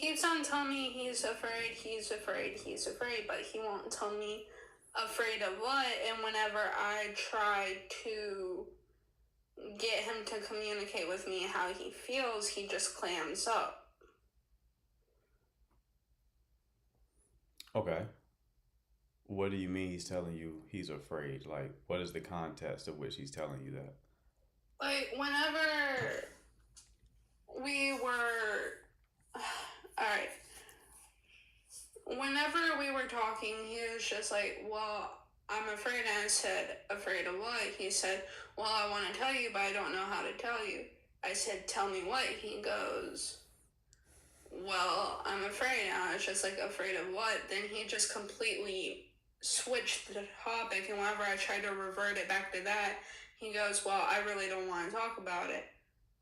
keeps on telling me he's afraid, but he won't tell me afraid of what. And whenever I try to get him to communicate with me how he feels, he just clams up. Okay. What do you mean he's telling you he's afraid? Like, what is the context of which he's telling you that? Like, whenever we were. Alright. Whenever we were talking, he was just like, well, I'm afraid. And I said, afraid of what? He said, well, I want to tell you, but I don't know how to tell you. I said, tell me what? He goes, well, I'm afraid. And I was just like, afraid of what? Then he just completely switched the topic. And whenever I tried to revert it back to that, he goes, well, I really don't want to talk about it.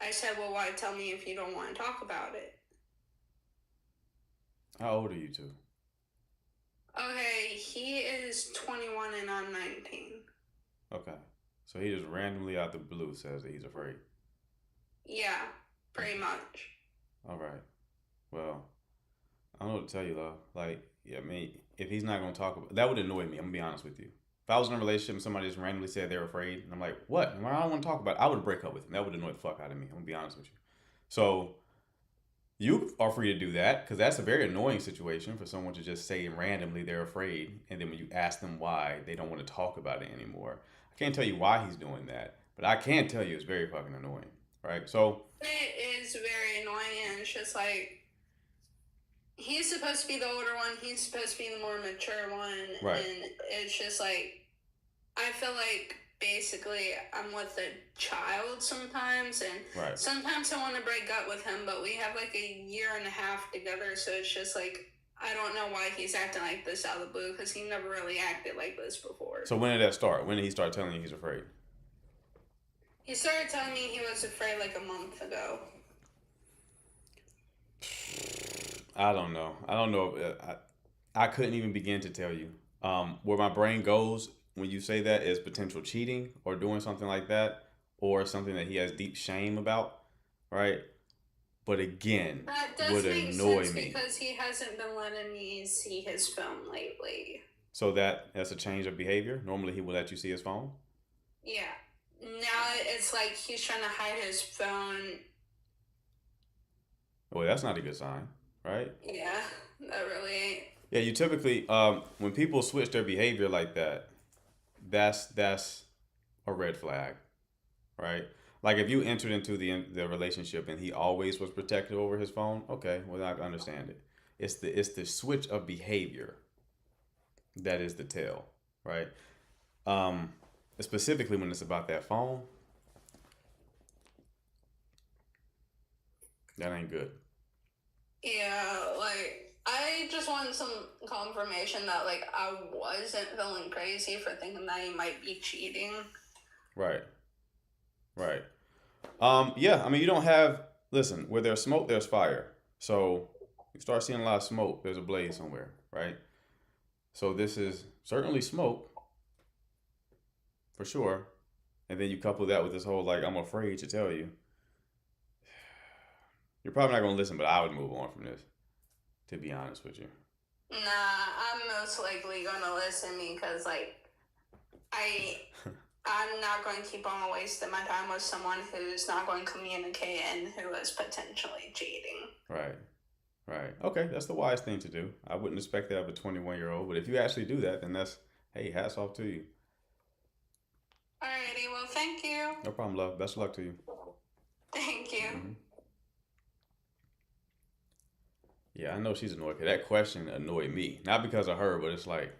I said, well, why tell me if you don't want to talk about it? How old are you two? Okay, he is 21 and I'm 19. Okay. So he just randomly out the blue says that he's afraid. Yeah, pretty much. All right. Well, I don't know what to tell you, love. Like, yeah, I mean, if he's not gonna talk about that, would annoy me. I'm gonna be honest with you. If I was in a relationship and somebody just randomly said they're afraid, and I'm like, what? Well, I don't want to talk about it, I would break up with him. That would annoy the fuck out of me. I'm gonna be honest with you. So you are free to do that because that's a very annoying situation for someone to just say randomly they're afraid, and then when you ask them why, they don't want to talk about it anymore. I can't tell you why he's doing that, but I can tell you it's very fucking annoying, right? So, It is very annoying, and it's just like, he's supposed to be the older one, he's supposed to be the more mature one, right, and it's just like, I feel like basically I'm with a child sometimes, and right. sometimes I want to break up with him, but we have like a year and a half together, so it's just like, I don't know why he's acting like this out of the blue, because he never really acted like this before. So when did that start? When did he start telling you he's afraid? He started telling me he was afraid like a month ago. I don't know. I don't know. I couldn't even begin to tell you. Where my brain goes when you say that is potential cheating or doing something like that, or something that he has deep shame about, right? But again, That does would make annoy sense me. because he hasn't been letting me see his phone lately. So that's a change of behavior. Normally, he would let you see his phone. Yeah. Now it's like he's trying to hide his phone. Well, that's not a good sign, right? Yeah, that really ain't. Yeah, you typically when people switch their behavior like that, that's a red flag, right? Like if you entered into the relationship and he always was protective over his phone, okay, well I understand it. It's the switch of behavior that is the tell, right? Um, Specifically when it's about that phone, that ain't good. Yeah, like, I just want some confirmation that, like, I wasn't feeling crazy for thinking that he might be cheating. Right, right. Yeah, I mean you don't have listen, where there's smoke, there's fire. So you start seeing a lot of smoke, there's a blaze somewhere, right? So this is certainly smoke for sure. And then you couple that with this whole like I'm afraid to tell you. You're probably not gonna listen, but I would move on from this, to be honest with you. Nah, I'm most likely gonna listen because, like, I I'm not going to keep on wasting my time with someone who's not going to communicate and who is potentially cheating. Right. Right. Okay, that's the wise thing to do. I wouldn't expect that of a 21-year-old, but if you actually do that, then that's hey, hats off to you. Alrighty, well, thank you. No problem, love. Best of luck to you. Thank you. Hmm. Yeah, I know she's annoyed. 'Cause that question annoyed me, not because of her, but it's like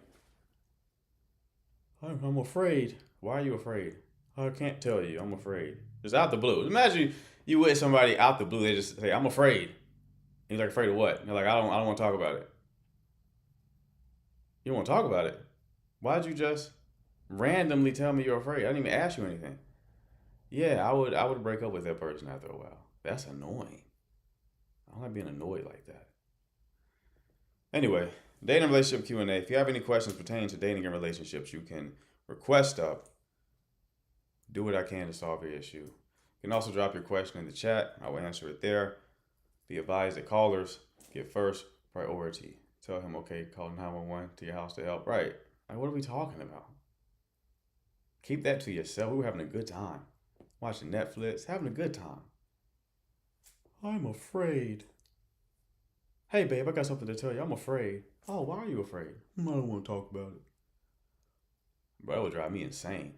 I'm afraid. Why are you afraid? I can't tell you. I'm afraid. Just out the blue. Imagine you with somebody out the blue. They just say, "I'm afraid." And you're like, "Afraid of what?" And you're like, I don't want to talk about it." You don't want to talk about it. Why'd you just randomly tell me you're afraid? I didn't even ask you anything. Yeah, I would break up with that person after a while. That's annoying. I don't like being annoyed like that. Anyway, dating and relationship Q&A. If you have any questions pertaining to dating and relationships, you can request up. Do what I can to solve your issue. You can also drop your question in the chat. I will answer it there. Be advised that callers Get first priority. Tell him, okay, call 911 to your house to help. Right. Like, what are we talking about? Keep that to yourself. We were having a good time. Watching Netflix, having a good time. I'm afraid. Hey, babe, I got something to tell you. I'm afraid. Oh, why are you afraid? I don't want to talk about it. Bro, that would drive me insane.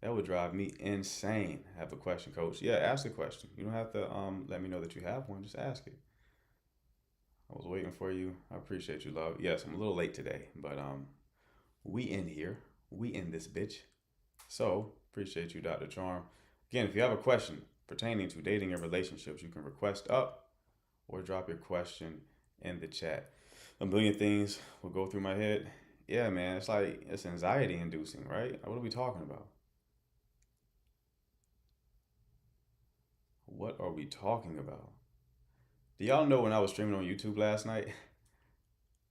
That would drive me insane. Have a question, coach. Yeah, ask the question. You don't have to let me know that you have one. Just ask it. I was waiting for you. I appreciate you, love. Yes, I'm a little late today, but we in here. We in this bitch. So appreciate you, Dr. Charm. Again, if you have a question pertaining to dating and relationships, you can request up or drop your question in the chat. A million things will go through my head. Yeah, man, it's like it's anxiety inducing, right? What are we talking about? What are we talking about? Do y'all know when I was streaming on YouTube last night?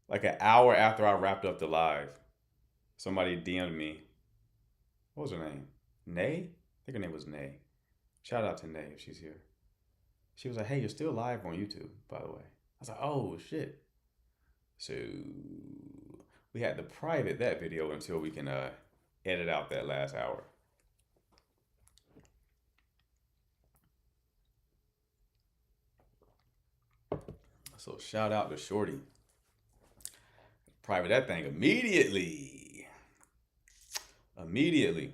Like an hour after I wrapped up the live, somebody DM'd me. What was her name? Nay? I think her name was Nay. Shout out to Nay if she's here. She was like, hey, you're still live on YouTube, by the way. I was like, oh, shit. So we had to private that video until we can edit out that last hour. So shout out to Shorty. Private that thing immediately. Immediately.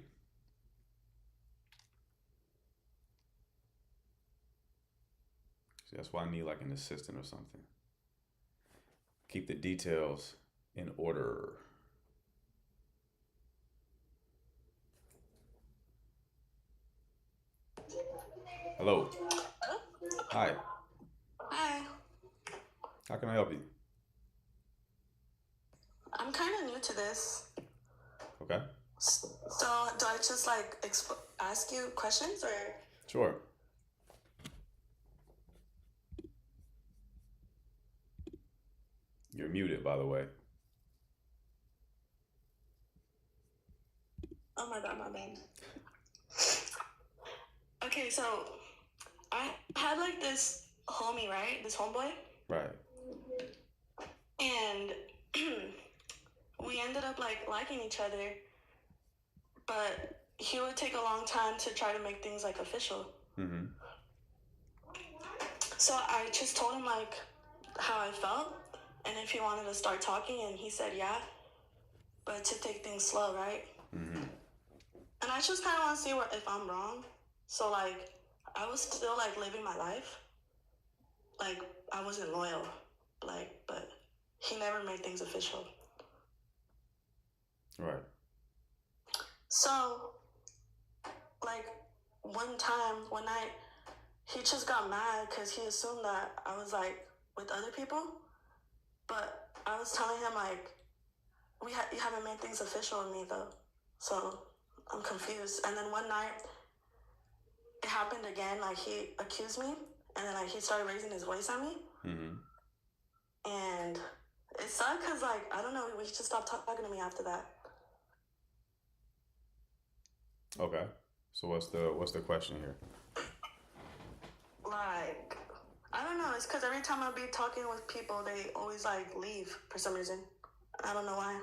See, that's why I need like an assistant or something. Keep the details in order. Hello. Hi. Hi, How can I help you? I'm kind of new to this. Okay. So, do I just like ask you questions or? Sure. You're muted, by the way. Oh my bad, my bad. Okay, so I had like this homie, right? This homeboy. Right. And we ended up like liking each other, but he would take a long time to try to make things like official. Mm-hmm. So I just told him like how I felt and if he wanted to start talking, and he said yeah, but to take things slow, right? Mm-hmm. And I just kind of want to see if I'm wrong. So like I was still like living my life, like I wasn't loyal, like, but he never made things official. Right. So like one night, he just got mad because he assumed that I was like with other people, but I was telling him like you haven't made things official with me though, so I'm confused. And then one night it happened again, like he accused me, and then like he started raising his voice at me. Mm-hmm. And it sucked because like I don't know, we just stopped talking to me after that. Okay. So what's the question here? Like I don't know, it's because every time I be talking with people, they always like leave for some reason. I don't know why.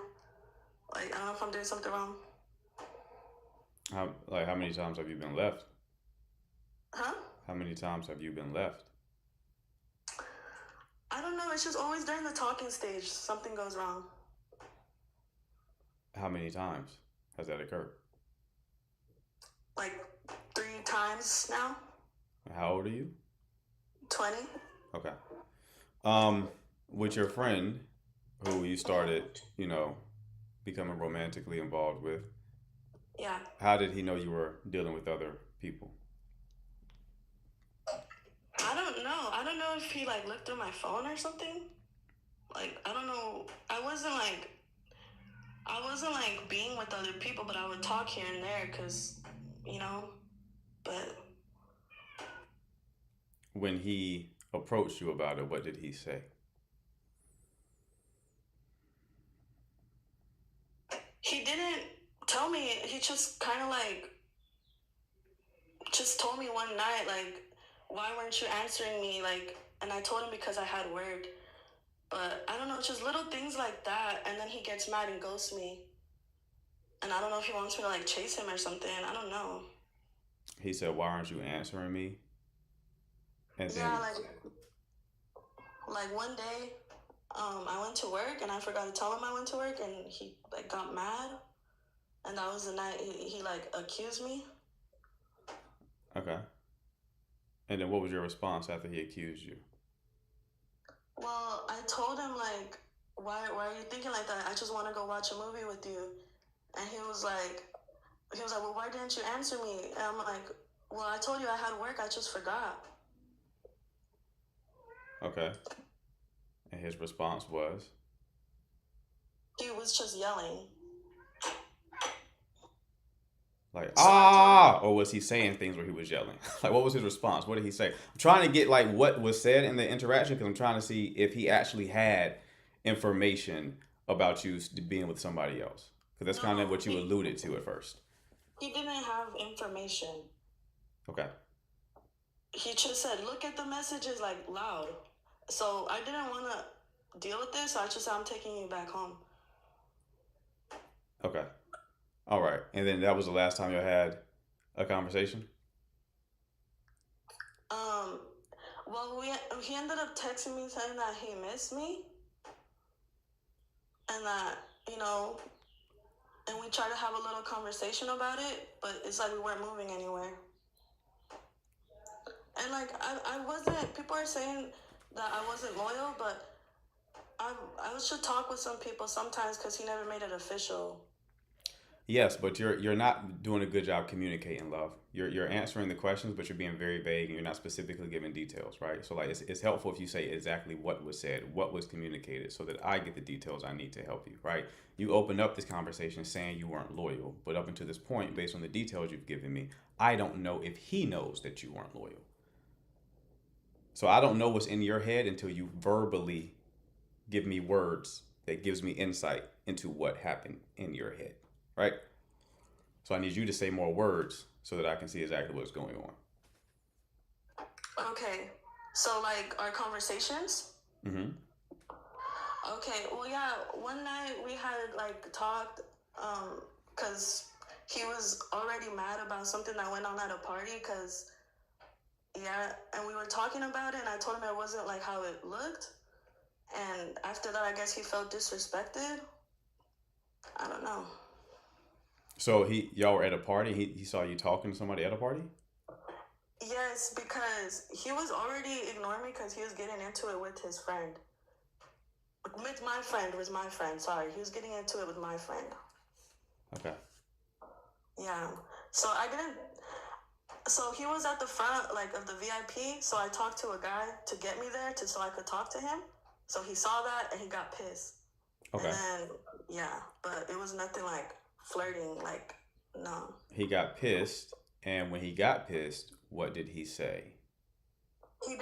Like I don't know if I'm doing something wrong. How many times have you been left? Huh? How many times have you been left? I don't know, it's just always during the talking stage something goes wrong. How many times has that occurred? Like 3 times now. How old are you? 20. Okay. With your friend who you started, becoming romantically involved with, Yeah. how did he know you were dealing with other people? I don't know. I don't know if he like looked through my phone or something. Like I don't know. I wasn't like being with other people, but I would talk here and there because, but When he approached you about it, what did he say? he didn't tell me. He just kind of like just told me one night, like, why weren't you answering me? Like, and I told him because I had work. But I don't know, just little things like that, and then he gets mad and ghosts me. And I don't know if he wants me to like chase him or something. I don't know. He said, "Why aren't you answering me?" And Yeah, then, like one day, I went to work and I forgot to tell him I went to work, and he like got mad, and that was the night he like accused me. okay. And then what was your response after he accused you? Well, I told him like, why are you thinking like that? I just want to go watch a movie with you, and he was like, well, why didn't you answer me? And I'm like, well, I told you I had work. I just forgot. Okay. And his response was, He was just yelling. like, So I told him, ah, or was he saying things where he was yelling? Like, what was his response? What did he say? I'm trying to get like what was said in the interaction because I'm trying to see if he actually had information about you being with somebody else. Because that's kind of no, what you alluded to at first. he didn't have information. Okay. He just said, look at the messages like loud. So I didn't want to deal with this. So I just said, I'm taking you back home. Okay. All right. And then that was the last time you had a conversation? Um, well, he ended up texting me saying that he missed me, and that, you know, and we tried to have a little conversation about it, but it's like we weren't moving anywhere. And like I wasn't. People are saying that I wasn't loyal, but I should talk with some people sometimes because he never made it official. Yes, but you're not doing a good job communicating, love. You're answering the questions, but you're being very vague and you're not specifically giving details, right? So like it's helpful if you say exactly what was said, what was communicated, so that I get the details I need to help you, right? You opened up this conversation saying you weren't loyal, but up until this point, based on the details you've given me, I don't know if he knows that you weren't loyal. So I don't know what's in your head until you verbally give me words that gives me insight into what happened in your head, right? So I need you to say more words so that I can see exactly what's going on. Okay. So like our conversations. Mm-hmm. Okay. Well, yeah. One night we had like talked, because he was already mad about something that went on at a party. Cause yeah, and we were talking about it, and I told him it wasn't like how it looked. And after that, I guess he felt disrespected. I don't know. So y'all were at a party. He saw you talking to somebody at a party. Yes, because he was already ignoring me because he was getting into it with his friend. With my friend. Sorry, he was getting into it with my friend. Okay. Yeah. So I didn't. So he was at the front, like of the VIP. So I talked to a guy to get me there, so I could talk to him. So he saw that and he got pissed. Okay. And then yeah, but it was nothing like flirting. Like no. He got pissed, and when he got pissed, what did he say? He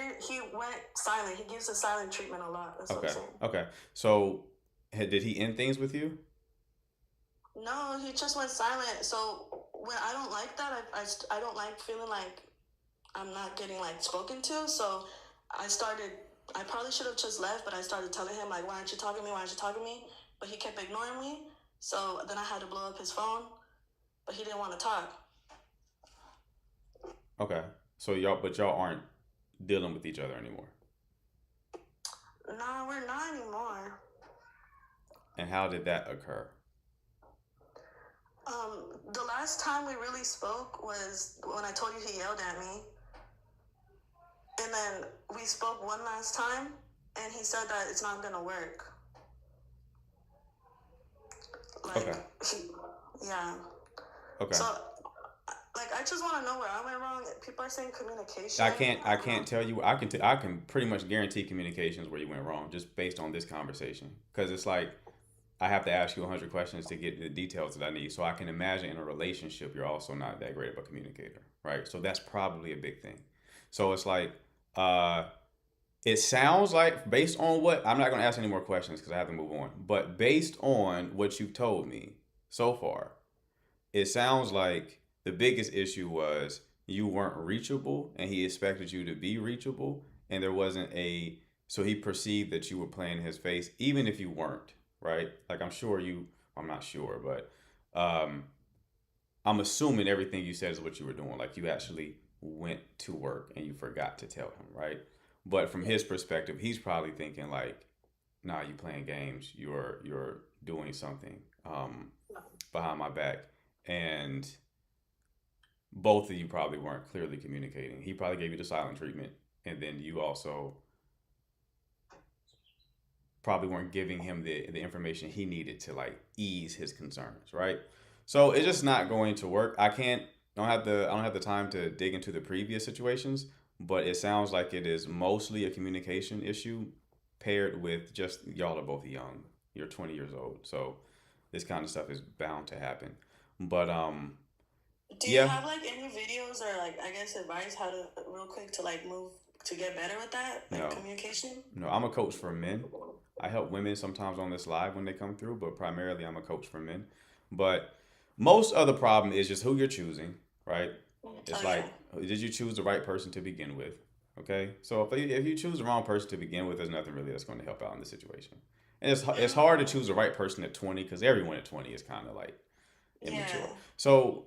went silent. He gives the silent treatment a lot. That's what I'm Okay. saying. Okay. So did he end things with you? No, he just went silent. So when I don't like that, I don't like feeling like I'm not getting like spoken to. So I probably should have just left, but I started telling him like, why aren't you talking to me? Why aren't you talking to me? But he kept ignoring me. So then I had to blow up his phone, but he didn't want to talk. Okay. So y'all aren't dealing with each other anymore. Nah, we're not anymore. And how did that occur? The last time we really spoke was when I told you he yelled at me. And then we spoke one last time, and he said that it's not gonna work. Like, Okay. yeah. Okay. So, like, I just want to know where I went wrong. People are saying communication. I can't tell you. I can pretty much guarantee communications where you went wrong just based on this conversation. Because it's like I have to ask you 100 questions to get the details that I need. So I can imagine in a relationship you're also not that great of a communicator, right? So that's probably a big thing. So it's like it sounds like based on what I'm not going to ask any more questions because I have to move on. But based on what you've told me so far, it sounds like the biggest issue was you weren't reachable and he expected you to be reachable and there wasn't a, so he perceived that you were playing his face, even if you weren't, right? Like I'm sure you, I'm not sure, but um, I'm assuming everything you said is what you were doing. Like you actually went to work and you forgot to tell him, right? But from his perspective, he's probably thinking like, nah, you playing games. You're doing something behind my back, and both of you probably weren't clearly communicating. He probably gave you the silent treatment, and then you also probably weren't giving him the information he needed to like ease his concerns, right? So it's just not going to work. I don't have the time to dig into the previous situations, but it sounds like it is mostly a communication issue paired with just y'all are both young. You're 20 years old. So this kind of stuff is bound to happen. But Do you yeah, have like any videos or like I guess advice how to real quick to like move to get better with that like no. communication? No, I'm a coach for men. I help women sometimes on this live when they come through, but primarily I'm a coach for men. But most of the problem is just who you're choosing, right? Oh It's yeah. like, did you choose the right person to begin with? Okay, so if you choose the wrong person to begin with, there's nothing really that's going to help out in this situation. And it's hard to choose the right person at 20 because everyone at 20 is kind of like Yeah. immature. So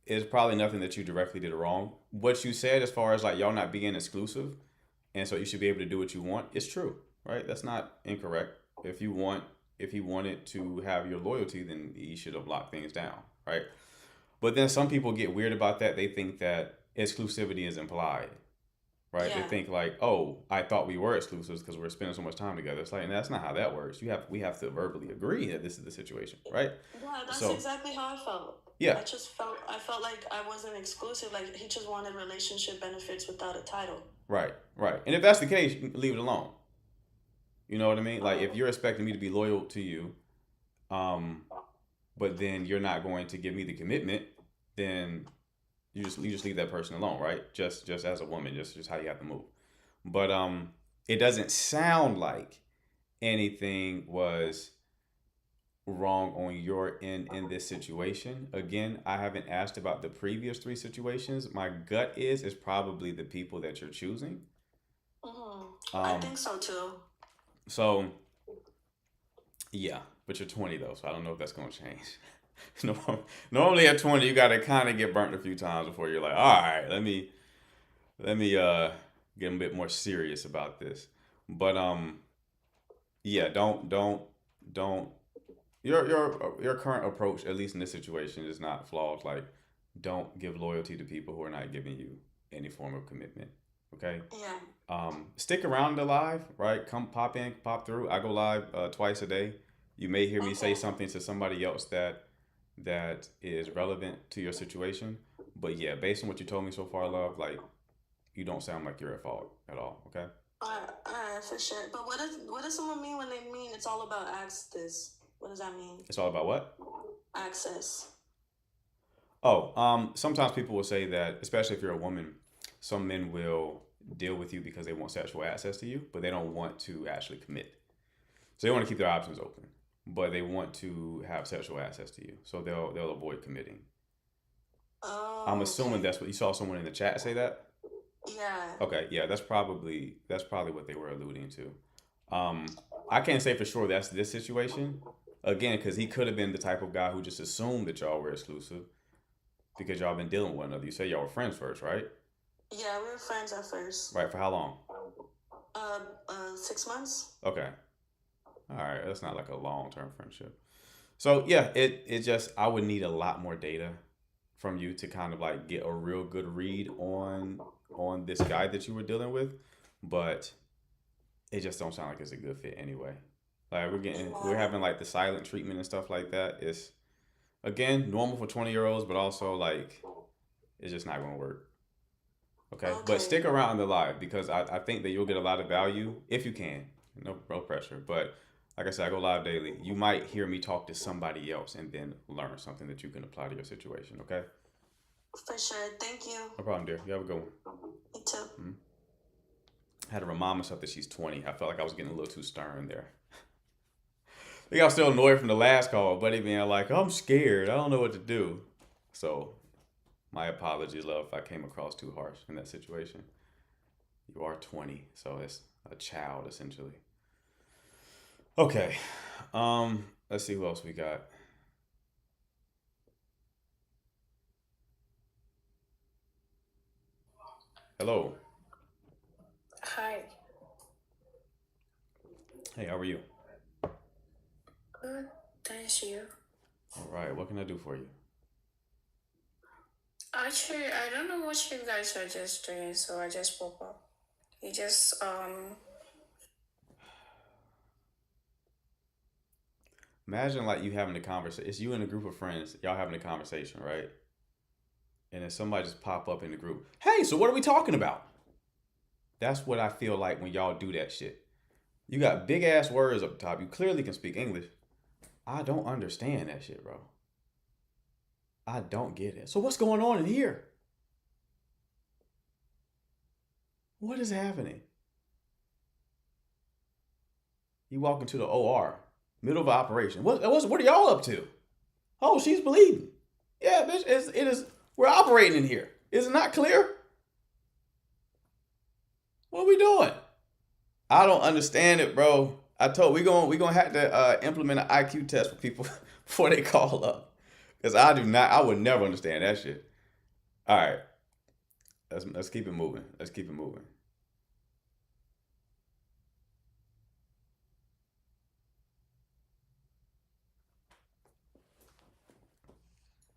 it's probably nothing that you directly did wrong. What you said as far as like y'all not being exclusive, and so you should be able to do what you want, it's true, right? That's not incorrect. If you wanted to have your loyalty, then you should have locked things down, right? But then some people get weird about that. They think that exclusivity is implied, right? They Yeah. think like, oh, I thought we were exclusives because we're spending so much time together. It's like, and that's not how that works. We have to verbally agree that this is the situation, right? Yeah, that's So exactly how I felt. yeah, I felt like I wasn't exclusive. Like he just wanted relationship benefits without a title. right, right. And if that's the case, leave it alone. You know what I mean? Like if Um, you're expecting me to be loyal to you, um, but then you're not going to give me the commitment, then you just leave that person alone, right? Just as a woman, just how you have to move. But it doesn't sound like anything was wrong on your end in this situation. Again, I haven't asked about the previous three situations. My gut is probably the people that you're choosing. I Um, think so too. so yeah, but you're 20 though, so I don't know if that's gonna change. Normally at 20, you gotta kind of get burnt a few times before you're like, all right, let me get a bit more serious about this. But yeah, don't your current approach, at least in this situation, is not flawed. Like, don't give loyalty to people who are not giving you any form of commitment. Okay. Yeah. Stick around the live, right? Come pop in, pop through. I go live twice a day. You may hear me say Okay. something to somebody else that is relevant to your situation. But yeah, based on what you told me so far, love, like you don't sound like you're at fault at all. Okay. Alright, for sure. But what does someone mean when they mean it's all about access? What does that mean? It's all about what? Access. Oh, sometimes people will say that, especially if you're a woman, some men will deal with you because they want sexual access to you, but they don't want to actually commit. So they want to keep their options open, but they want to have sexual access to you. So they'll avoid committing. I'm Oh, assuming okay. that's what you saw someone in the chat say that. Yeah. Okay, yeah, that's probably what they were alluding to. Um, I can't say for sure that's this situation. Again, because he could have been the type of guy who just assumed that y'all were exclusive because y'all been dealing with one another. You say y'all were friends first, right? Yeah, we were friends at first. Right, for how long? 6 months. Okay. All right, that's not like a long-term friendship. So yeah, it just I would need a lot more data from you to kind of like get a real good read on this guy that you were dealing with, but it just don't sound like it's a good fit anyway. Like we're Yeah. having like the silent treatment and stuff like that. It's again normal for 20-year-olds, but also like it's just not gonna work. Okay, but Okay. stick around in the live because I think that you'll get a lot of value if you can. No pressure, but like I said, I go live daily. You might hear me talk to somebody else and then learn something that you can apply to your situation. Okay, For sure. Thank you. no problem, dear. You have a good one. You too. Mhm. I had to remind myself that she's 20. I felt like I was getting a little too stern there. I think I was still annoyed from the last call, buddy being like, "I'm scared. I don't know what to do." So my apologies, love, if I came across too harsh in that situation. You are 20, so it's a child essentially. Okay. Let's see who else we got. Hello. Hi. Hey, how are you? Good. Thanks you. All right. What can I do for you? Actually, I don't know what you guys are just doing, so I just woke up. You just Imagine like you having a conversation. It's you and a group of friends. Y'all having a conversation, right? And then somebody just pop up in the group. Hey, so what are we talking about? That's what I feel like when y'all do that shit. You got big ass words up top. You clearly can speak English. I don't understand that shit, bro. I don't get it. So what's going on in here? What is happening? You walk into the OR, middle of an operation. What are y'all up to? Oh, she's bleeding. Yeah, bitch, it is. We're operating in here. Is it not clear? What are we doing? I don't understand it, bro. I told we gonna have to implement an IQ test for people before they call up, because I do not. I would never understand that shit. All right, let's keep it moving. Let's keep it moving.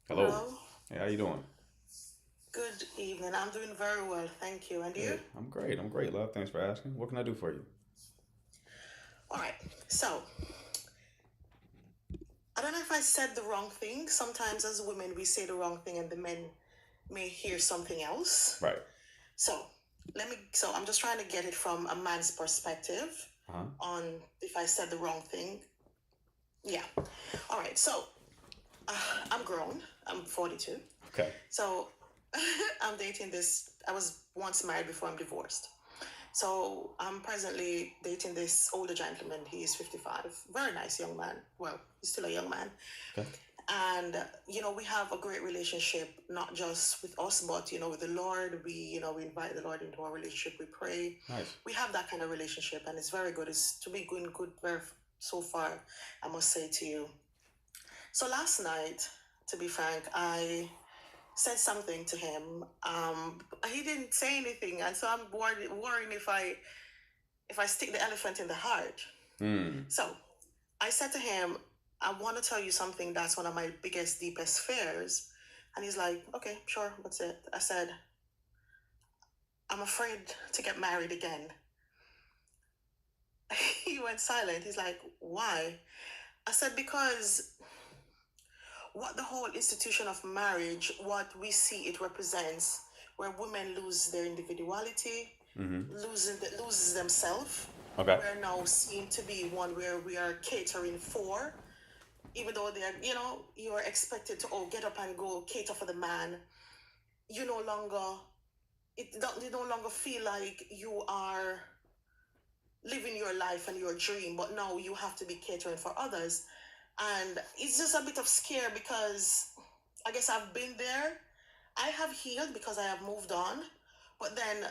Hello. Hello. Hey, how you doing? Good evening. I'm doing very well, thank you. And you? Good. I'm great. I'm great, love. Thanks for asking. What can I do for you? All right. So, I don't know if I said the wrong thing. Sometimes as women, we say the wrong thing and the men may hear something else. Right. So, so I'm just trying to get it from a man's perspective Uh huh. on if I said the wrong thing. Yeah. All right. So, I'm grown. I'm 42. Okay. So, I'm dating this. I was once married before I'm divorced. So I'm presently dating this older gentleman. He is 55. Very nice young man. Well, he's still a young man. Okay. And, we have a great relationship, not just with us, but, with the Lord. We invite the Lord into our relationship. We pray. Nice. We have that kind of relationship, and it's very good. It's to be going good very so far, I must say to you. So last night, to be frank, I said something to him. He didn't say anything, and so I'm worrying if I stick the elephant in the heart. Hmm. So I said to him, I want to tell you something that's one of my biggest, deepest fears. And he's like, okay, sure, what's it? I said, I'm afraid to get married again. He went silent. He's like, why? I said, because what the whole institution of marriage, what we see it represents, where women lose their individuality, Mm-hmm. loses themselves. Okay. We're now seen to be one where we are catering for, even though they're, you are expected to get up and go cater for the man. You no longer, you no longer feel like you are living your life and your dream, but now you have to be catering for others. And it's just a bit of scare because I guess I've been there. I have healed because I have moved on. But then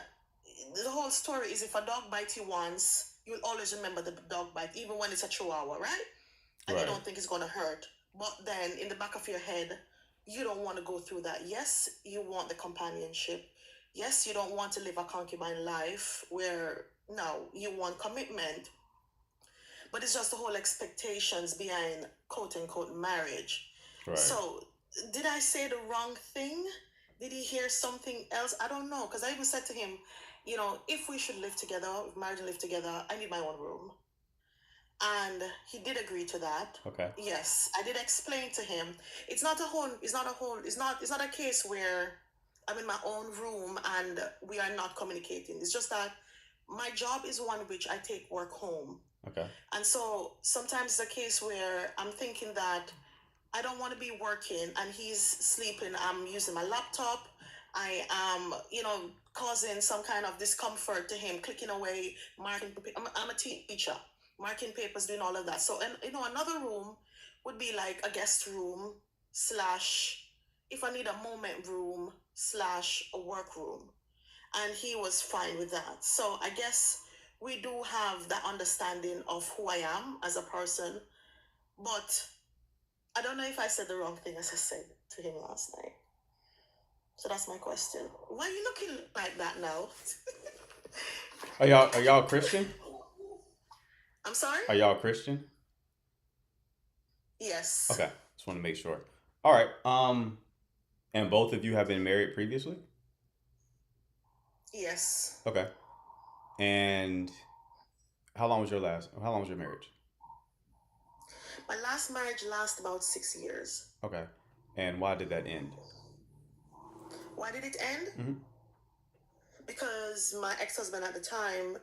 the whole story is if a dog bites you once, you'll always remember the dog bite, even when it's a chihuahua, right? And you Right. don't think it's going to hurt. But then in the back of your head, you don't want to go through that. Yes, you want the companionship. Yes, you don't want to live a concubine life where no, you want commitment. But it's just the whole expectations behind quote unquote marriage. Right. So, did I say the wrong thing? Did he hear something else? I don't know. Because I even said to him, if we should live together, if marriage and live together, I need my own room. And he did agree to that. Okay. Yes, I did explain to him. It's not a case where I'm in my own room and we are not communicating. It's just that my job is one which I take work home. Okay. And so sometimes it's a case where I'm thinking that I don't want to be working and he's sleeping. I'm using my laptop. I am, causing some kind of discomfort to him, clicking away, marking. I'm a teacher, marking papers, doing all of that. So, and another room would be like a guest room / if I need a moment room / a work room. and he was fine with that. So I guess we do have that understanding of who I am as a person, but I don't know if I said the wrong thing as I said to him last night. So that's my question. Why are you looking like that now? Are y'all Christian? I'm sorry? Are y'all Christian? Yes. Okay, just want to make sure. All right. And both of you have been married previously? Yes. Okay. And how long was your marriage? My last marriage lasted about 6 years. Okay. And why did that end? Why did it end? Mm-hmm. Because my ex-husband at the time,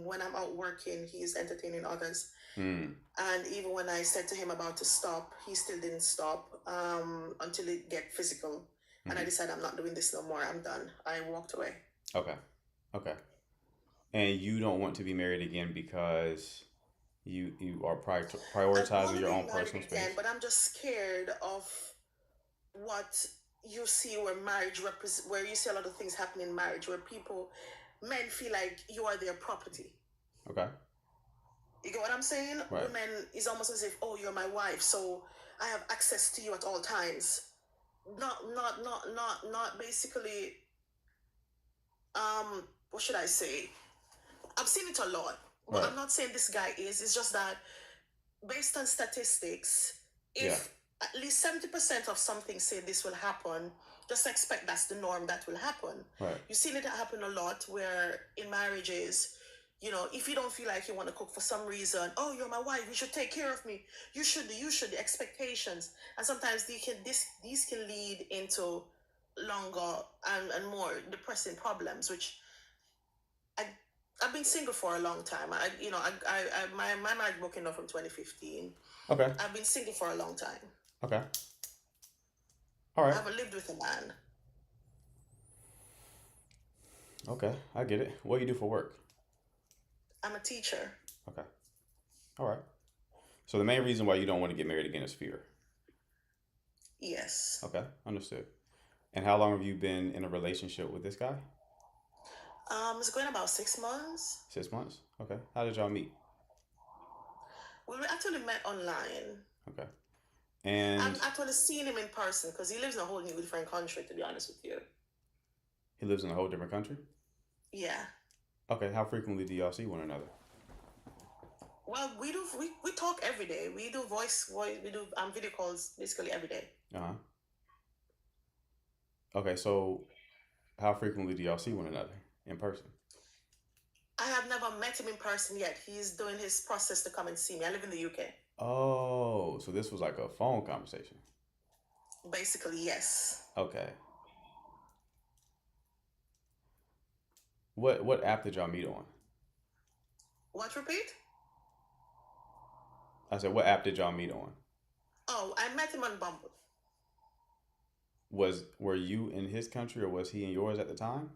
when I'm out working, he's entertaining others. Mm. And even when I said to him about to stop, he still didn't stop until it get physical. And I Mhm. decided I'm not doing this no more. I'm done. I walked away. Okay. Okay. And you don't want to be married again because you are I want prioritizing to your be own married personal again, space. but I'm just scared of what you see where where you see a lot of things happen in marriage, where men feel like you are their property. Okay. You get what I'm saying? Right. Women is almost as if, oh, you're my wife, so I have access to you at all times. Not basically. What should I say? I've seen it a lot, but Right. I'm not saying this guy is. It's just that based on statistics, Yeah. if at least 70% of something say this will happen, just expect that's the norm that will happen. Right. You've seen it happen a lot where in marriages, if you don't feel like you want to cook for some reason, oh, you're my wife, you should take care of me. You should, the expectations. And sometimes these can lead into longer and more depressing problems, which I've been single for a long time. My marriage broke up from 2015. Okay. I've been single for a long time. Okay. All I right. haven't lived with a man. Okay. I get it. What do you do for work? I'm a teacher. Okay. All right. So the main reason why you don't want to get married again is fear. Yes. Okay. Understood. And how long have you been in a relationship with this guy? It's going about 6 months. 6 months. Okay. How did y'all meet? We actually met online. Okay. And I've actually seen him in person because he lives in a whole new different country, to be honest with you. he lives in a whole different country? Yeah. Okay. How frequently do y'all see one another? Well, we talk every day. We do voice, we do video calls basically every day. Uh-huh. Okay. So how frequently do y'all see one another in person? I have never met him in person yet. He's doing his process to come and see me. I live in the UK. Oh, so this was like a phone conversation. Basically, yes. Okay. What app did y'all meet on? What, repeat? I said, what app did y'all meet on? Oh, I met him on Bumble. Were you in his country or was he in yours at the time?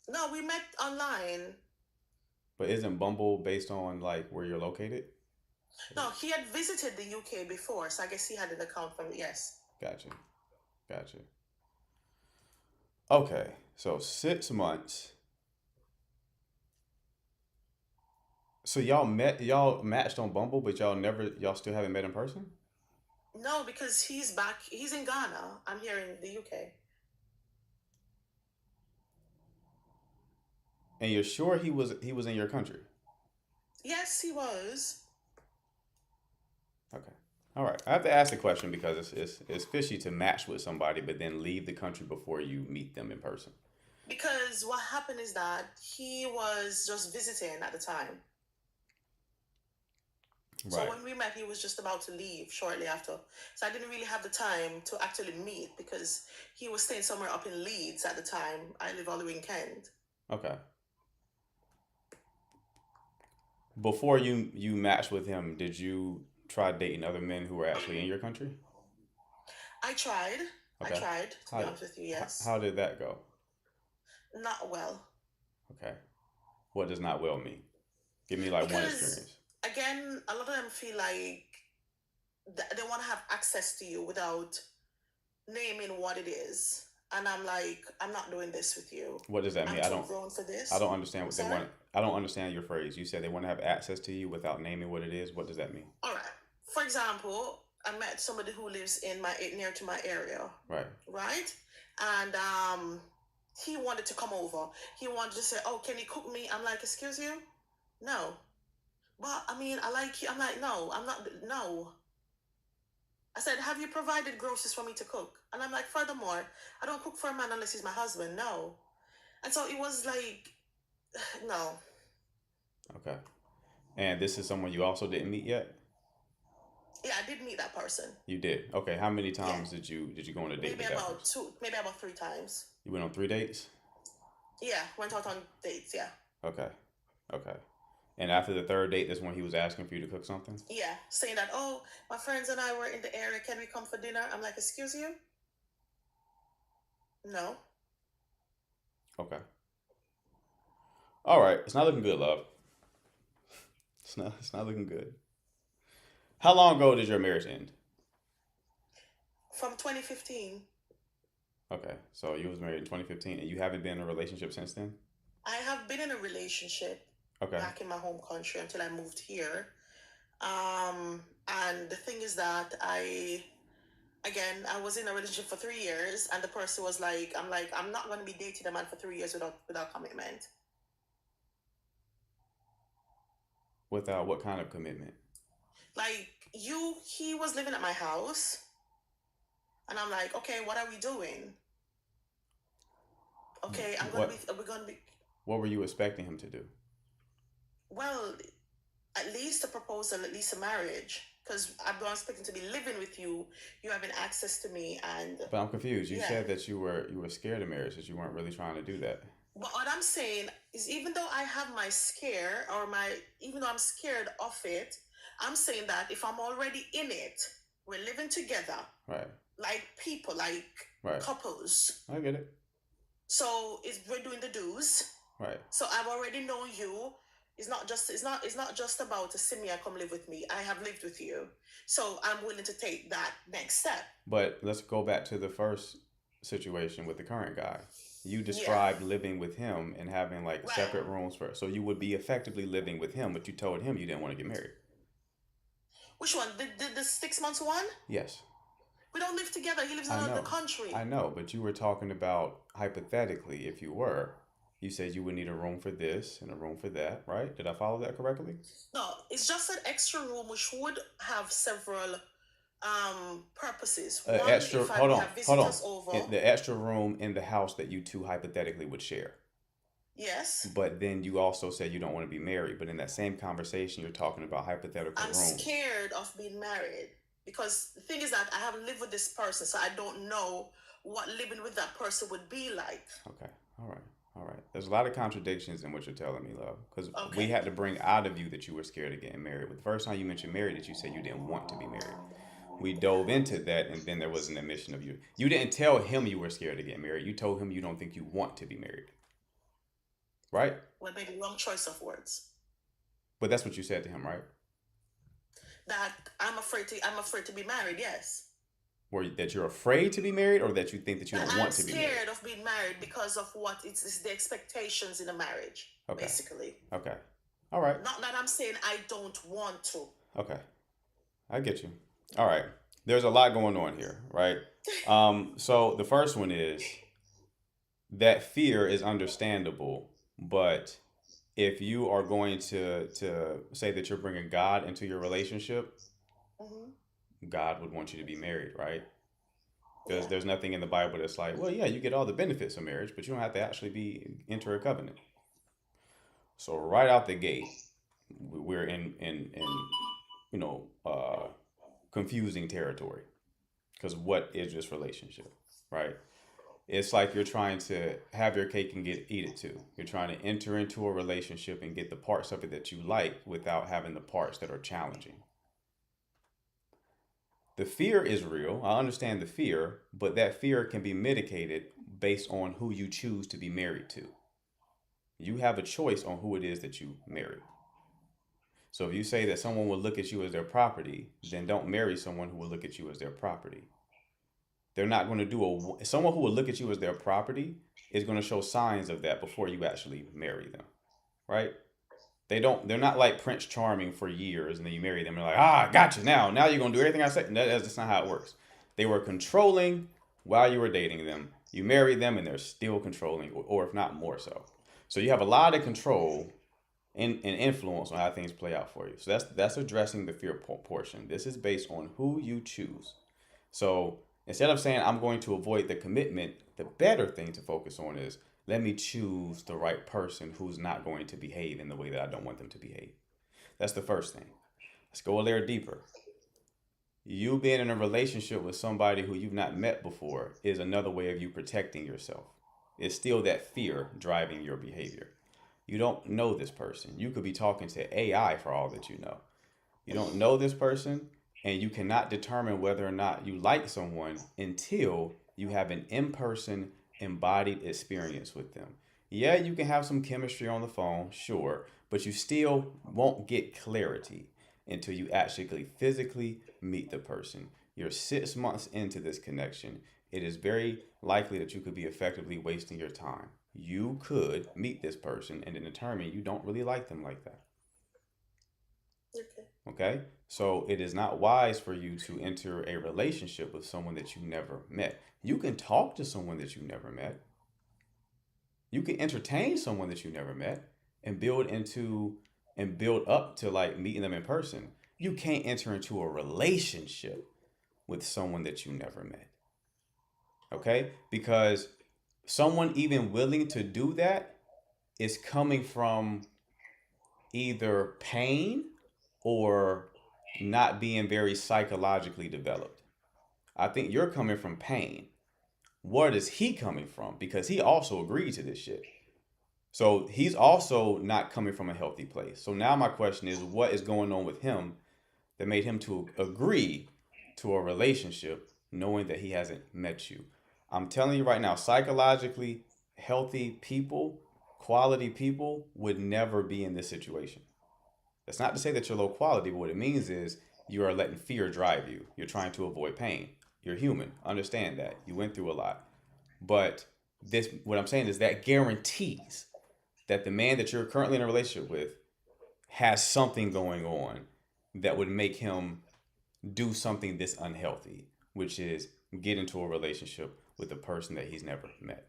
No, we met online. But isn't Bumble based on like where you're located? No, he had visited the UK before, so I guess he had an account from, yes. Gotcha. Okay, so 6 months. So y'all matched on Bumble, but y'all still haven't met in person? No, because he's in Ghana. I'm here in the UK. And you're sure he was in your country? Yes, he was. Okay. All right. I have to ask the question because it's fishy to match with somebody but then leave the country before you meet them in person. Because what happened is that he was just visiting at the time. Right. So when we met, he was just about to leave shortly after. So I didn't really have the time to actually meet because he was staying somewhere up in Leeds at the time. I live all the way in Kent. Okay. Before you matched with him, did you try dating other men who were actually in your country? I tried. Okay. To be honest with you, yes. How did that go? Not well. Okay. What does not well mean? Give me like one experience. Again, a lot of them feel like they want to have access to you without naming what it is. and I'm like, I'm not doing this with you. What does that mean? I'm too grown for I this. don't understand I'm what they sorry. want. I don't understand your phrase. You said they want to have access to you without naming what it is. What does that mean? All right. For example, I met somebody who lives in my near to my area, Right. right? And he wanted to come over. He wanted to say, "Oh, can you cook me?" I'm like, "Excuse you? No." But I mean, I like you. I'm like, "No, I'm not. No." I said, "Have you provided groceries for me to cook?" And I'm like, "Furthermore, I don't cook for a man unless he's my husband. No." And so it was like, no. Okay. And this is someone you also didn't meet yet? Yeah, I did meet that person. You did. Okay. How many Yeah, times did you go on a date maybe with that about person? two, maybe about 3 times. You went on 3 dates? Yeah, went out on dates. Yeah, Okay. Okay. And after the third date, that's when he was asking for you to cook something? yeah, saying that, "Oh, my friends and I were in the area. Can we come for dinner?" I'm like, "Excuse you? No." Okay. All right. It's not looking good, love. It's not looking good. How long ago did your marriage end? From 2015, Okay. So you was married in 2015 and you haven't been in a relationship since then? I have been in a relationship Okay. back in my home country until I moved here. And the thing is that I was in a relationship for 3 years, and the person was like, I'm not going to be dating a man for 3 years without commitment. Without what kind of commitment? Like he was living at my house, and I'm like, okay, what are we doing? Okay, we're gonna be, What were you expecting him to do? well, at least a proposal, at least a marriage, because I'm not expecting to be living with you. You having access to me, and But I'm confused. You yeah. said that you were scared of marriage, that you weren't really trying to do that. But what I'm saying is, even though I have my scare, even though I'm scared of it, I'm saying that if I'm already in it, we're living together, Right. like people, like Right. couples. I get it. So we're doing the do's. Right. So I've already known you. It's not just about to see me and come live with me. I have lived with you, so I'm willing to take that next step. But let's go back to the first situation with the current guy. You Yeah, described living with him and having like right. separate rooms for, so you would be effectively living with him, but you told him you didn't want to get married. Which one? The 6 months one? Yes, We don't live together. He lives in I another know. country. I know, but you were talking about hypothetically, if you were, you said you would need a room for this and a room for that, right? Did I follow that correctly? No, it's just an extra room which would have several purposes. One, Extra, if I hold would on, have hold on. visitors over. The extra room in the house that you two hypothetically would share. Yes. But then you also said you don't want to be married. But in that same conversation, you're talking about hypothetical I'm rooms. scared of being married because the thing is that I haven't lived with this person, so I don't know what living with that person would be like. Okay. All right. All right. There's a lot of contradictions in what you're telling me, love. Because we Okay. had to bring out of you that you were scared of getting married. But the first time you mentioned married, that you said you didn't want to be married. We dove into that, and then there was an admission of you. You didn't tell him you were scared to get married. You told him you don't think you want to be married. Right? Well, maybe wrong choice of words. But that's what you said to him, right? That I'm afraid to be married. Yes. That you're afraid to be married, or that you think that you That don't I'm want to be married? scared of being married because of what it's the expectations in a marriage, Okay. basically. Okay. All right. Not that I'm saying I don't want to. Okay. I get you. All right. There's a lot going on here, right? So the first one is that fear is understandable, but if you are going to say that you're bringing God into your relationship, Hmm. God would want you to be married, right? Yeah. There's nothing in the Bible that's like, well, yeah, you get all the benefits of marriage, but you don't have to actually enter a covenant. So right out the gate, we're in you know confusing territory, because what is this relationship, right? It's like you're trying to have your cake and eat it too. You're trying to enter into a relationship and get the parts of it that you like without having the parts that are challenging. The fear is real. I understand the fear, but that fear can be mitigated based on who you choose to be married to. You have a choice on who it is that you marry. So if you say that someone will look at you as their property, then don't marry someone who will look at you as their property. They're not going to do someone who will look at you as their property is going to show signs of that before you actually marry them, right? They're not like Prince Charming for years and then you marry them and they're like, I got you now you're going to do everything I say. That's not how it works. They were controlling while you were dating them. You marry them and they're still controlling, or if not more so. So you have a lot of control and influence on how things play out for you. So that's addressing the fear portion. This is based on who you choose. So instead of saying I'm going to avoid the commitment, the better thing to focus on is let me choose the right person who's not going to behave in the way that I don't want them to behave. That's the first thing. Let's go a layer deeper. You being in a relationship with somebody who you've not met before is another way of you protecting yourself. It's still that fear driving your behavior. You don't know this person. You could be talking to AI for all that you know. You don't know this person, and you cannot determine whether or not you like someone until you have an in-person embodied experience with them. Yeah, you can have some chemistry on the phone, sure, but you still won't get clarity until you actually physically meet the person. You're 6 months into this connection. It is very likely that you could be effectively wasting your time. You could meet this person and then determine you don't really like them like that. Okay? So it is not wise for you to enter a relationship with someone that you never met. You can talk to someone that you never met. You can entertain someone that you never met and build up to like meeting them in person. You can't enter into a relationship with someone that you never met. Okay? Because someone even willing to do that is coming from either pain or not being very psychologically developed. I think you're coming from pain. What is he coming from? Because he also agreed to this shit. So he's also not coming from a healthy place. So now my question is, what is going on with him that made him to agree to a relationship knowing that he hasn't met you? I'm telling you right now, psychologically healthy people, quality people would never be in this situation. That's not to say that you're low quality, but what it means is you are letting fear drive you. You're trying to avoid pain. You're human. Understand that. You went through a lot. But what I'm saying is that guarantees that the man that you're currently in a relationship with has something going on that would make him do something this unhealthy, which is get into a relationship with a person that he's never met.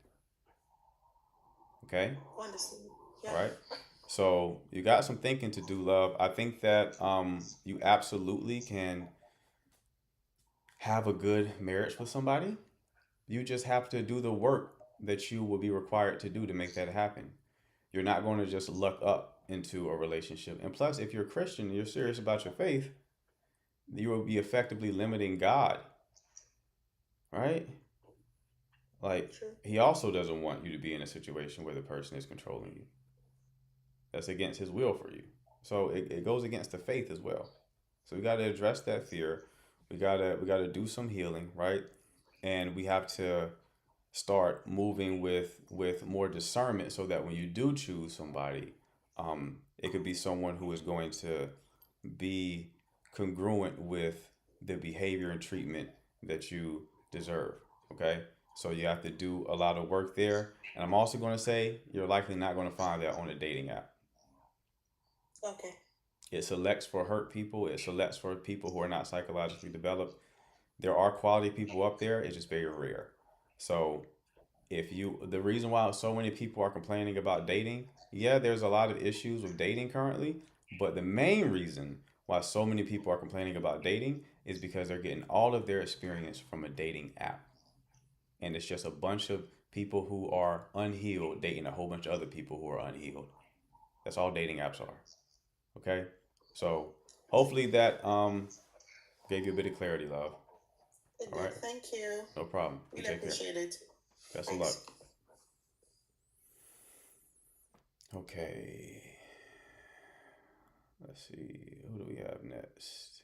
Okay? Understand. Yeah. All right? So you got some thinking to do, love. I think that you absolutely can have a good marriage with somebody. You just have to do the work that you will be required to do to make that happen. You're not going to just luck up into a relationship. And plus, if you're a Christian and you're serious about your faith, you will be effectively limiting God. Right? Like, he also doesn't want you to be in a situation where the person is controlling you. That's against his will for you. So it goes against the faith as well. So we got to address that fear. We gotta do some healing, right? And we have to start moving with more discernment so that when you do choose somebody, it could be someone who is going to be congruent with the behavior and treatment that you deserve. Okay? So you have to do a lot of work there. And I'm also going to say you're likely not going to find that on a dating app. Okay. It selects for hurt people. It selects for people who are not psychologically developed. There are quality people up there. It's just very rare. So the reason why so many people are complaining about dating, yeah, there's a lot of issues with dating currently, but the main reason why so many people are complaining about dating is because they're getting all of their experience from a dating app. And it's just a bunch of people who are unhealed dating a whole bunch of other people who are unhealed. That's all dating apps are. Okay? So hopefully that gave you a bit of clarity, love. It All did. right. Thank you. No problem. You Really take care. appreciate it. Best of luck. Okay. Let's see. Who do we have next?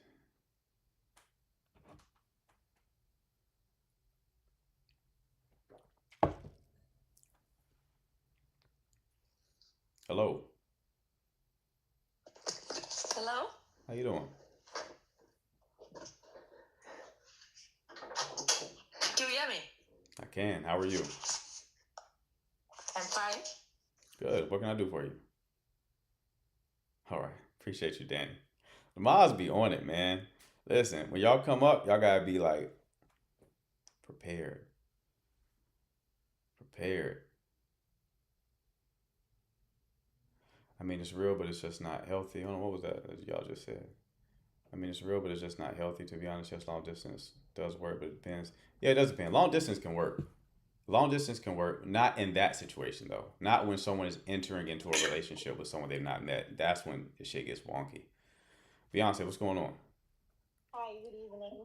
Hello. Hello? How you doing? Do you hear me? I can. How are you? I'm fine. Good. What can I do for you? All right. Appreciate you, Danny. The mods be on it, man. Listen, when y'all come up, y'all gotta be like prepared. Prepared. I mean, it's real, but it's just not healthy. I don't know what was that y'all just said. I mean, it's real, but it's just not healthy, to be honest. Yes, long distance does work, but it depends. Yeah, it does depend. Long distance can work. Long distance can work. Not in that situation, though. Not when someone is entering into a relationship with someone they've not met. That's when the shit gets wonky. Beyonce, what's going on? Hi, good evening.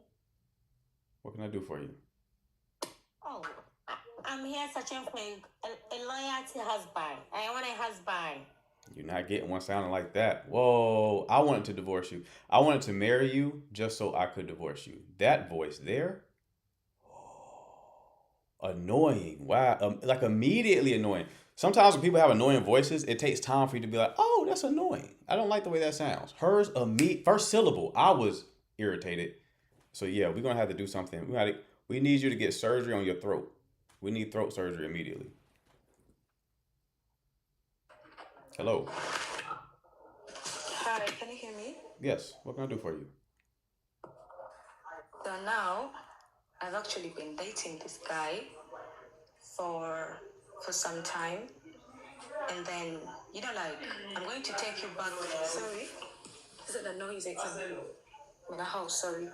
What can I do for you? Oh, I'm here searching for a loyalty husband. I want a husband. You're not getting one sounding like that. Whoa, I wanted to divorce you. I wanted to marry you just so I could divorce you. That voice there, annoying. Wow, like immediately annoying. Sometimes when people have annoying voices, it takes time for you to be like, oh, that's annoying. I don't like the way that sounds. Hers, first syllable, I was irritated. So yeah, we're gonna have to do something. We need you to get surgery on your throat. We need throat surgery immediately. Hello. Hi, can you hear me? Yes. What can I do for you? So now, I've actually been dating this guy for some time, and then like I'm going to take you back. Sorry, is it the noise? It's in the house. Sorry.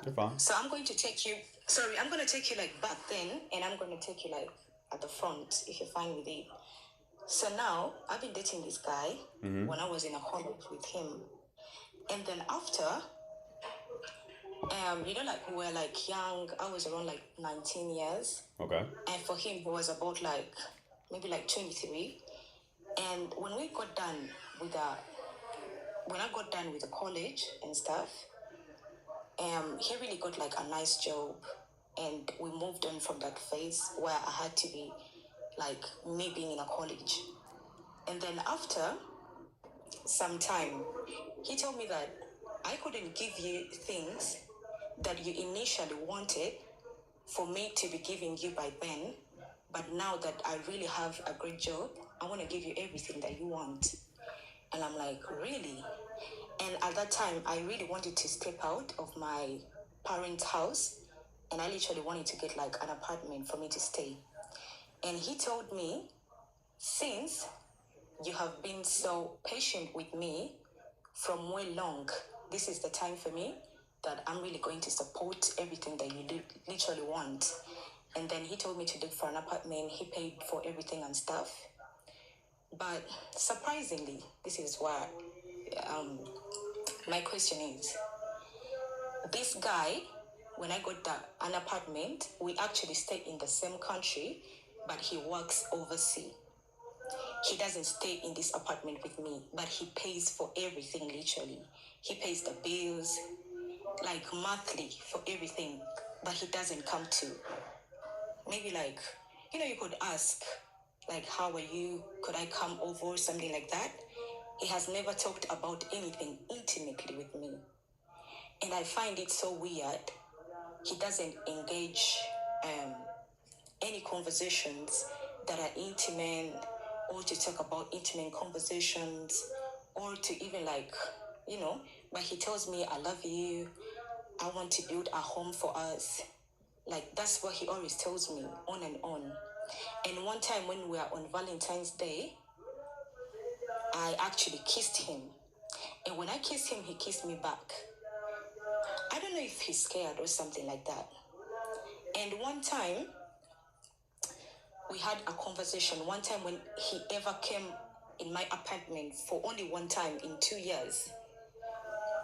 You're fine. So I'm going to take you. Sorry, I'm going to take you like back then, and I'm going to take you like at the front if you're fine with it. So now I've been dating this guy when I was in a college with him, and then after, like we were like young. I was around like 19 years. Okay. And for him, he was about like maybe like 23. And when we got done with when I got done with the college and stuff, he really got like a nice job, and we moved on from that phase where I had to be like me being in a college. And then after some time, he told me that I couldn't give you things that you initially wanted for me to be giving you by then, but now that I really have a great job, I want to give you everything that you want. And I'm like, really? And at that time, I really wanted to step out of my parents' house, and I literally wanted to get like an apartment for me to stay. And he told me, since you have been so patient with me from way long, this is the time for me that I'm really going to support everything that you do literally want. And then he told me to look for an apartment. He paid for everything and stuff. But surprisingly, this is why my question is, this guy, when I got an apartment, we actually stay in the same country, but he works overseas. He doesn't stay in this apartment with me, but he pays for everything, literally. He pays the bills, like monthly for everything, but he doesn't come to. Maybe like, you could ask, like, how are you? Could I come over or something like that? He has never talked about anything intimately with me. And I find it so weird. He doesn't engage any conversations that are intimate, or to talk about intimate conversations, or to even like, but he tells me, I love you, I want to build a home for us. Like, that's what he always tells me, on and on. And one time when we were on Valentine's Day, I actually kissed him. And when I kissed him, he kissed me back. I don't know if he's scared or something like that. And one time, we had a conversation. One time when he ever came in my apartment for only one time in 2 years.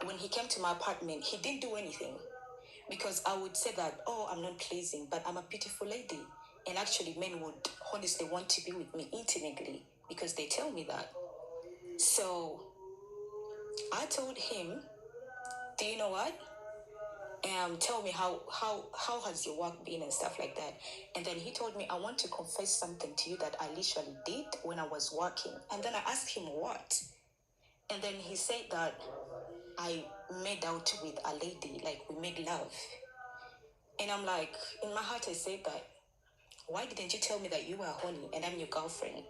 When he came to my apartment, he didn't do anything. Because I would say that, oh, I'm not pleasing, but I'm a beautiful lady. And actually, men would honestly want to be with me intimately because they tell me that. So I told him, do you know what? Tell me how has your work been and stuff like that. And then he told me, I want to confess something to you that I literally did when I was working. And then I asked him what? And then he said that I made out with a lady, like we made love. And I'm like, in my heart, I said that, why didn't you tell me that you were horny and I'm your girlfriend?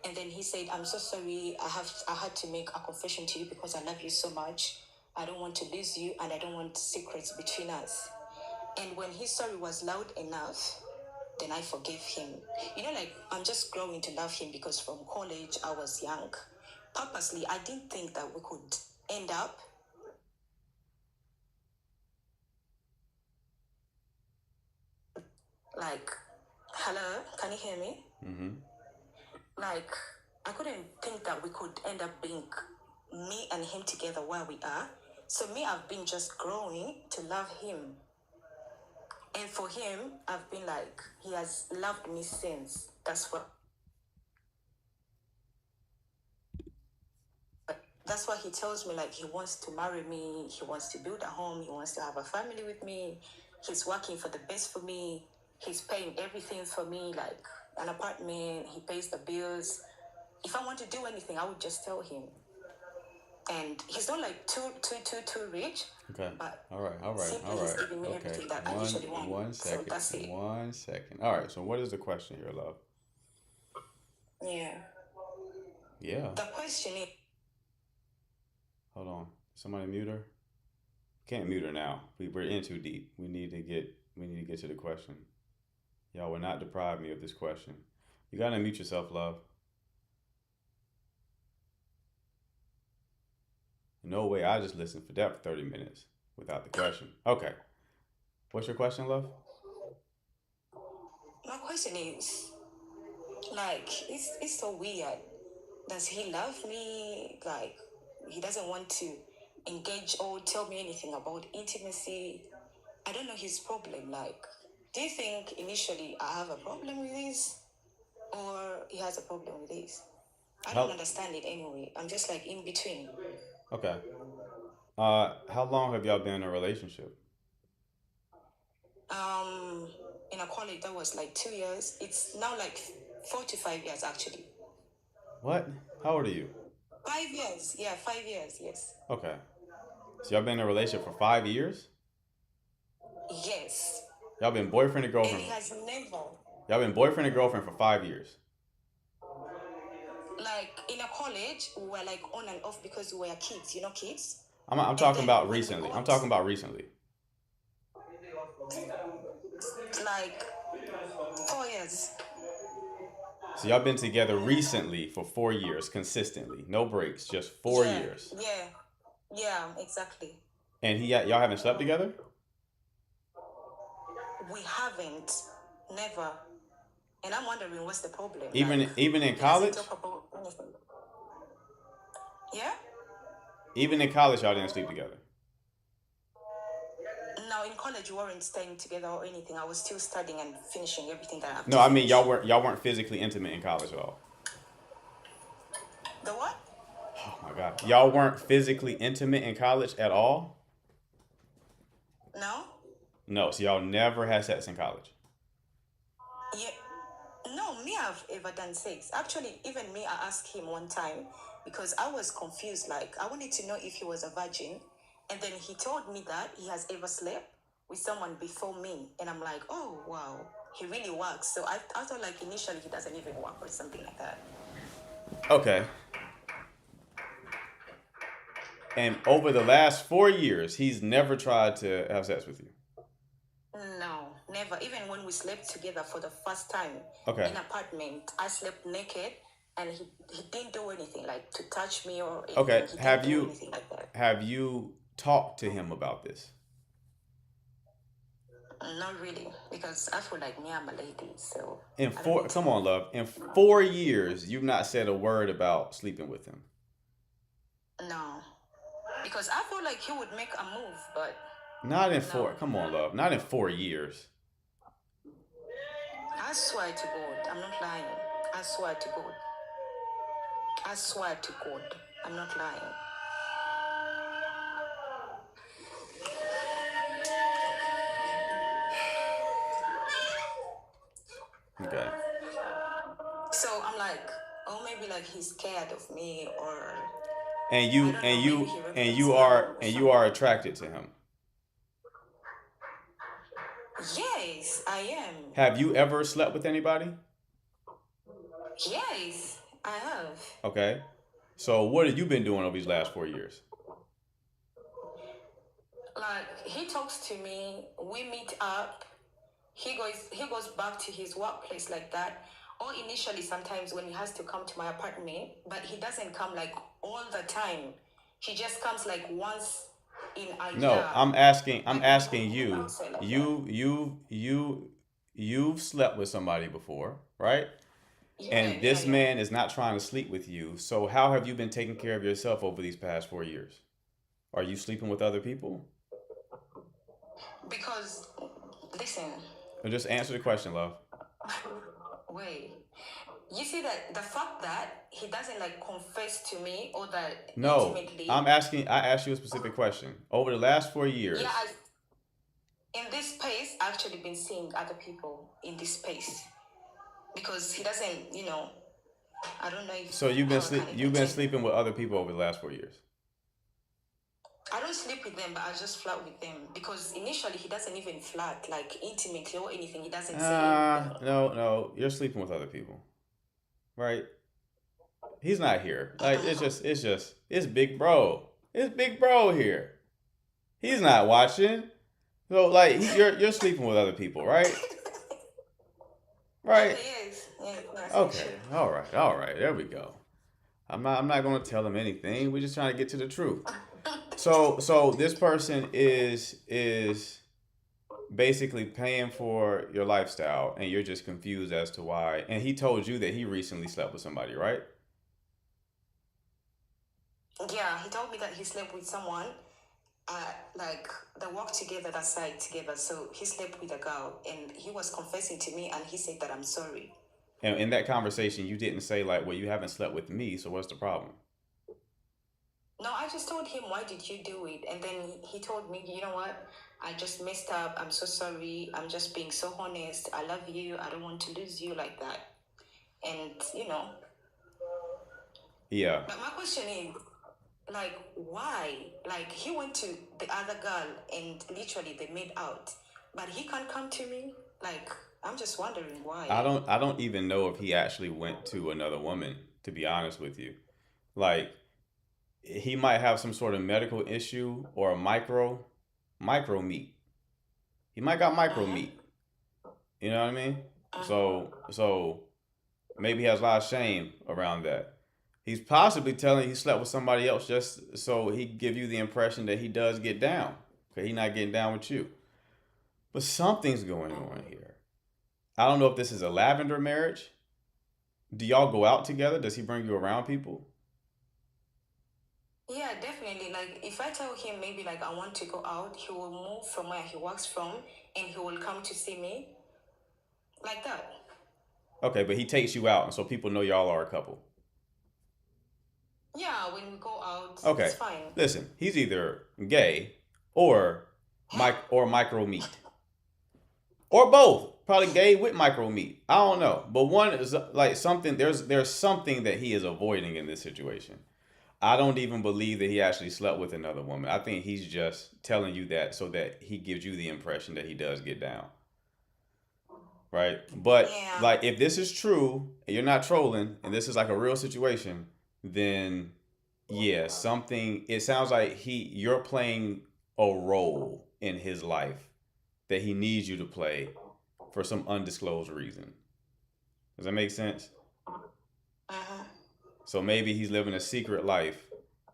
And then he said, I'm so sorry. I had to make a confession to you because I love you so much. I don't want to lose you and I don't want secrets between us. And when his sorry was loud enough, then I forgave him. You know, like, I'm just growing to love him because from college I was young. Purposely, I didn't think that we could end up. Like, hello, can you hear me? Mm-hmm. Like, I couldn't think that we could end up being me and him together where we are. So me, I've been just growing to love him. And for him, I've been like, he has loved me since. That's why he tells me, like, he wants to marry me, he wants to build a home, he wants to have a family with me, he's working for the best for me, he's paying everything for me, like an apartment, he pays the bills. If I want to do anything, I would just tell him. And he's not like too rich. Okay. But all right. simply he's giving me everything that I usually want. One second. So that's it. 1 second. All right. So what is the question here, love? Yeah. Yeah. The question is. Hold on. Somebody mute her. Can't mute her now. We're in too deep. We need to get to the question. Y'all will not deprive me of this question. You gotta mute yourself, love. No way. I just listened for that for 30 minutes without the question. Okay. What's your question, love? My question is, like, it's so weird. Does he love me? Like, he doesn't want to engage or tell me anything about intimacy. I don't know his problem. Like, do you think initially I have a problem with this? Or he has a problem with this? I don't understand it anyway. I'm just like in between. Okay. How long have y'all been in a relationship? In a college that was like 2 years. It's now like 4 to 5 years actually. What? How old are you? 5 years. Yeah, 5 years. Yes. Okay. So y'all been in a relationship for 5 years? Yes. Y'all been boyfriend and girlfriend? And he has never. Y'all been boyfriend and girlfriend for 5 years? Like in a college, we were like on and off because we were kids. You know, kids. I'm talking about recently. I'm talking about recently. Like 4 years. So y'all been together recently for 4 years, consistently, no breaks, just 4 years. Yeah, exactly. And y'all haven't slept together? We haven't, never. And I'm wondering what's the problem. Even in college? Talk about anything. Yeah. Even in college, y'all didn't sleep together. No, in college we weren't staying together or anything. I was still studying and finishing everything that I have. No, I mean y'all weren't physically intimate in college at all. The what? Oh my God, y'all weren't physically intimate in college at all? No. No, so y'all never had sex in college. Yeah. No, me I've ever done sex. Actually, even me, I asked him one time because I was confused. Like I wanted to know if he was a virgin. And then he told me that he has ever slept with someone before me. And I'm like, oh, wow, he really works. So I thought like initially he doesn't even work or something like that. Okay. And over the last 4 years, he's never tried to have sex with you? No, never. Even when we slept together for the first time in an apartment, I slept naked. And he didn't do anything like to touch me or anything. Okay, Anything like that. Have you talked to him about this? Not really, because I feel like me, I'm a lady, so. Come on, love. In 4 years, you've not said a word about sleeping with him. No, because I feel like he would make a move, but. Not in 4. Come on, love. Not in 4 years. I swear to God, I'm not lying. I swear to God. I swear to God, I'm not lying. Okay. So I'm like, oh, maybe like he's scared of me, or. And you are attracted to him. Yes, I am. Have you ever slept with anybody? Yes, I have. Okay. So what have you been doing over these last 4 years? Like he talks to me, we meet up. He goes back to his workplace like that. Or initially, sometimes when he has to come to my apartment, but he doesn't come like all the time. He just comes like once in a No, year. I'm asking. I'm Like asking we you. outside like that. You've slept with somebody before, right? Yeah, And yeah, this yeah. man is not trying to sleep with you. So how have you been taking care of yourself over these past 4 years? Are you sleeping with other people? Because listen, Or just answer the question, love. wait. You see that the fact that he doesn't like confess to me or that No, intimately. I'm asking. I asked you a specific question. Over the last 4 years, Yeah, in this space, I've actually been seeing other people in this space because he doesn't, I don't know if so how I can you've been explain. sleeping with other people over the last 4 years. I don't sleep with them, but I just flirt with them because initially he doesn't even flirt like intimately or anything. He doesn't say anything. No, you're sleeping with other people, right? He's not here. Like it's big bro. It's big bro here. He's not watching. So like you're sleeping with other people, right? Right. Yes, yes, Okay. All right. There we go. I'm not gonna tell him anything. We're just trying to get to the truth. So this person is basically paying for your lifestyle, and you're just confused as to why. And he told you that he recently slept with somebody, right? Yeah, he told me that he slept with someone. Like they worked together, that side together. So he slept with a girl, and he was confessing to me, and he said that I'm sorry. And in that conversation, you didn't say like, "Well, you haven't slept with me, so what's the problem?" No, I just told him, why did you do it? And then he told me, you know what? I just messed up. I'm so sorry. I'm just being so honest. I love you. I don't want to lose you like that. And, Yeah. but my question is, like, why? Like, he went to the other girl and literally they made out. But he can't come to me? Like, I'm just wondering why. I don't even know if he actually went to another woman, to be honest with you. Like he might have some sort of medical issue or a micro meat. He might got micro Uh-huh. meat. You know what I mean? Uh-huh. So maybe he has a lot of shame around that. He's possibly telling you he slept with somebody else just so he can give you the impression that he does get down. Okay, he's not getting down with you. But something's going on here. I don't know if this is a lavender marriage. Do y'all go out together? Does he bring you around people? Yeah, definitely. Like, if I tell him maybe like I want to go out, he will move from where he works from and he will come to see me like that. Okay, but he takes you out, and so people know y'all are a couple. Yeah, when we go out, Okay, it's fine. listen, he's either gay or micro meat, or both. Probably gay with micro meat. I don't know, but one is like something. There's something that he is avoiding in this situation. I don't even believe that he actually slept with another woman. I think he's just telling you that so that he gives you the impression that he does get down. Right? But Yeah. like if this is true, and you're not trolling, and this is like a real situation, then yeah, something it sounds like you're playing a role in his life that he needs you to play for some undisclosed reason. Does that make sense? Uh-huh. So maybe he's living a secret life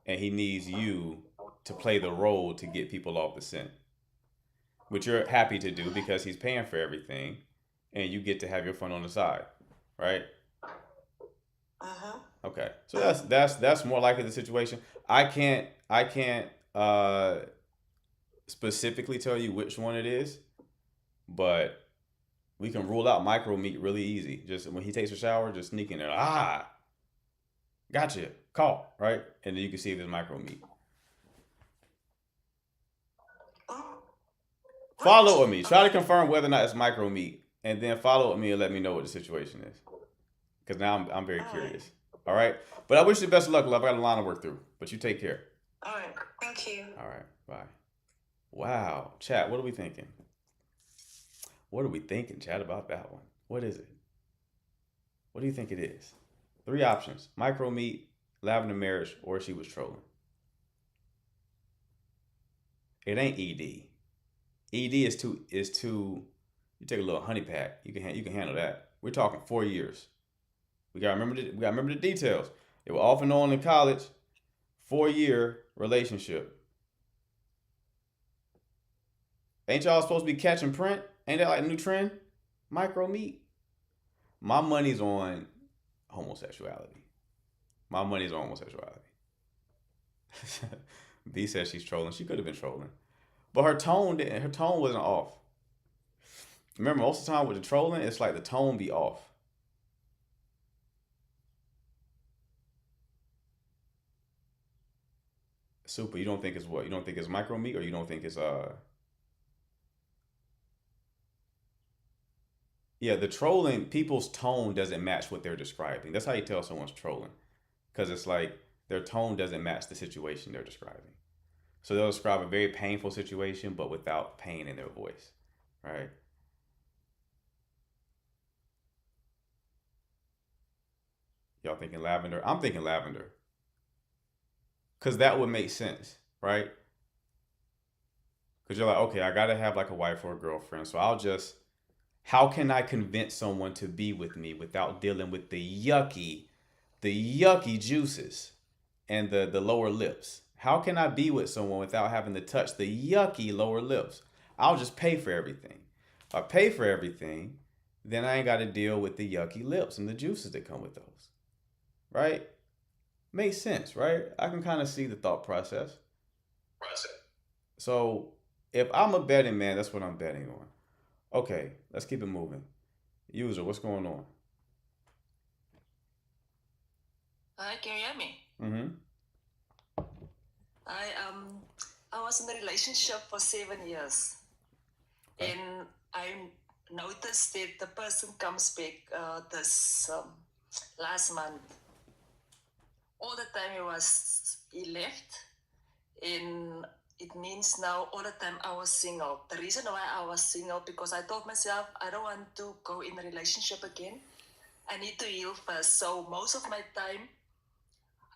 and he needs you to play the role to get people off the scent, which you're happy to do because he's paying for everything and you get to have your fun on the side, right? Uh-huh. Okay. So that's more likely the situation. I can't specifically tell you which one it is, but we can rule out micro meat really easy. Just when he takes a shower, just sneak in there. Gotcha. Call, right? And then you can see if it's micro meat. Oh, Follow with me. Try to confirm whether or not it's micro meat, and then follow with me and let me know what the situation is. Because now I'm very curious. All right. But I wish you the best of luck, love. I got a line to work through. But you take care. all right. Thank you. All right. Bye. Wow. Chat. What are we thinking? What are we thinking, chat, about that one? What is it? What do you think it is? 3 options: micro meat, lavender marriage, or she was trolling. It ain't ED. ED is too. You take a little honey pack. You can handle that. We're talking 4 years. We gotta remember the details. They were off and on in college. 4-year relationship. Ain't y'all supposed to be catching print? Ain't that like a new trend? Micro meat. My money's on homosexuality. My money's on homosexuality. B says she's trolling. She could have been trolling, but her tone didn't. Her tone wasn't off. Remember, most of the time with the trolling, it's like the tone be off. Super. You don't think it's what? You don't think it's micro meat, or you don't think it's Yeah, the trolling, people's tone doesn't match what they're describing. That's how you tell someone's trolling. Because it's like their tone doesn't match the situation they're describing. So they'll describe a very painful situation, but without pain in their voice, right? Y'all thinking lavender? I'm thinking lavender. Because that would make sense, right? Because you're like, okay, I got to have like a wife or a girlfriend. So how can I convince someone to be with me without dealing with the yucky juices and the lower lips? How can I be with someone without having to touch the yucky lower lips? I'll just pay for everything. If I pay for everything, then I ain't got to deal with the yucky lips and the juices that come with those, right? Makes sense, right? I can kind of see the thought process. So if I'm a betting man, that's what I'm betting on. Okay, let's keep it moving. User, what's going on? Hi, can you hear me? Mm-hmm. I was in a relationship for 7 years, Okay. and I noticed that the person comes back this last month. All the time he left, and it means now all the time I was single. The reason why I was single, because I told myself I don't want to go in a relationship again. I need to heal first. So most of my time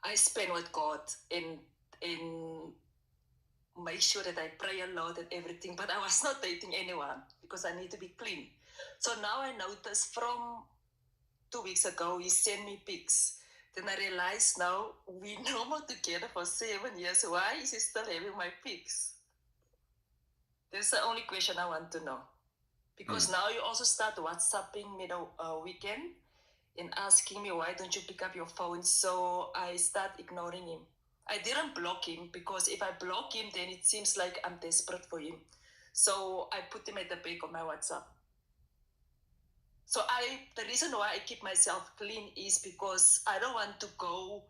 I spend with God and make sure that I pray a lot and everything. But I was not dating anyone because I need to be clean. So now I noticed from 2 weeks ago, he sent me pics. Then I realized now we no more together for 7 years. Why is he still having my pics? That's the only question I want to know. Because now you also start WhatsApping me the weekend and asking me, why don't you pick up your phone? So I start ignoring him. I didn't block him because if I block him, then it seems like I'm desperate for him. So I put him at the back of my WhatsApp. So the reason why I keep myself clean is because I don't want to go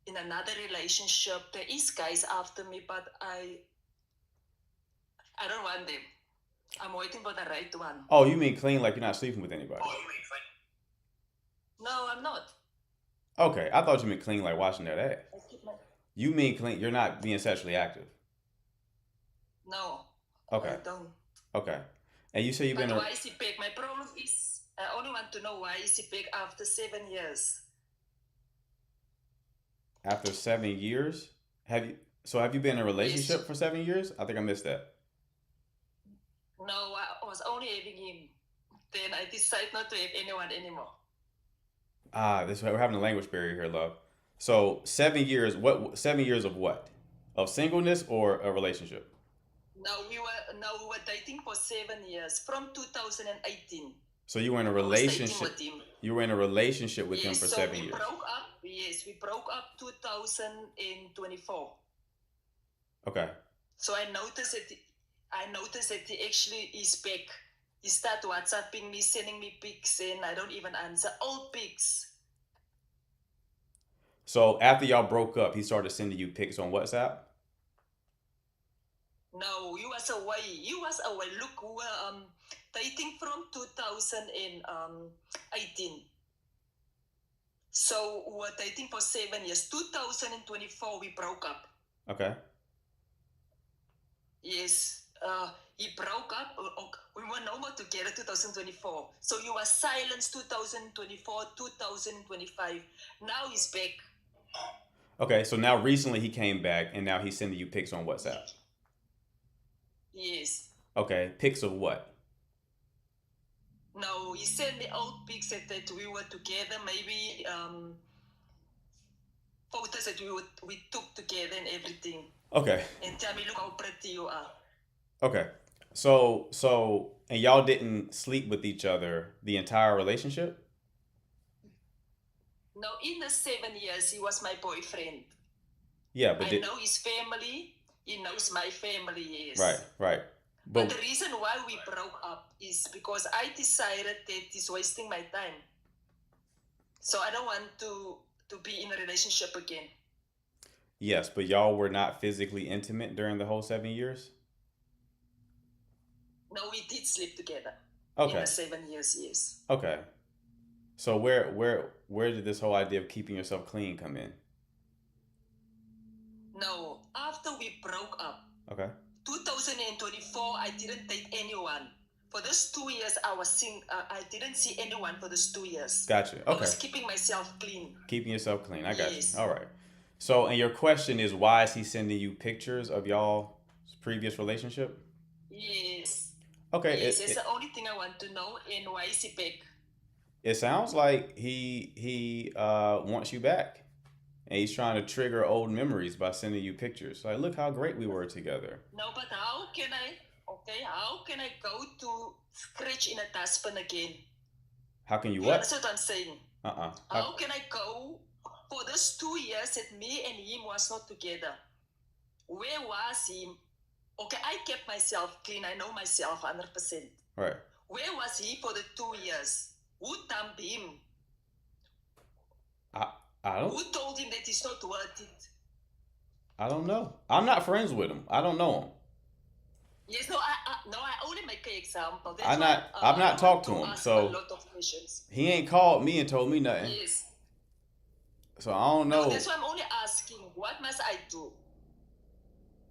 in another relationship. There is guys after me, but I don't want them. I'm waiting for the right one. Oh, you mean clean like you're not sleeping with anybody? No, I'm not. Okay, I thought you meant clean like washing that ass. You mean clean, you're not being sexually active? No. Okay. I don't. Okay. And you say you've been... But why is he back? My problem is, I only want to know why is he back after 7 years. After 7 years? Have you been in a relationship for 7 years? I think I missed that. No, I was only having him. Then I decided not to have anyone anymore. We're having a language barrier here, love. So 7 years, 7 years of what? Of singleness or a relationship? No, we were dating for 7 years, from 2018. So you were in a relationship. You were in a relationship with him for 7 years. We broke up 2024. Okay. So I noticed that he actually is back. He started WhatsApping me, sending me pics, and I don't even answer. Old pics. So after y'all broke up, he started sending you pics on WhatsApp? No, he was away. Look, we were dating from 2018. So we were dating for 7 years. 2024, we broke up. Okay. Yes. he broke up. We were no more together 2024. So you were silenced 2024, 2025. Now he's back. Okay, so now recently he came back and now he's sending you pics on WhatsApp. Yes. Okay, pics of what? No, he sent me old pics that we were together, maybe photos that we took together and everything. Okay. And tell me, look how pretty you are. Okay. So and y'all didn't sleep with each other the entire relationship? No, in the 7 years, he was my boyfriend. Yeah, but I know his family. He knows my family, yes. Right. But the reason why we broke up is because I decided that he's wasting my time. So I don't want to be in a relationship again. Yes, but y'all were not physically intimate during the whole 7 years? No, we did sleep together. Okay. In the 7 years, yes. Okay. So where did this whole idea of keeping yourself clean come in? No, after we broke up. Okay. 2024, I didn't date anyone. For those 2 years, I was I didn't see anyone for those 2 years. Gotcha. Okay. I was keeping myself clean. Keeping yourself clean. I got Yes. you. All right. So, and your question is, why is he sending you pictures of y'all's previous relationship? Yes. Okay. Yes, it's the only thing I want to know. And why is he back? It sounds like he wants you back, and he's trying to trigger old memories by sending you pictures. Like, look how great we were together. No, but how can I go to scratch in a dustbin again? How can you You what? understand what I'm saying? How How can I go for those 2 years that me and him was not together? Where was he? Okay, I kept myself clean. I know myself 100%. Right. Where was he for the 2 years? Who dumped him? I don't. Who told him that he's not worth it? I don't know. I'm not friends with him. I don't know him. Yes, no, I only make an example. That's I've why, not talked to him, ask so a lot of questions. he ain't called me and told me nothing. Yes. So I don't know. No, that's why I'm only asking. What must I do?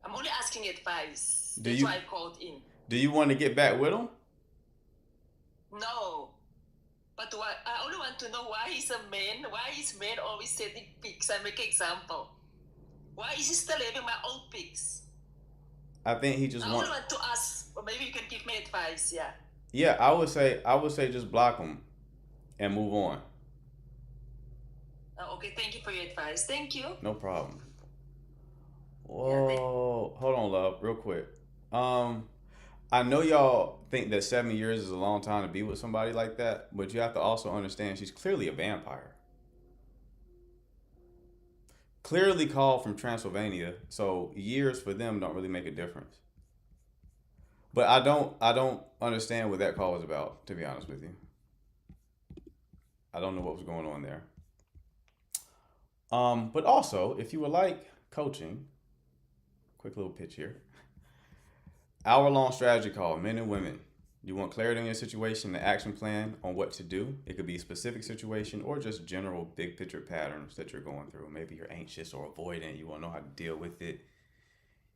I'm only asking advice. That's why I called in. Do you want to get back with him? No. But I only want to know why he's a man. Why is man always sending pics? I make an example. Why is he still having my old pics? I think he just I wants. only want to ask, or maybe you can give me advice. Yeah. Yeah, I would say just block him and move on. Okay, thank you for your advice. Thank you. No problem. Whoa, hold on, love, real quick. I know y'all think that 7 years is a long time to be with somebody like that, but you have to also understand she's clearly a vampire. Clearly called from Transylvania, so years for them don't really make a difference. But I don't understand what that call was about, to be honest with you. I don't know what was going on there. But also, if you would like coaching, quick little pitch here. Hour-long strategy call, men and women. You want clarity on your situation, the action plan on what to do. It could be a specific situation or just general big picture patterns that you're going through. Maybe you're anxious or avoidant. You want to know how to deal with it.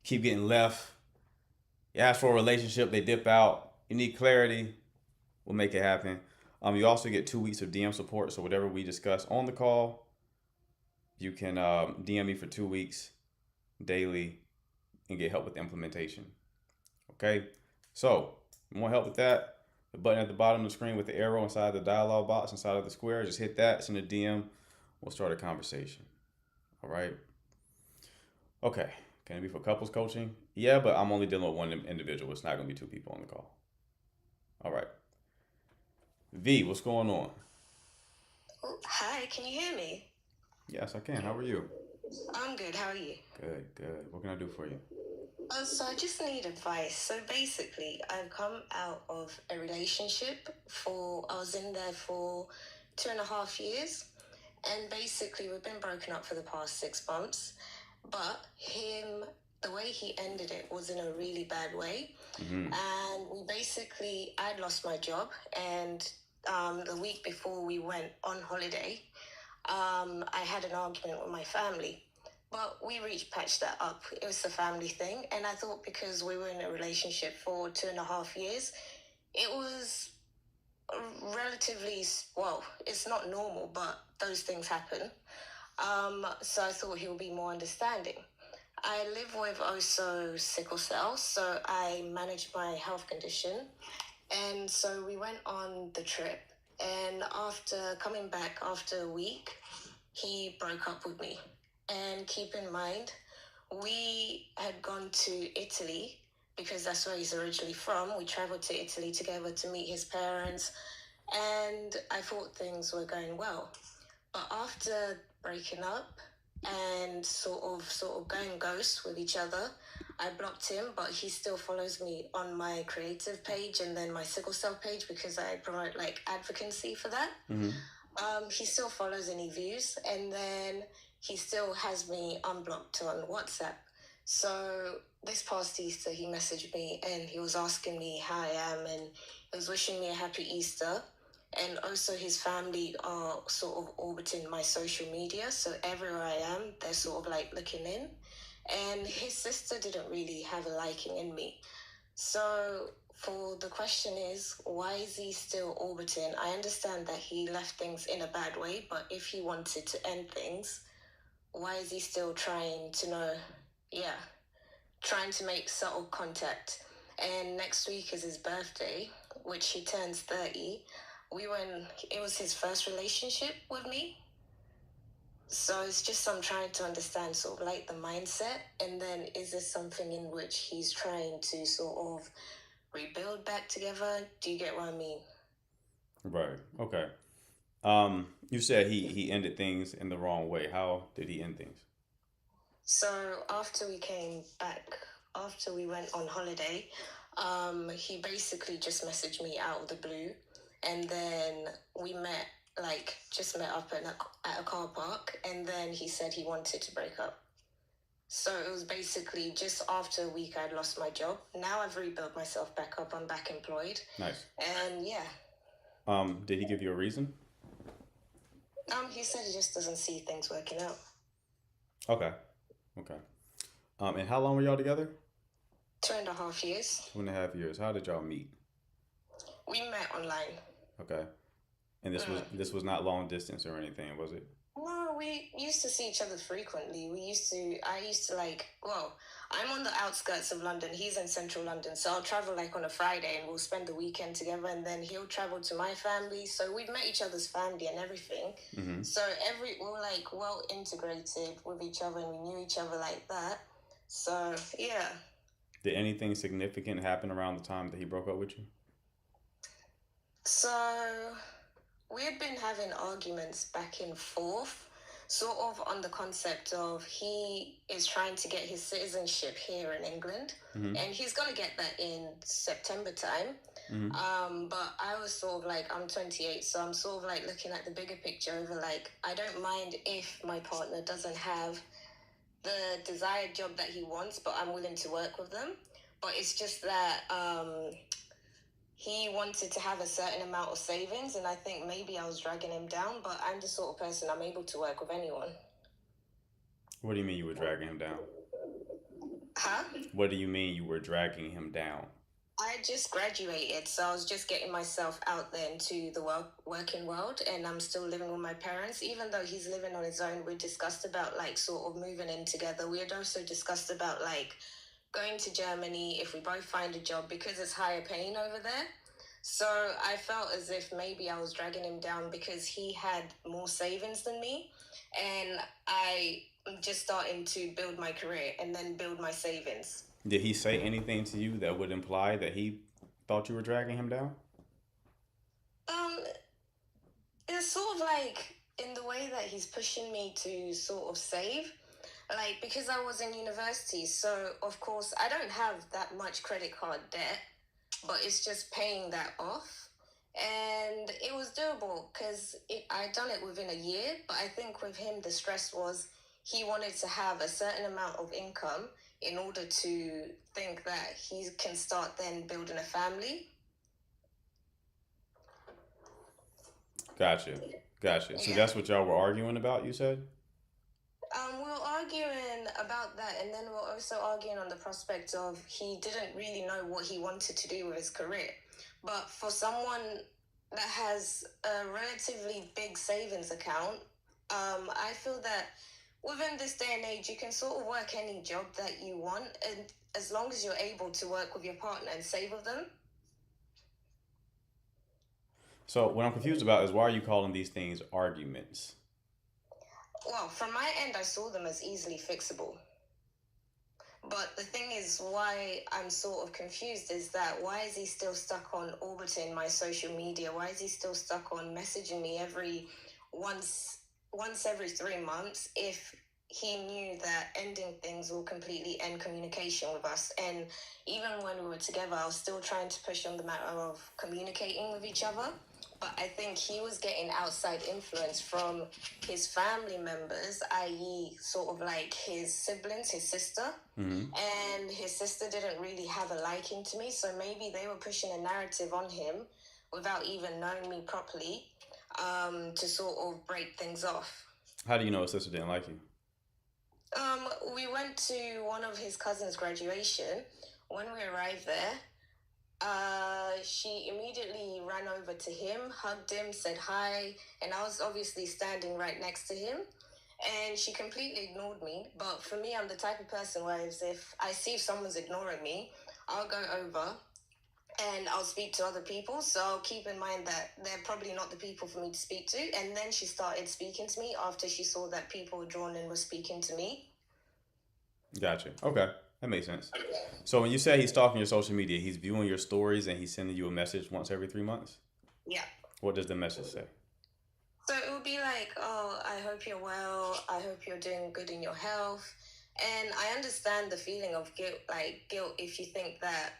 Keep getting left. You ask for a relationship, they dip out. You need clarity. We'll make it happen. You also get 2 weeks of DM support. So whatever we discuss on the call, you can DM me for 2 weeks daily and get help with the implementation. Okay, so you want help with that? The button at the bottom of the screen with the arrow inside the dialog box inside of the square, just hit that, send a DM. We'll start a conversation. All right. Okay, can it be for couples coaching? Yeah, but I'm only dealing with one individual. It's not going to be 2 people on the call. All right. V, what's going on? Hi, can you hear me? Yes, I can. How are you? I'm good. How are you? Good, good. What can I do for you? So I just need advice. So basically, I've come out of a relationship I was in there for 2.5 years. And basically, we've been broken up for the past 6 months. But the way he ended it was in a really bad way. Mm-hmm. And I'd lost my job. And the week before we went on holiday, I had an argument with my family. But we patched that up. It was a family thing. And I thought because we were in a relationship for 2.5 years, it was relatively, well, it's not normal, but those things happen. So I thought he would be more understanding. I live with also sickle cell, so I manage my health condition. And so we went on the trip. And after coming back after a week, he broke up with me. And keep in mind, we had gone to Italy because that's where he's originally from. We traveled to Italy together to meet his parents, and I thought things were going well. But after breaking up and sort of going ghost with each other, I blocked him, but he still follows me on my creative page and then my sickle cell page because I promote like advocacy for that. He still follows any views, and then he still has me unblocked on WhatsApp. So this past Easter, he messaged me and he was asking me how I am, and he was wishing me a happy Easter. And also his family are sort of orbiting my social media. So everywhere I am, they're sort of like looking in. And his sister didn't really have a liking in me. So for the question is, why is he still orbiting? I understand that he left things in a bad way, but if he wanted to end things, why is he still trying to trying to make subtle contact? And next week is his birthday, which he turns 30. It was his first relationship with me. So it's just I'm trying to understand sort of like the mindset, and then is this something in which he's trying to sort of rebuild back together? Do you get what I mean? Right. Okay. You said he ended things in the wrong way. How did he end things? So after we came back, after we went on holiday, he basically just messaged me out of the blue, and then we met up at a car park, and then he said he wanted to break up. So it was basically just after a week I'd lost my job. Now I've rebuilt myself back up. I'm back employed. Nice. And yeah. Did he give you a reason? He said he just doesn't see things working out. Okay. And how long were y'all together? 2.5 years. 2.5 years. How did y'all meet? We met online. Okay. And this was not long distance or anything, was it? No, we used to see each other frequently. I'm on the outskirts of London. He's in central London. So I'll travel like on a Friday and we'll spend the weekend together, and then he'll travel to my family. So we've met each other's family and everything. Mm-hmm. So we're like well integrated with each other, and we knew each other like that. So yeah. Did anything significant happen around the time that he broke up with you? So we had been having arguments back and forth, sort of on the concept of he is trying to get his citizenship here in England, and he's going to get that in September time. But I was sort of like, I'm 28, so I'm sort of like looking at the bigger picture over like, I don't mind if my partner doesn't have the desired job that he wants, but I'm willing to work with them. But it's just that he wanted to have a certain amount of savings, and I think maybe I was dragging him down, but I'm the sort of person I'm able to work with anyone. What do you mean you were dragging him down? Huh? What do you mean you were dragging him down? I just graduated, so I was just getting myself out there into the working world, and I'm still living with my parents. Even though he's living on his own, we discussed about like sort of moving in together. We had also discussed about like going to Germany if we both find a job, because it's higher paying over there. So I felt as if maybe I was dragging him down because he had more savings than me, and I'm just starting to build my career and then build my savings. Did he say anything to you that would imply that he thought you were dragging him down? It's sort of like in the way that he's pushing me to sort of save. Like, because I was in university, so of course I don't have that much credit card debt, but it's just paying that off. And it was doable because I'd done it within a year, but I think with him the stress was he wanted to have a certain amount of income in order to think that he can start then building a family. Gotcha. So that's what y'all were arguing about, you said? We were arguing about that, and then we were also arguing on the prospect of he didn't really know what he wanted to do with his career. But for someone that has a relatively big savings account, I feel that within this day and age, you can sort of work any job that you want, and as long as you're able to work with your partner and save with them. So what I'm confused about is why are you calling these things arguments? Well, from my end, I saw them as easily fixable. But the thing is, why I'm sort of confused is that why is he still stuck on orbiting my social media? Why is he still stuck on messaging me once every 3 months if he knew that ending things will completely end communication with us? And even when we were together, I was still trying to push on the matter of communicating with each other. But I think he was getting outside influence from his family members, i.e., sort of like his siblings, his sister. Mm-hmm. And his sister didn't really have a liking to me, so maybe they were pushing a narrative on him without even knowing me properly, to sort of break things off. How do you know his sister didn't like you? We went to one of his cousin's graduation. When we arrived there, she immediately ran over to him, hugged him, said hi, and I was obviously standing right next to him, and she completely ignored me. But for me, I'm the type of person where if I see if someone's ignoring me, I'll go over and I'll speak to other people, so I'll keep in mind that they're probably not the people for me to speak to. And then she started speaking to me after she saw that people drawn in were speaking to me. Gotcha. Okay. That makes sense. So when you say he's stalking your social media, he's viewing your stories and he's sending you a message once every 3 months? Yeah. What does the message say? So it would be like, oh, I hope you're well. I hope you're doing good in your health. And I understand the feeling of guilt if you think that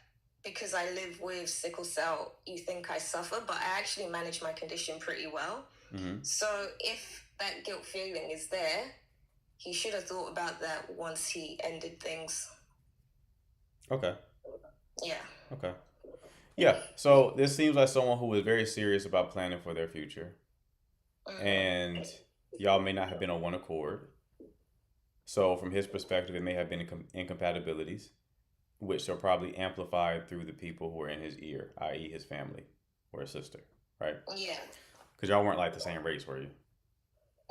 because I live with sickle cell, you think I suffer, but I actually manage my condition pretty well. Mm-hmm. So if that guilt feeling is there, he should have thought about that once he ended things. Okay. Yeah. Okay. Yeah. So this seems like someone who was very serious about planning for their future. And y'all may not have been on one accord. So from his perspective, it may have been incompatibilities, which are probably amplified through the people who are in his ear, i.e. his family or his sister, right? Yeah. Because y'all weren't like the same race, were you?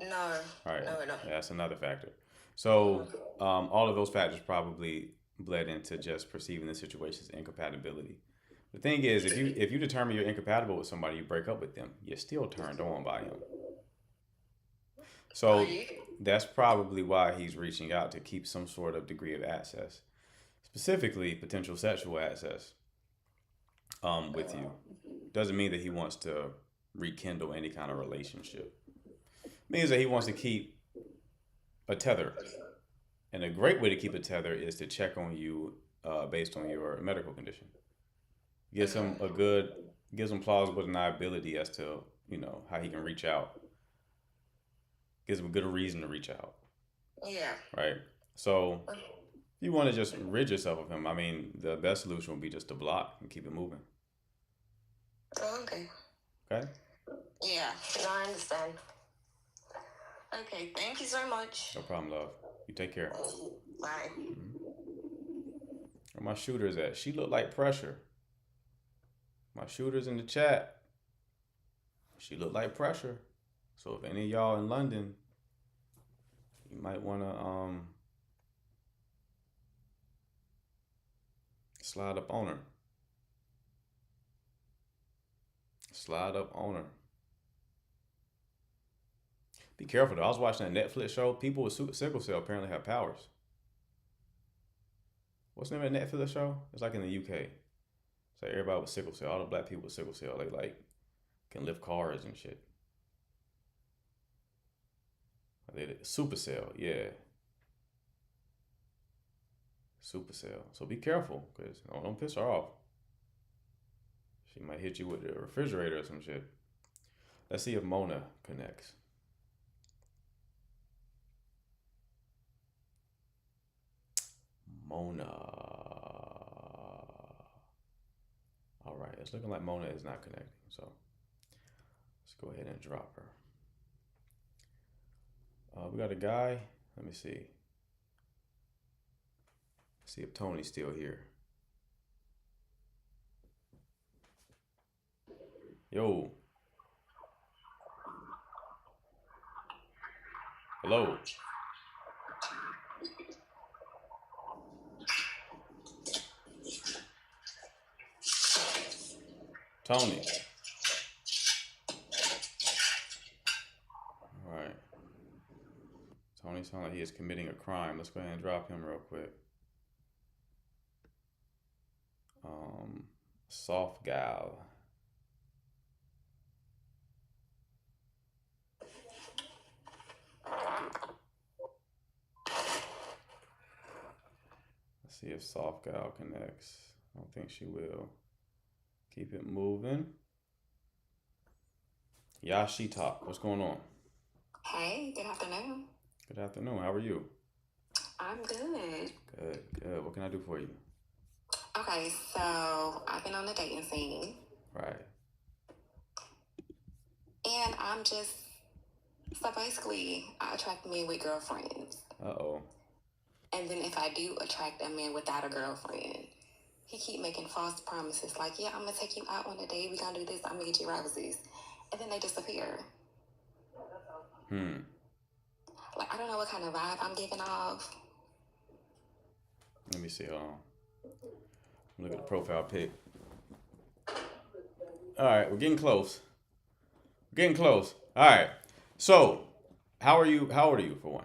No. Right. No. Yeah, that's another factor. So all of those factors probably bled into just perceiving the situation as incompatibility. The thing is, if you determine you're incompatible with somebody, you break up with them, you're still turned on by him. So that's probably why he's reaching out to keep some sort of degree of access, specifically potential sexual access with you. Doesn't mean that he wants to rekindle any kind of relationship. It means that he wants to keep a tether. And a great way to keep a tether is to check on you based on your medical condition. Gives him plausible deniability as to, how he can reach out. Gives him a good reason to reach out. Yeah. Right? So if you want to just rid yourself of him, I mean, the best solution would be just to block and keep it moving. Oh, okay. Okay? Yeah, no, I understand. Okay, thank you so much. No problem, love. You take care. Bye. Where my shooter's at? She looked like pressure. My shooter's in the chat. She looked like pressure. So if any of y'all in London, you might want to slide up on her. Slide up on her. Be careful though. I was watching that Netflix show. People with sickle cell apparently have powers. What's the name of that Netflix show? It's like in the UK. It's like everybody with sickle cell, all the black people with sickle cell, they like can lift cars and shit. Supercell, yeah. Supercell. So be careful, because don't piss her off. She might hit you with the refrigerator or some shit. Let's see if Mona connects. Mona. All right, it's looking like Mona is not connecting, so let's go ahead and drop her. We got a guy. Let me see. See if Tony's still here. Yo. Hello. Tony. All right. Tony sounds like he is committing a crime. Let's go ahead and drop him real quick. Soft gal. Let's see if soft gal connects. I don't think she will. Keep it moving. Yashita, what's going on? Hey, good afternoon. Good afternoon. How are you? I'm good. Good. What can I do for you? Okay, so I've been on the dating scene, Right. and so basically, I attract men with girlfriends. Uh-oh. And then if I do attract a man without a girlfriend, he keep making false promises like, yeah, I'm going to take you out on a date, we're going to do this, I'm going to get you roses. And then they disappear. Like, I don't know what kind of vibe I'm giving off. Let me see. Look at the profile pic. All right, we're getting close. All right. So, how old are you for one?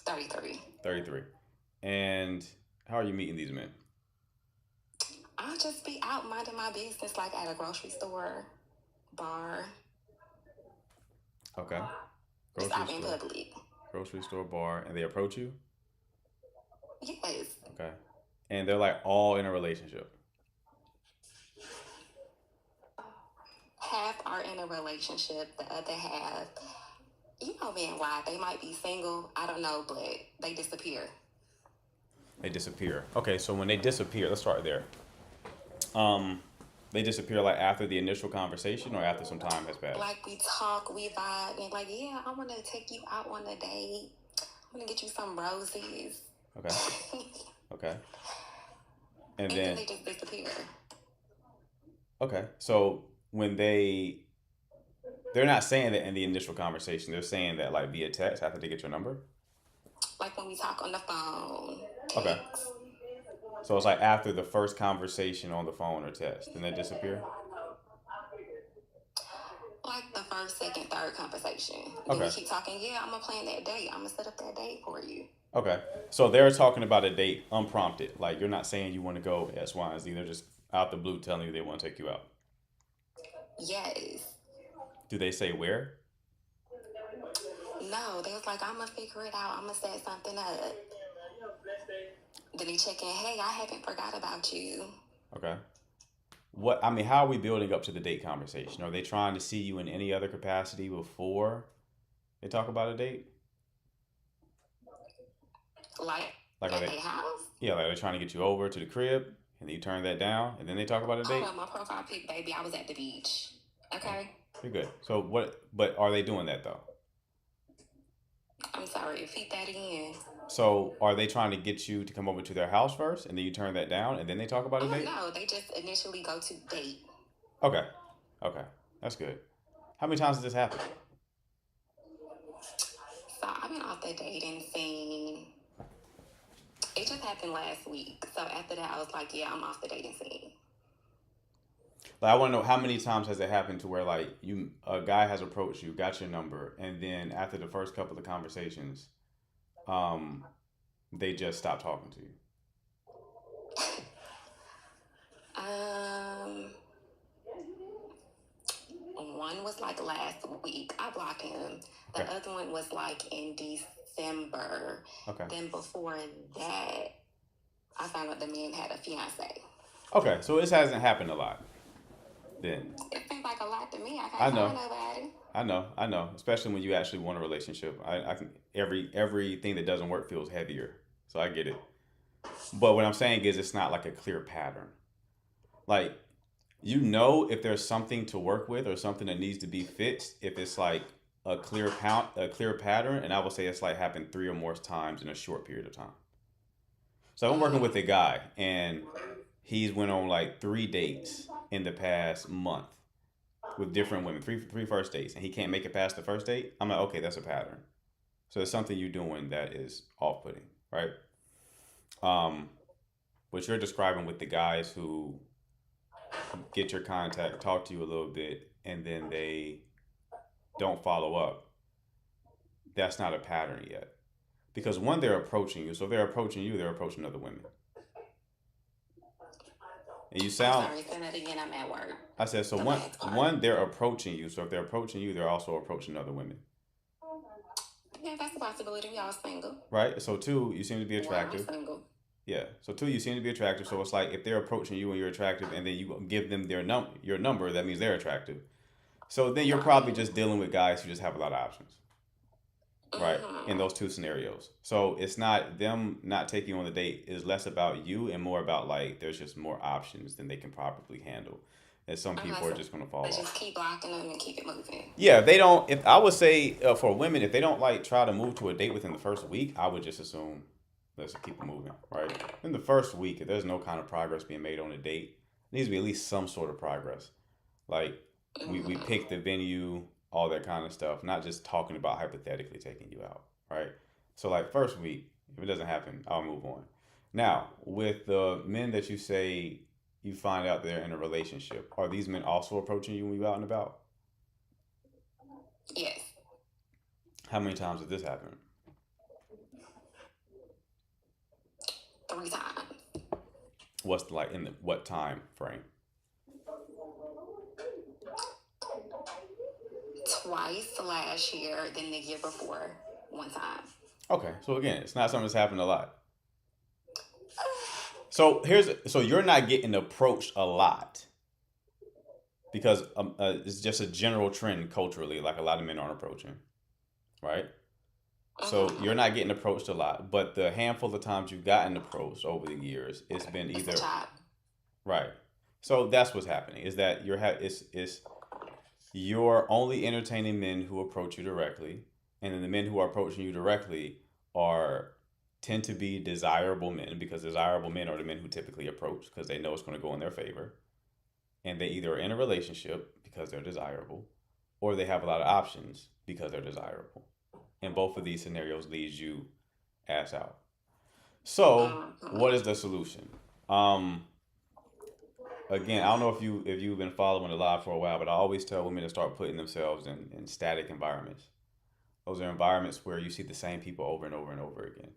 33. 33. And how are you meeting these men? I'll just be out minding my business, like at a grocery store, bar. Okay. Just out in public. Grocery store, bar, and they approach you? Yes. Okay. And they're like all in a relationship. Half are in a relationship, the other half, you know, being why they might be single. I don't know, but they disappear. They disappear. Okay, so when they disappear, let's start there. They disappear like after the initial conversation or after some time has passed? Like we talk, we vibe, and like, yeah, I want to take you out on a date. I'm going to get you some roses. Okay. Okay. And then they just disappear. Okay. So when they're not saying that in the initial conversation, they're saying that like via text after they get your number? Like when we talk on the phone. Text. Okay. So it's like after the first conversation on the phone or text, then they disappear? Like the first, second, third conversation. Then Okay. we keep talking, yeah, I'm going to plan that date. I'm going to set up that date for you. Okay. So they're talking about a date unprompted. Like you're not saying you want to go X, Y, and Z. They're just out the blue telling you they want to take you out. Yes. Do they say where? No, they was like, I'm going to figure it out. I'm going to set something up. Then they check in, hey, I haven't forgot about you. Okay. How are we building up to the date conversation? Are they trying to see you in any other capacity before they talk about a date? Like are at they? their house? Yeah, like they're trying to get you over to the crib, and then you turn that down, and then they talk about a date. Oh, my profile pic, baby, I was at the beach. Okay. You're good. So what? But are they doing that though? I'm sorry, repeat that again. So are they trying to get you to come over to their house first, and then you turn that down, and then they talk about a date? No, they just initially go to date. Okay. That's good. How many times has this happened? So I've been off the dating scene. It just happened last week. So after that, I was like, yeah, I'm off the dating scene. Like, I want to know how many times has it happened to where like a guy has approached you, got your number, and then after the first couple of conversations, they just stop talking to you. One was like last week. I blocked him. The other one was like in December. Okay. Then before that, I found out the man had a fiance. Okay, so this hasn't happened a lot. Then it seems like a lot to me. I can't find nobody. I know. Especially when you actually want a relationship. I think everything that doesn't work feels heavier. So I get it. But what I'm saying is it's not like a clear pattern. Like, you know if there's something to work with or something that needs to be fixed, if it's like a clear pattern, and I would say it's like happened 3 or more times in a short period of time. So I'm working with a guy, and he's went on like 3 dates in the past month with different women, three first dates, and he can't make it past the first date. I'm like, okay, that's a pattern. So it's something you're doing that is off-putting, right? What you're describing with the guys who get your contact, talk to you a little bit, and then they don't follow up, that's not a pattern yet. Because one, they're approaching you. So if they're approaching you, they're approaching other women. And you sound... I'm sorry, say that again. I'm at work. I said, so one, they're approaching you. So if they're approaching you, they're also approaching other women. Yeah, that's a possibility. We all single. Right? So 2, you seem to be attractive. Well, I'm single. Yeah. So 2, you seem to be attractive. So it's like if they're approaching you and you're attractive, and then you give them your number, that means they're attractive. So then you're probably just dealing with guys who just have a lot of options, right? In those 2 scenarios. So it's not them not taking you on the date, is less about you and more about like there's just more options than they can probably handle. And some people are just going to fall off. Just keep blocking them and keep it moving. Yeah, if they don't, if I would say for women, if they don't like try to move to a date within the first week, I would just assume let's keep it moving, right? In the first week, if there's no kind of progress being made on a date, there needs to be at least some sort of progress. Like we pick the venue, all that kind of stuff, not just talking about hypothetically taking you out, right? So like first week, if it doesn't happen, I'll move on. Now, with the men that you say you find out they're in a relationship, are these men also approaching you when you're out and about? Yes. How many times did this happen? 3 times. What's like in what time frame? Twice last year, then the year before, 1 time. Okay, so again, it's not something that's happened a lot. So you're not getting approached a lot because it's just a general trend culturally, like a lot of men aren't approaching, right? So you're not getting approached a lot, but the handful of times you've gotten approached over the years, it's been either right. So that's what's happening, is that you're only entertaining men who approach you directly, and then the men who are approaching you directly tend to be desirable men, because desirable men are the men who typically approach because they know it's going to go in their favor, and they either are in a relationship because they're desirable, or they have a lot of options because they're desirable. And both of these scenarios leads you ass out. So what is the solution? Again, I don't know if you've been following the live for a while, but I always tell women to start putting themselves in static environments. Those are environments where you see the same people over and over and over again.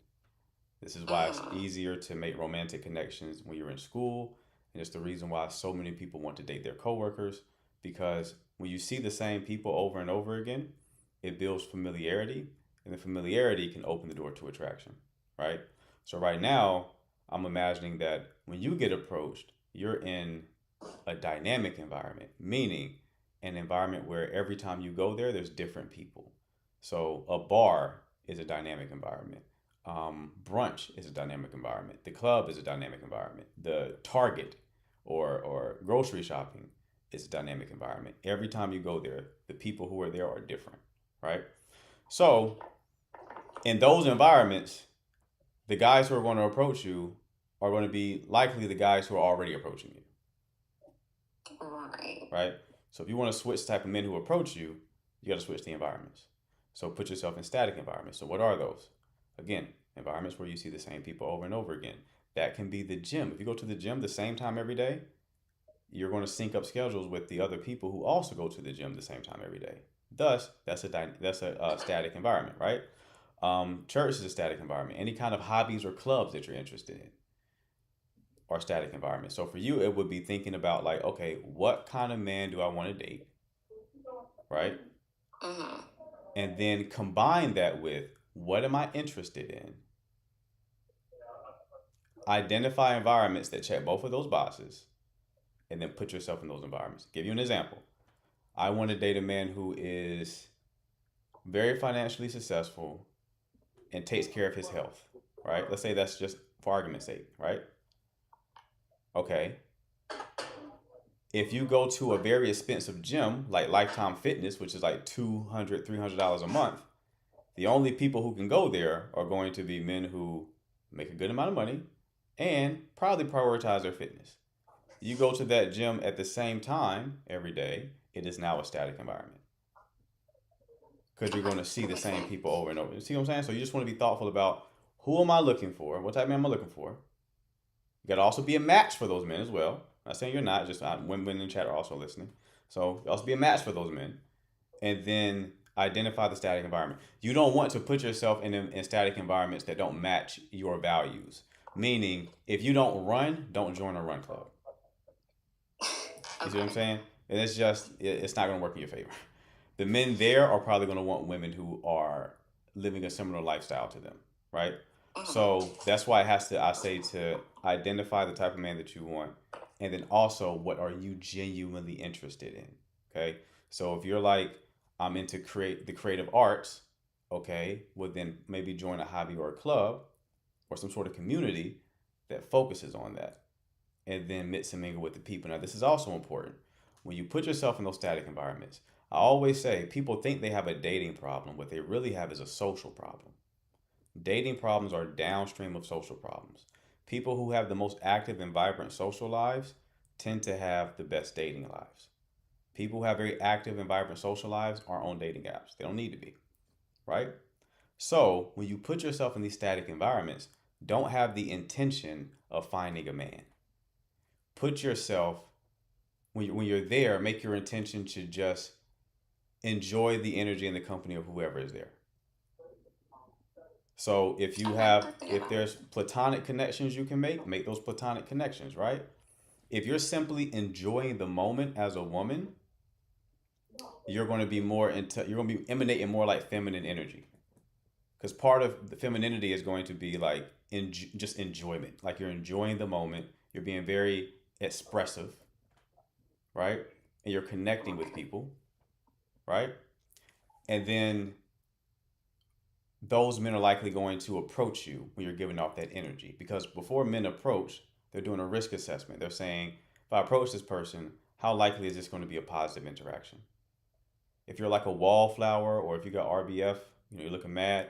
This is why it's easier to make romantic connections when you're in school. And it's the reason why so many people want to date their coworkers, because when you see the same people over and over again, it builds familiarity, and the familiarity can open the door to attraction, right? So right now, I'm imagining that when you get approached, you're in a dynamic environment, meaning an environment where every time you go there, there's different people. So a bar is a dynamic environment. Brunch is a dynamic environment. The club is a dynamic environment. The Target or grocery shopping is a dynamic environment. Every time you go there, the people who are there are different, right? So in those environments, the guys who are going to approach you are going to be likely the guys who are already approaching you. Right? So if you want to switch the type of men who approach you, you got to switch the environments. So put yourself in static environments. So what are those? Again, environments where you see the same people over and over again. That can be the gym. If you go to the gym the same time every day, you're going to sync up schedules with the other people who also go to the gym the same time every day. Thus, that's a static environment, right? Church is a static environment. Any kind of hobbies or clubs that you're interested in are static environments. So for you, it would be thinking about like, okay, what kind of man do I want to date, right? And then combine that with what am I interested in? Identify environments that check both of those boxes, and then put yourself in those environments. Give you an example. I want to date a man who is very financially successful and takes care of his health, right? Let's say that's just for argument's sake, right? Okay. if you go to a very expensive gym like Lifetime Fitness, which is like $200, $300 a month, the only people who can go there are going to be men who make a good amount of money and probably prioritize their fitness. You go to that gym at the same time every day, it is now a static environment because you're going to see the same people over and over. You see what I'm saying? So you just want to be thoughtful about who am I looking for? What type of man am I looking for? You got to also be a match for those men as well. I'm not saying you're not, just women in the chat are also listening. So you also be a match for those men. And then identify the static environment. You don't want to put yourself in static environments that don't match your values. Meaning, if you don't run, don't join a run club. You see what I'm saying? And it's just, it's not going to work in your favor. The men there are probably going to want women who are living a similar lifestyle to them, right? So that's why I say to identify the type of man that you want. And then also, what are you genuinely interested in? Okay. So if you're like, I'm into the creative arts, okay, well then maybe join a hobby or a club or some sort of community that focuses on that. And then mix and mingle with the people. Now, this is also important. When you put yourself in those static environments, I always say people think they have a dating problem. What they really have is a social problem. Dating problems are downstream of social problems. People who have the most active and vibrant social lives tend to have the best dating lives. People who have very active and vibrant social lives are on dating apps. They don't need to be, right? So when you put yourself in these static environments, don't have the intention of finding a man. Put yourself, when you're there, make your intention to just enjoy the energy and the company of whoever is there. So if there's platonic connections you can make those platonic connections, right? If you're simply enjoying the moment as a woman, you're going to be emanating more like feminine energy. Because part of the femininity is going to be like just enjoyment. Like you're enjoying the moment. You're being very expressive, right? And you're connecting with people, right? And then those men are likely going to approach you when you're giving off that energy. Because before men approach, they're doing a risk assessment. They're saying, if I approach this person, how likely is this going to be a positive interaction? If you're like a wallflower or if you got RBF, you're looking mad,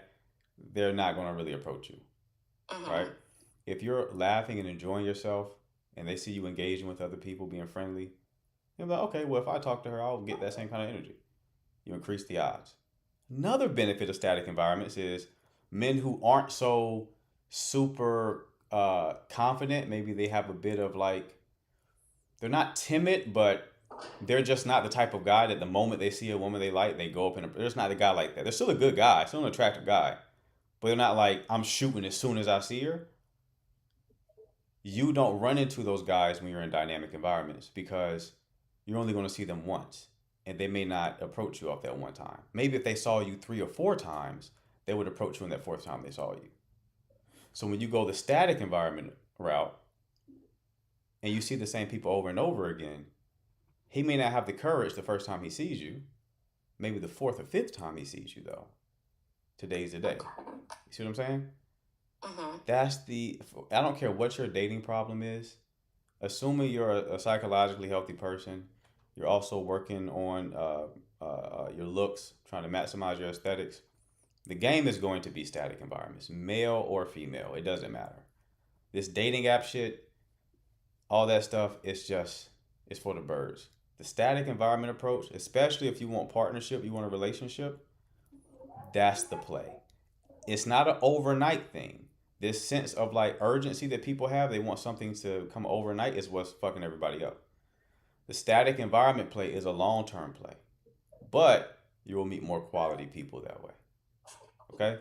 they're not going to really approach you, right? If you're laughing and enjoying yourself and they see you engaging with other people, being friendly, you're like, okay, well, if I talk to her, I'll get that same kind of energy. You increase the odds. Another benefit of static environments is men who aren't so super confident, maybe they have a bit of like, they're not timid, but they're just not the type of guy that the moment they see a woman they like, they go up and they're just not the guy like that. They're still a good guy, still an attractive guy, but they're not like, I'm shooting as soon as I see her. You don't run into those guys when you're in dynamic environments because you're only going to see them once and they may not approach you off that one time. Maybe if they saw you 3 or 4 times, they would approach you on that 4th time they saw you. So when you go the static environment route and you see the same people over and over again, he may not have the courage the first time he sees you. Maybe the 4th or 5th time he sees you, though. Today's the day. You see what I'm saying? I don't care what your dating problem is. Assuming you're a psychologically healthy person, you're also working on your looks, trying to maximize your aesthetics. The game is going to be static environments, male or female. It doesn't matter. This dating app shit, all that stuff, it's for the birds. The static environment approach, especially if you want partnership, you want a relationship, that's the play. It's not an overnight thing. This sense of like urgency that people have, they want something to come overnight, is what's fucking everybody up. The static environment play is a long-term play, but you will meet more quality people that way. Okay?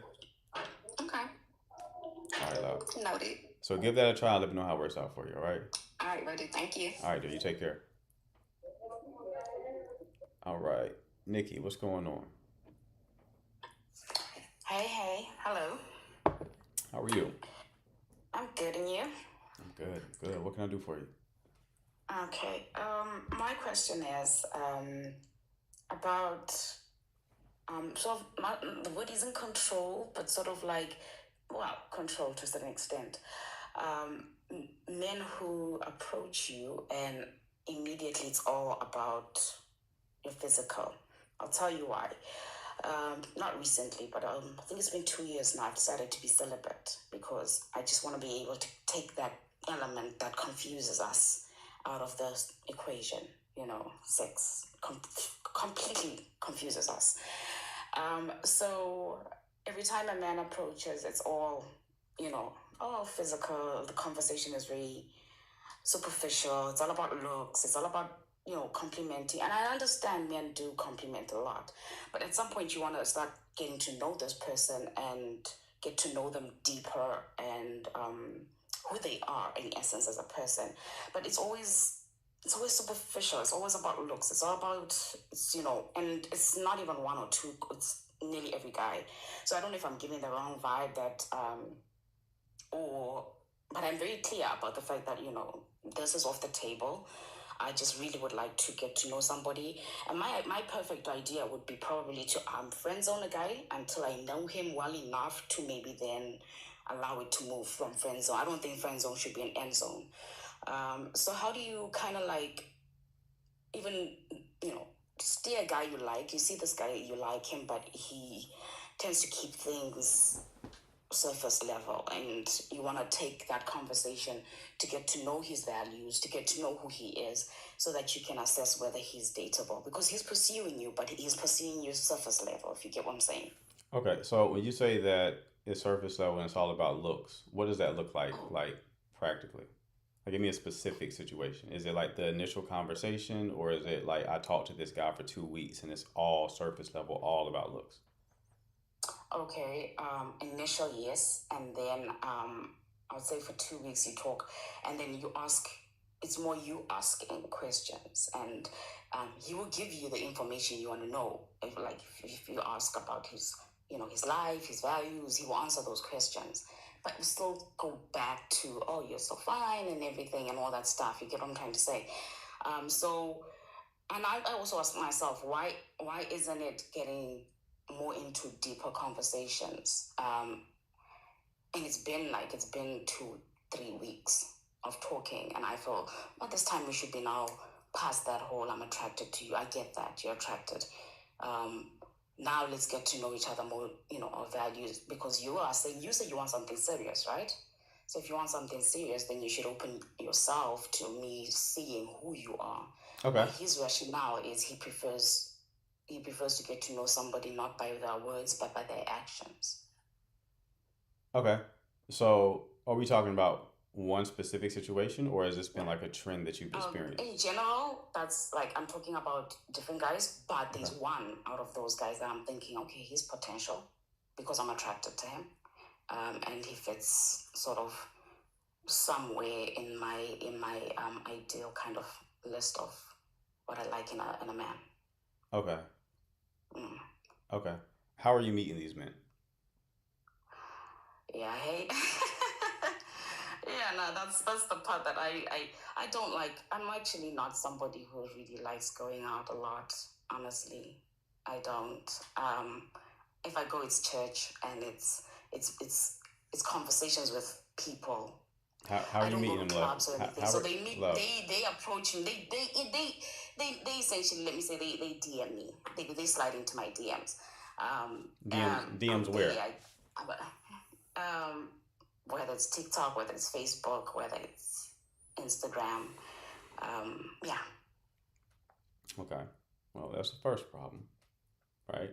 Okay. All right, love. Noted. So give that a try and let me know how it works out for you, all right? All right, buddy. Thank you. All right, dude. You take care. All right. Nikki, what's going on? Hey, hello. How are you? I'm good, and you? I'm good. What can I do for you? Okay. My question is about sort of not the word isn't control, but sort of like, well, control to a certain extent. Men who approach you and immediately it's all about your physical. I'll tell you why. Not recently, but I think it's been 2 years now I've decided to be celibate because I just want to be able to take that element that confuses us out of the equation. Sex completely confuses us. So every time a man approaches, it's all, physical. The conversation is very superficial. It's all about looks. It's all about, complimenting. And I understand men do compliment a lot. But at some point, you want to start getting to know this person and get to know them deeper and who they are in essence as a person. But it's always superficial. It's always about looks. It's all about, and it's not even one or two. It's nearly every guy. So I don't know if I'm giving the wrong vibe that, but I'm very clear about the fact that, this is off the table. I just really would like to get to know somebody. And my perfect idea would be probably to friend zone a guy until I know him well enough to maybe then allow it to move from friend zone. I don't think friend zone should be an end zone. So how do you kind of like, even, steer a guy you like? You see this guy, you like him, but he tends to keep things surface level, and you want to take that conversation to get to know his values, to get to know who he is, so that you can assess whether he's dateable, because he's pursuing you, but he's pursuing you surface level, if you get what I'm saying. Okay, so when you say that it's surface level and it's all about looks, what does that look like practically? Like, give me a specific situation. Is it like the initial conversation, or is it like I talked to this guy for 2 weeks and it's all surface level, all about looks? Okay, initial yes, and then I would say for 2 weeks you talk, and then you ask. It's more you asking questions, and he will give you the information you want to know. If you ask about his life, his values, he will answer those questions. But we still go back to, oh, you're so fine and everything and all that stuff. You get what I'm trying to say? And I also ask myself, why isn't it getting more into deeper conversations? And it's been 2-3 weeks of talking, and I feel at this time we should be now past that whole I'm attracted to you. I get that you're attracted. Now let's get to know each other more, our values, because you say you want something serious, right? So if you want something serious, then you should open yourself to me seeing who you are. Okay. But his rationale is he prefers to get to know somebody not by their words but by their actions. Okay. So are we talking about one specific situation, or has this been like a trend that you've experienced? In general, that's like, I'm talking about different guys, but there's one out of those guys that I'm thinking, okay, he's potential because I'm attracted to him, and he fits sort of somewhere in my ideal kind of list of what I like in a man. Okay. Okay. How are you meeting these men? Yeah, hey. Yeah, no, that's the part that I don't like. I'm actually not somebody who really likes going out a lot, honestly. I don't. If I go, it's church, and it's conversations with people. How are you meeting them, love? Clubs or anything. So they meet, they approach me. They essentially, let me say, they DM me. They slide into my DMs. DMs where? Whether it's TikTok, whether it's Facebook, whether it's Instagram, yeah. Okay. Well, that's the first problem, right?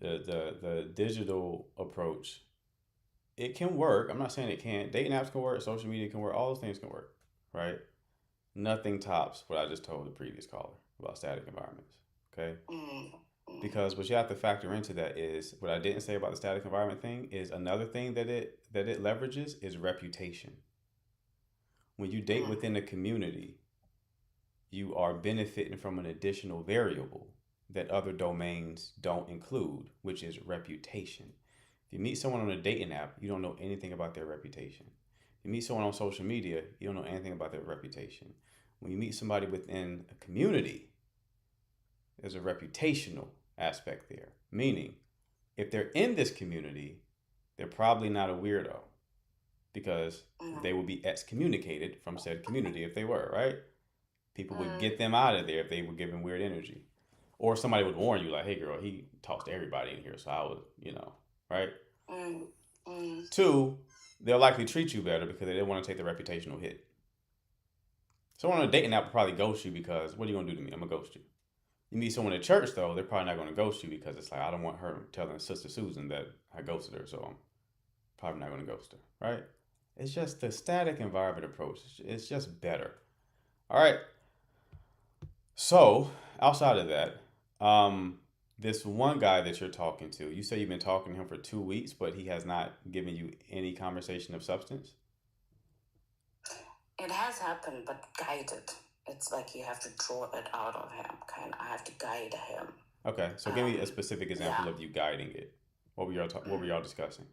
The digital approach, it can work. I'm not saying it can't. Dating apps can work. Social media can work. All those things can work, right? Nothing tops what I just told the previous caller about static environments, okay? Because what you have to factor into that is, what I didn't say about the static environment thing is, another thing that it leverages is reputation. When you date within a community, you are benefiting from an additional variable that other domains don't include, which is reputation. If you meet someone on a dating app, you don't know anything about their reputation. If you meet someone on social media, you don't know anything about their reputation. When you meet somebody within a community, there's a reputational aspect there. Meaning, if they're in this community, they're probably not a weirdo. because they would be excommunicated from said community if they were, right? People would get them out of there if they were giving weird energy. Or somebody would warn you, like, hey, girl, he talks to everybody in here, so I would, right? Two, they'll likely treat you better because they didn't want to take the reputational hit. Someone on a dating app will probably ghost you because, what are you going to do to me? I'm going to ghost you. You meet someone at church, though, they're probably not going to ghost you because it's like, I don't want her telling Sister Susan that I ghosted her, so I'm probably not going to ghost her, right? It's just the static environment approach. It's just better. All right. So, outside of that, this one guy that you're talking to, you say you've been talking to him for 2 weeks, but he has not given you any conversation of substance? It has happened, but guided. It's like you have to draw it out of him. I have to guide him. Okay, so give me a specific example of you guiding it. What were y'all discussing?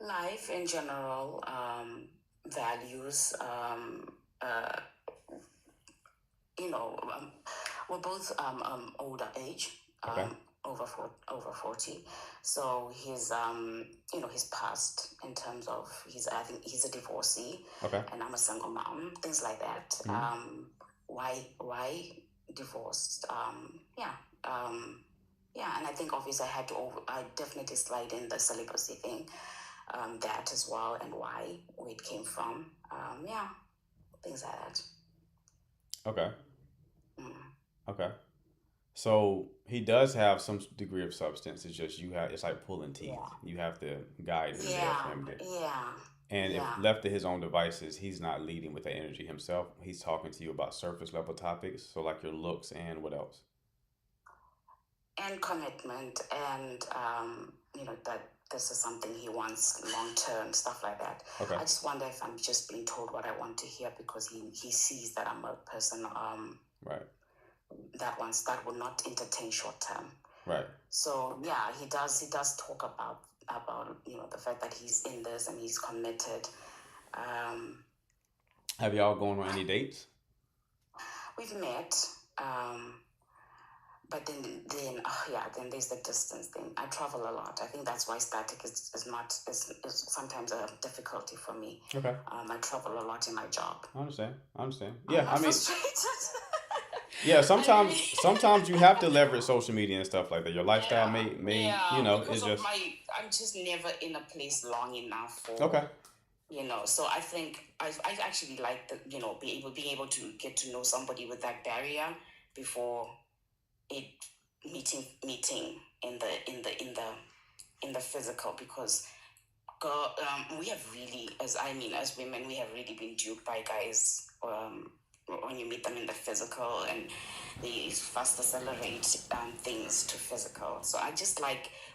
Life in general, values. We're both older age. Okay. Over 40. So his his past in terms of I think he's a divorcee. Okay. And I'm a single mom, things like that. Why divorced? And I think obviously I definitely slide in the celibacy thing, that as well, and where it came from. Things like that. Okay. Okay. So he does have some degree of substance. It's just it's like pulling teeth. Yeah. You have to guide him there for him to. Yeah. And if left to his own devices, he's not leading with that energy himself. He's talking to you about surface level topics. So like your looks and what else? And commitment, and that this is something he wants long term, stuff like that. Okay. I just wonder if I'm just being told what I want to hear because he sees that I'm a person right. that will not entertain short term. Right. So yeah, he does talk about the fact that he's in this and he's committed. Have y'all gone on any dates? We've met. But then there's the distance thing. I travel a lot. I think that's why static is sometimes a difficulty for me. Okay. I travel a lot in my job. I understand. Yeah, I mean, frustrated. yeah. Sometimes you have to leverage social media and stuff like that. Your lifestyle may because it's just. I'm just never in a place long enough for. Okay. So I think I actually like being able to get to know somebody with that barrier before it meeting in the physical, because we have really as women we have really been duped by guys when you meet them in the physical, and they fast accelerate things to physical. So I just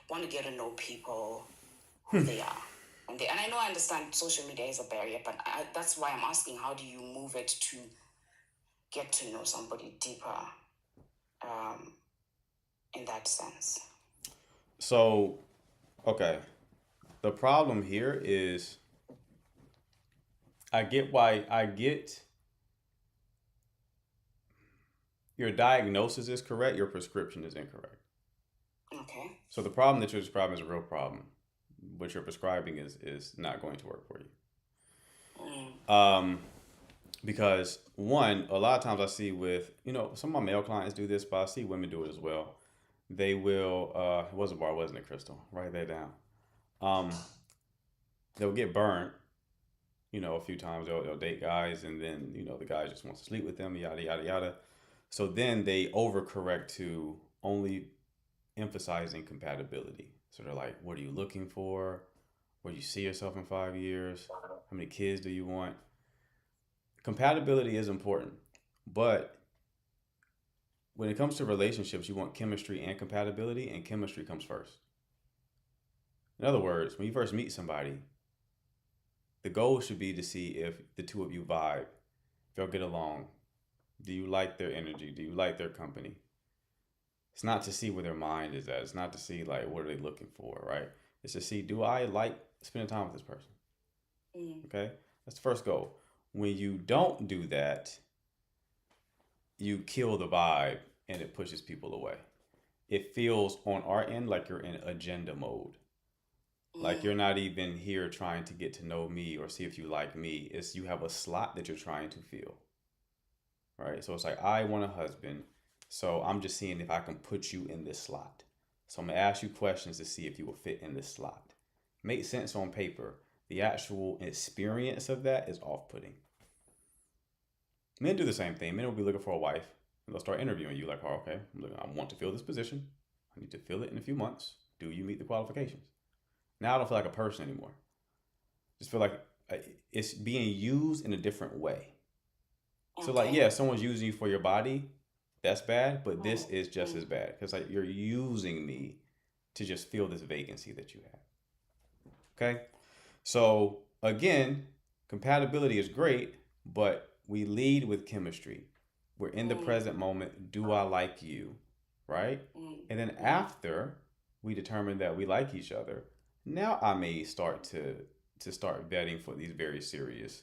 want to get to know people who they are, and I understand social media is a barrier, but that's why I'm asking, how do you move it to get to know somebody deeper? In that sense. So, okay. The problem here is I get your diagnosis is correct, your prescription is incorrect. Okay. So the problem that you're describing is a real problem. What you're prescribing is not going to work for you. Because one, a lot of times I see with, some of my male clients do this, but I see women do it as well. They will, it was a bar, wasn't it, Crystal? Write that down. They'll get burnt, a few times. They'll date guys, and then, the guy just wants to sleep with them, yada, yada, yada. So then they overcorrect to only emphasizing compatibility. So they're like, what are you looking for? Where do you see yourself in 5 years? How many kids do you want? Compatibility is important, but when it comes to relationships, you want chemistry and compatibility, and chemistry comes first. In other words, when you first meet somebody, the goal should be to see if the two of you vibe, if y'all get along. Do you like their energy? Do you like their company? It's not to see where their mind is at. It's not to see, what are they looking for, right? It's to see, do I like spending time with this person? Okay? That's the first goal. When you don't do that, you kill the vibe and it pushes people away. It feels on our end like you're in agenda mode. Like you're not even here trying to get to know me or see if you like me. It's you have a slot that you're trying to fill, right? So it's like, I want a husband. So I'm just seeing if I can put you in this slot. So I'm gonna ask you questions to see if you will fit in this slot. Makes sense on paper. The actual experience of that is off-putting. Men do the same thing. Men will be looking for a wife. And they'll start interviewing you like, oh, okay, I want to fill this position. I need to fill it in a few months. Do you meet the qualifications? Now I don't feel like a person anymore. Just feel like it's being used in a different way. So like, yeah, someone's using you for your body. That's bad, but this is just as bad because like you're using me to just fill this vacancy that you have. Okay, so again, compatibility is great, but we lead with chemistry. We're in the present moment. Do I like you, right? And then after we determine that we like each other, now I may start to start vetting for these very serious,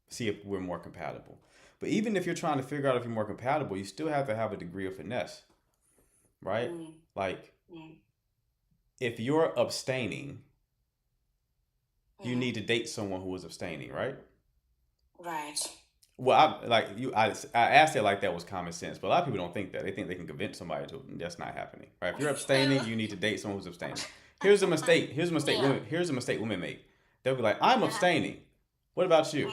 see if we're more compatible. But even if you're trying to figure out if you're more compatible, you still have to have a degree of finesse, right? Like, if you're abstaining, you need to date someone who is abstaining, right? Right. Well, I asked it like that was common sense, but a lot of people don't think that. They think they can convince somebody to. That's not happening, right? If you're abstaining, you need to date someone who's abstaining. Here's a mistake. Here's a mistake. Here's a mistake women make. They'll be like, "I'm abstaining. What about you?"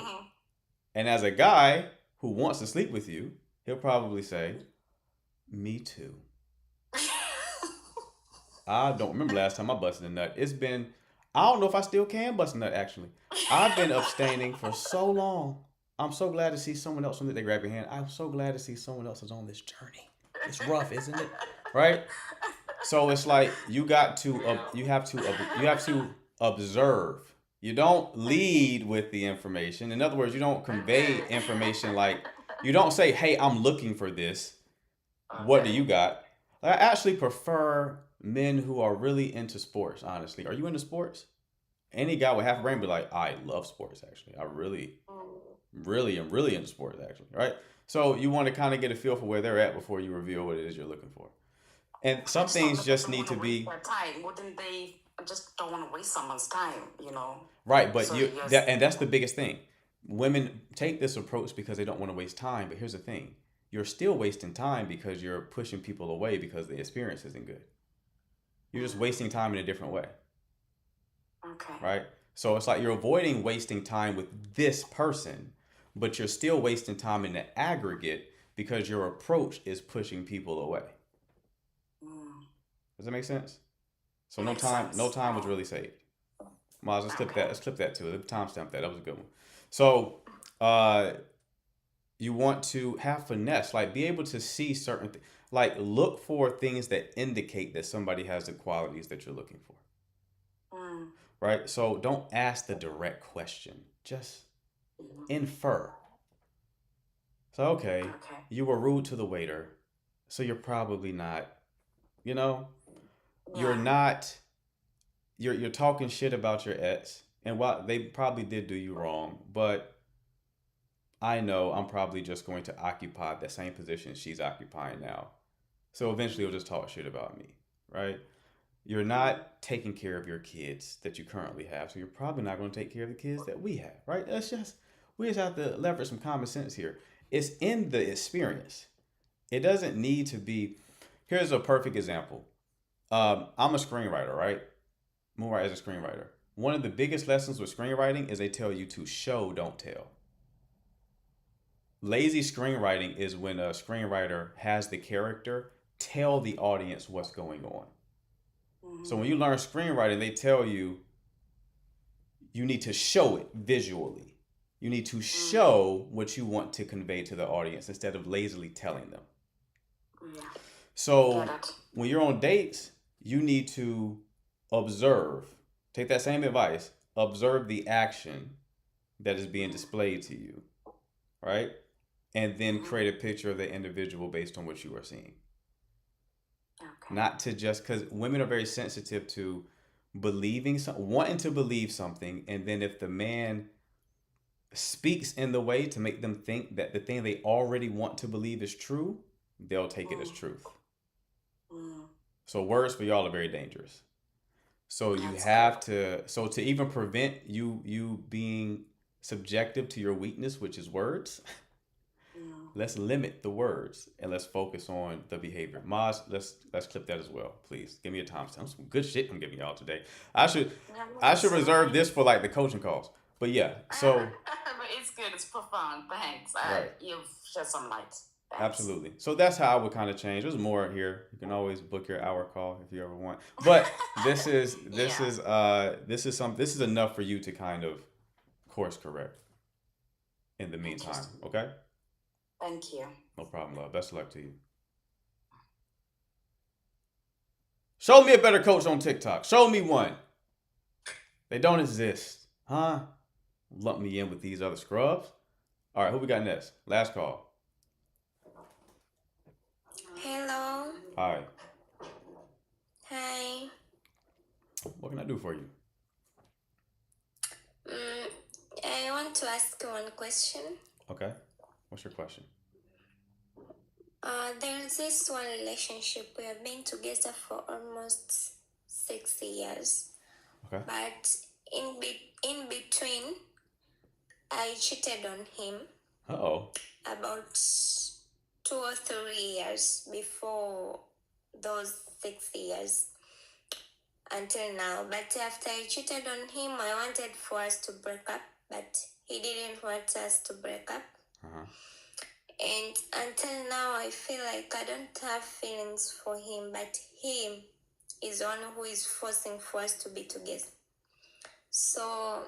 And as a guy who wants to sleep with you, he'll probably say, "Me too." I don't remember last time I busted a nut. I don't know if I still can bust a nut, actually. I've been abstaining for so long. I'm so glad to see someone else when they grab your hand. I'm so glad to see someone else is on this journey. It's rough, isn't it? Right? So it's like you have to observe. You don't lead with the information. In other words, you don't convey information like you don't say, "Hey, I'm looking for this. What do you got?" I actually prefer men who are really into sports, honestly. Are you into sports? Any guy with half a brain be like, "I love sports, actually. I really am really into sports, actually." Right? So you want to kind of get a feel for where they're at before you reveal what it is you're looking for. And some things just need to be time. Wouldn't they just don't want to waste someone's time, right, but So that's the biggest thing. Women take this approach because they don't want to waste time, but here's the thing. You're still wasting time because you're pushing people away because the experience isn't good. You're just wasting time in a different way. Okay. Right? So it's like you're avoiding wasting time with this person, but you're still wasting time in the aggregate because your approach is pushing people away. Does that make sense? So no time was really saved. Miles, let's clip that. Let's clip that too. Let's timestamp that. That was a good one. So you want to have finesse, like be able to see certain things, like look for things that indicate that somebody has the qualities that you're looking for. Right? So don't ask the direct question. Just infer. So okay, you were rude to the waiter, so you're probably not, you're not, you're talking shit about your ex, and while they probably did do you wrong, but I know I'm probably just going to occupy the same position she's occupying now. So eventually you'll just talk shit about me, right? You're not taking care of your kids that you currently have, so you're probably not going to take care of the kids that we have, right? We just have to leverage some common sense here. It's in the experience. It doesn't need to be. Here's a perfect example. I'm a screenwriter, right? More as a screenwriter. One of the biggest lessons with screenwriting is they tell you to show, don't tell. Lazy screenwriting is when a screenwriter has the character tell the audience what's going on. So when you learn screenwriting, they tell you need to show it visually. You need to show what you want to convey to the audience instead of lazily telling them. So when you're on dates, you need to observe. Take that same advice. Observe the action that is being displayed to you, right? And then create a picture of the individual based on what you are seeing. Not to just, because women are very sensitive to wanting to believe something, and then if the man speaks in the way to make them think that the thing they already want to believe is true, they'll take it as truth. So words for y'all are very dangerous. So you That's have to. So to even prevent you being subjective to your weakness, which is words, yeah. let's limit the words and let's focus on the behavior. Maz, let's clip that as well, please. Give me a timestamp. Some good shit I'm giving y'all today. I should Yeah, I that's should reserve this nice. for like the coaching calls. But yeah, so But it's good. It's profound. Thanks. right. You've shed some light. Thanks. Absolutely. So that's how I would kind of change. There's more here. You can always book your hour call if you ever want. But this is Yeah. this is enough for you to kind of course correct in the meantime. Interesting. Okay? Thank you. No problem, love. Best of luck to you. Show me a better coach on TikTok. Show me one. They don't exist. Huh? Lump me in with these other scrubs. All right, who we got next? Last call. Hello. Hi. Hi. What can I do for you? I want to ask you one question. Okay. What's your question? There's this one relationship. We have been together for almost 6 years. Okay. But in between, I cheated on him Uh-oh. about 2 or 3 years before those 6 years until now. But after I cheated on him, I wanted for us to break up, but he didn't want us to break up. Uh-huh. And until now, I feel like I don't have feelings for him, but he is the one who is forcing for us to be together. So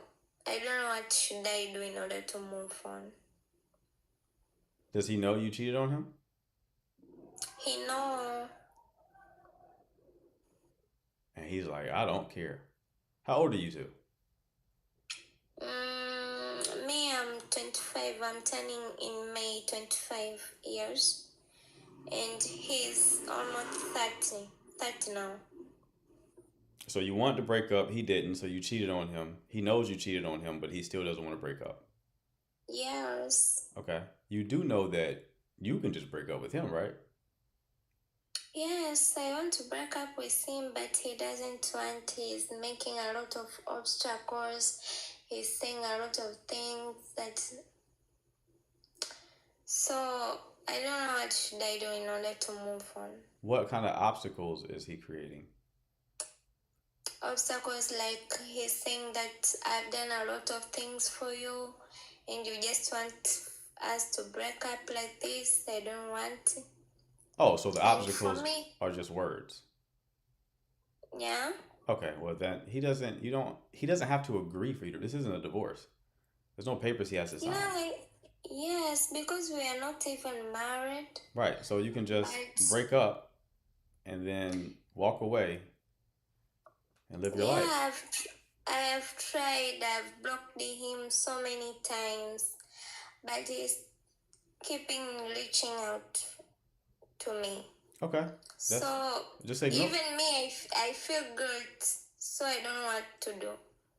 I don't know what should I do in order to move on. Does he know you cheated on him? He know. And he's like, I don't care. How old are you two? Me, I'm 25. I'm turning in May 25 years. And he's almost 30 now. So you want to break up, he didn't, so you cheated on him. He knows you cheated on him, but he still doesn't want to break up. Yes. Okay. You do know that you can just break up with him, right? Yes, I want to break up with him, but he doesn't want. He's making a lot of obstacles. He's saying a lot of things that. So I don't know what should I do in order to move on. What kind of obstacles is he creating? Obstacles like he's saying that I've done a lot of things for you, and you just want us to break up like this. I don't want. Oh, so the And obstacles for me, are just words. yeah. Okay, well then he doesn't have to agree for you to, this isn't a divorce. There's no papers he has to sign. Yeah, yes, because we are not even married. Right, so you can just But break up and then walk away and live your yeah, life. I have tried. I've blocked him so many times, but he's keeping reaching out to me. Okay. So Just ignore. even me, I feel guilt. So I don't know what to do.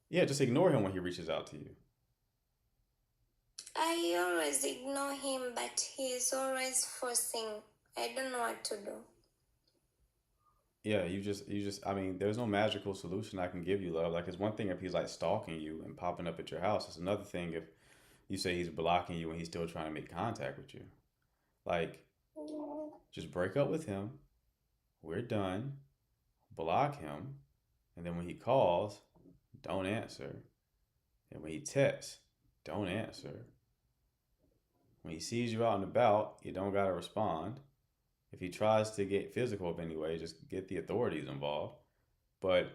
Yeah, just ignore him when he reaches out to you. I always ignore him, but he's always forcing. I don't know what to do. Yeah, you just I mean, there's no magical solution I can give you, love. Like, it's one thing if he's like stalking you and popping up at your house. It's another thing if you say he's blocking you and he's still trying to make contact with you. Like, just break up with him. We're done. Block him. And then when he calls, don't answer. And when he texts, don't answer. When he sees you out and about, you don't gotta respond. If he tries to get physical in any way, just get the authorities involved. But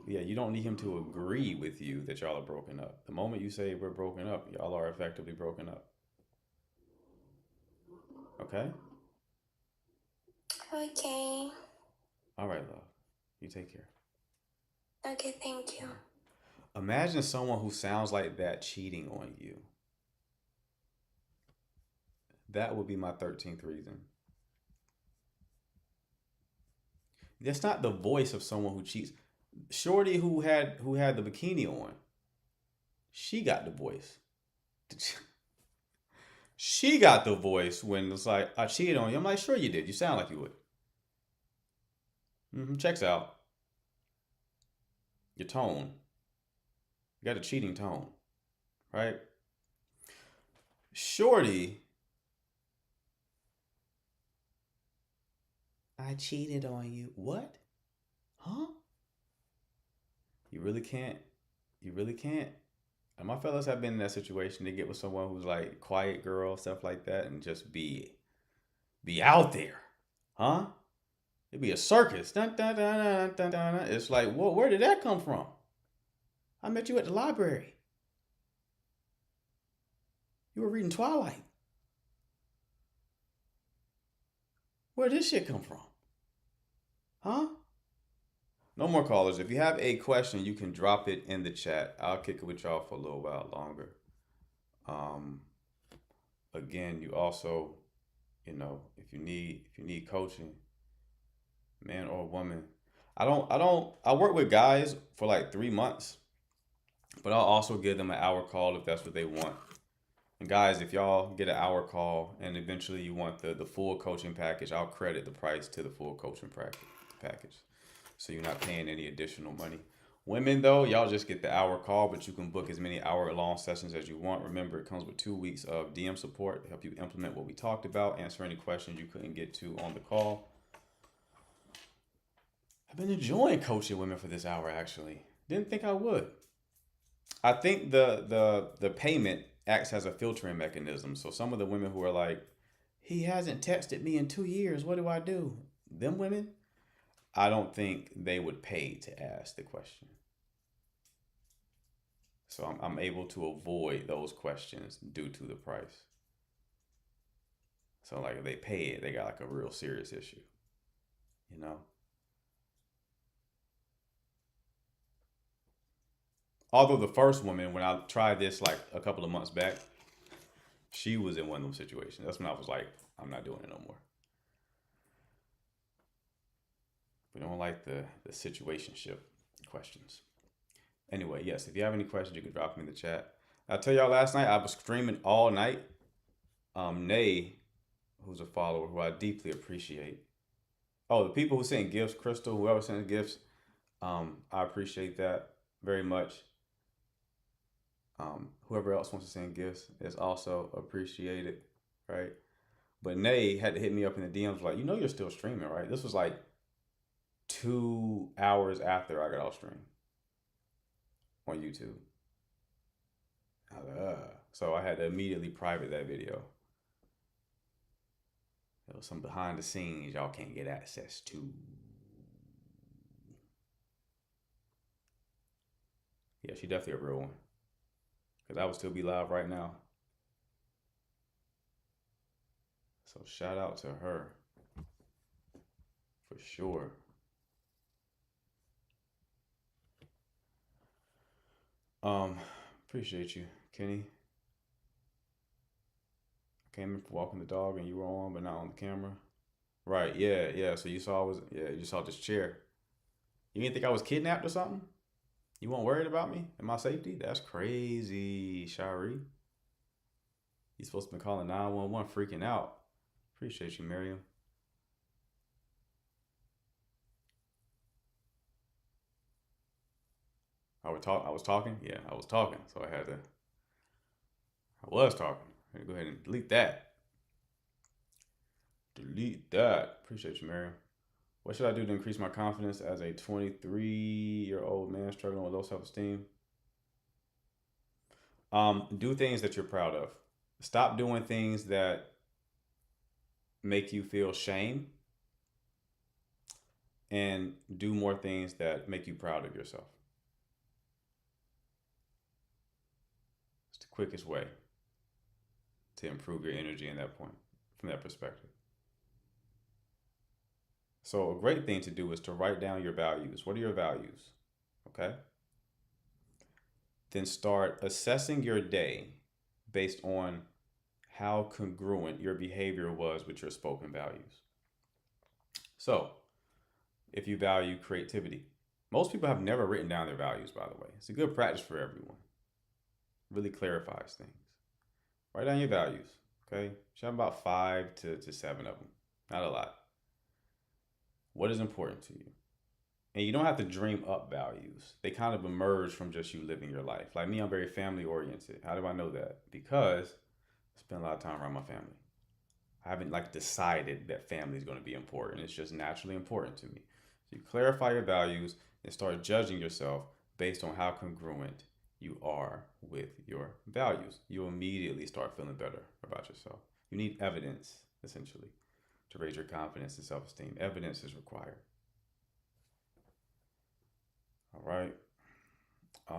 yeah, you don't need him to agree with you that y'all are broken up. The moment you say we're broken up, y'all are effectively broken up. Okay? Okay. All right, love. You take care. Okay, thank you. Imagine someone who sounds like that cheating on you. That would be my 13th reason. That's not the voice of someone who cheats. Shorty who had the bikini on, she got the voice. She got the voice when it's like, I cheated on you. I'm like, sure you did. You sound like you would. Checks out. your tone. You got a cheating tone, right? Shorty, I cheated on you. What? Huh? You really can't. You really can't. And my fellas have been in that situation. They get with someone who's like quiet girl, stuff like that, and just be out there. Huh? It'd be a circus. Dun, dun, dun, dun, dun, dun, dun. It's like, where did that come from? I met you at the library. You were reading Twilight. Where did this shit come from? Huh? No more callers. If you have a question, you can drop it in the chat. I'll kick it with y'all for a little while longer. Again, you also, if you need coaching, man or woman. I work with guys for like 3 months, but I'll also give them an hour call if that's what they want. And guys, if y'all get an hour call and eventually you want the full coaching package, I'll credit the price to the full coaching package. So you're not paying any additional money. Women, though, y'all just get the hour call, but you can book as many hour-long sessions as you want. Remember, it comes with 2 weeks of DM support to help you implement what we talked about, answer any questions you couldn't get to on the call. I've been enjoying coaching women for this hour, actually. Didn't think I would. I think the payment acts as a filtering mechanism. So some of the women who are like, he hasn't texted me in 2 years, what do I do? Them women, I don't think they would pay to ask the question. So I'm able to avoid those questions due to the price. So like if they pay it, they got like a real serious issue, Although the first woman, when I tried this like a couple of months back, she was in one of those situations. That's when I was like, I'm not doing it no more. We don't like the situationship questions. Anyway, yes, if you have any questions, you can drop them in the chat. I tell y'all, last night I was streaming all night. Nay, who's a follower who I deeply appreciate. Oh, the people who sent gifts, Crystal, whoever sent gifts, I appreciate that very much. Whoever else wants to send gifts is also appreciated, right? But Nay had to hit me up in the DMs like, you're still streaming, right? This was like 2 hours after I got off stream on YouTube. So I had to immediately private that video. There was some behind the scenes y'all can't get access to. Yeah, she definitely a real one. Because I would still be live right now. So shout out to her. For sure. Appreciate you, Kenny. I came in for walking the dog and you were on, but not on the camera. Right, yeah. So you saw this chair. You didn't think I was kidnapped or something? You weren't worried about me and my safety? That's crazy, Shari. You supposed to be calling 911 freaking out. Appreciate you, Miriam. I was talking? Yeah, I was talking. So I was talking. I'm gonna go ahead and delete that. Delete that. Appreciate you, Miriam. What should I do to increase my confidence as a 23-year-old man struggling with low self-esteem? Do things that you're proud of. Stop doing things that make you feel shame. And do more things that make you proud of yourself. It's the quickest way to improve your energy in that point, from that perspective. So a great thing to do is to write down your values. What are your values? Okay. Then start assessing your day based on how congruent your behavior was with your spoken values. So if you value creativity, most people have never written down their values, by the way. It's a good practice for everyone. Really clarifies things. Write down your values, okay? You have about 5 to 7 of them. Not a lot. What is important to you? And you don't have to dream up values. They kind of emerge from just you living your life. Like me, I'm very family oriented. How do I know that? Because I spend a lot of time around my family. I haven't like decided that family is going to be important. It's just naturally important to me. So you clarify your values and start judging yourself based on how congruent you are with your values. You'll immediately start feeling better about yourself. You need evidence, essentially, to raise your confidence and self-esteem. Evidence is required. All right. I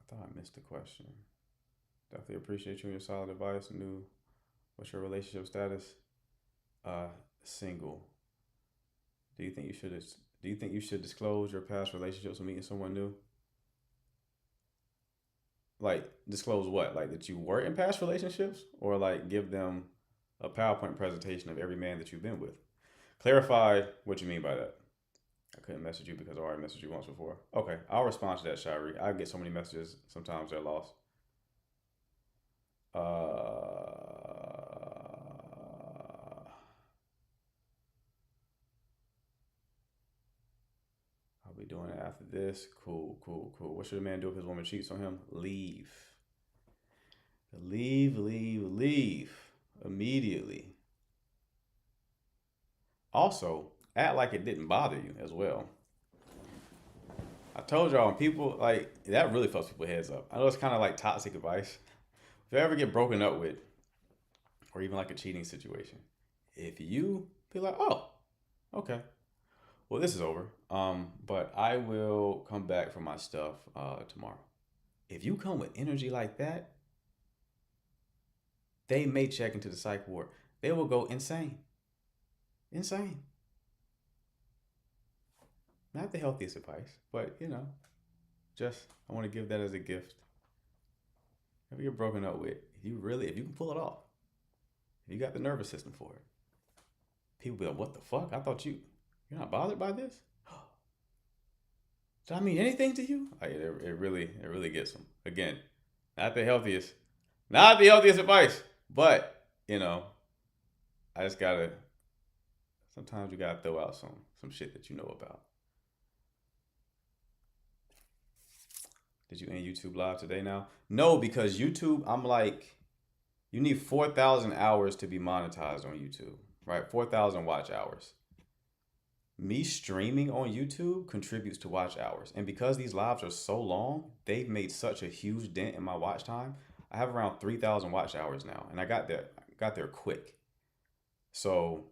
thought I missed the question. Definitely appreciate you and your solid advice. What's your relationship status? Single. Do you think you should disclose your past relationships when meeting someone new? Like disclose what? Like that you were in past relationships, or like give them a PowerPoint presentation of every man that you've been with? Clarify what you mean by that. I couldn't message you because I already messaged you once before. Okay, I'll respond to that, Shari. I get so many messages, sometimes they're lost. I'll be doing it after this. Cool. What should a man do if his woman cheats on him? Leave. Leave immediately. Also, act like it didn't bother you as well. I told y'all, when people like that really fucks people's heads up. I know it's kind of like toxic advice. If you ever get broken up with, or even like a cheating situation, if you be like, oh, okay, well, this is over. But I will come back for my stuff tomorrow. If you come with energy like that, they may check into the psych ward. They will go insane. Not the healthiest advice, but just I want to give that as a gift. If you're broken up with, if you can pull it off, if you got the nervous system for it, people be like, what the fuck? I thought you're not bothered by this? Does that mean anything to you? Like, it really gets them. Again, not the healthiest advice, but I just sometimes you gotta throw out some shit that you know about. Did you end YouTube live today now? No, because YouTube, I'm like, you need 4,000 hours to be monetized on YouTube, right? 4,000 watch hours. Me streaming on YouTube contributes to watch hours. And because these lives are so long, they've made such a huge dent in my watch time. I have around 3,000 watch hours now, and I got there quick. So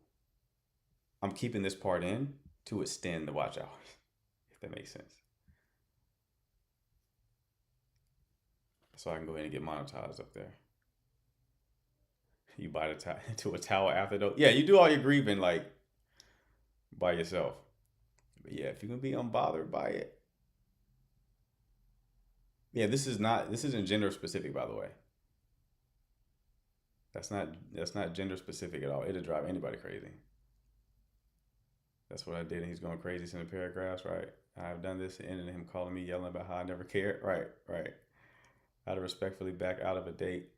I'm keeping this part in to extend the watch hours, if that makes sense. So I can go ahead and get monetized up there. You buy into a towel after though. Yeah, you do all your grieving like by yourself. But yeah, if you can be unbothered by it. Yeah, this isn't gender specific, by the way. That's not gender specific at all. It'll drive anybody crazy. That's what I did, and he's going crazy sending paragraphs, right? I've done this, and ended him calling me, yelling about how I never cared. Right. How to respectfully back out of a date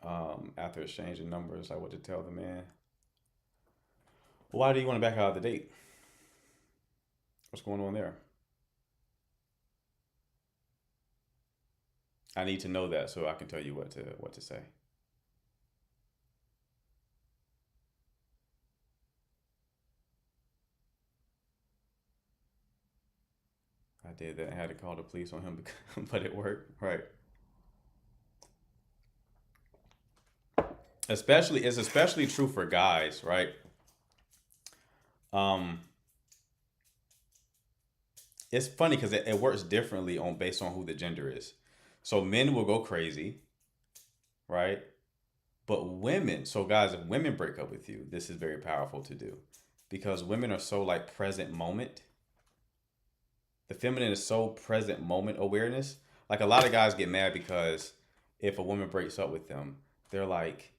after exchanging numbers, like what to tell the man. Why do you want to back out of the date? What's going on there? I need to know that so I can tell you what to say. I did that. I had to call the police on him, but it worked, right? It's especially true for guys, right? It's funny because it works differently based on who the gender is. So men will go crazy, right? But women, so guys, if women break up with you, this is very powerful to do because women are so like present moment. The feminine is so present moment awareness. Like a lot of guys get mad because if a woman breaks up with them, they're like,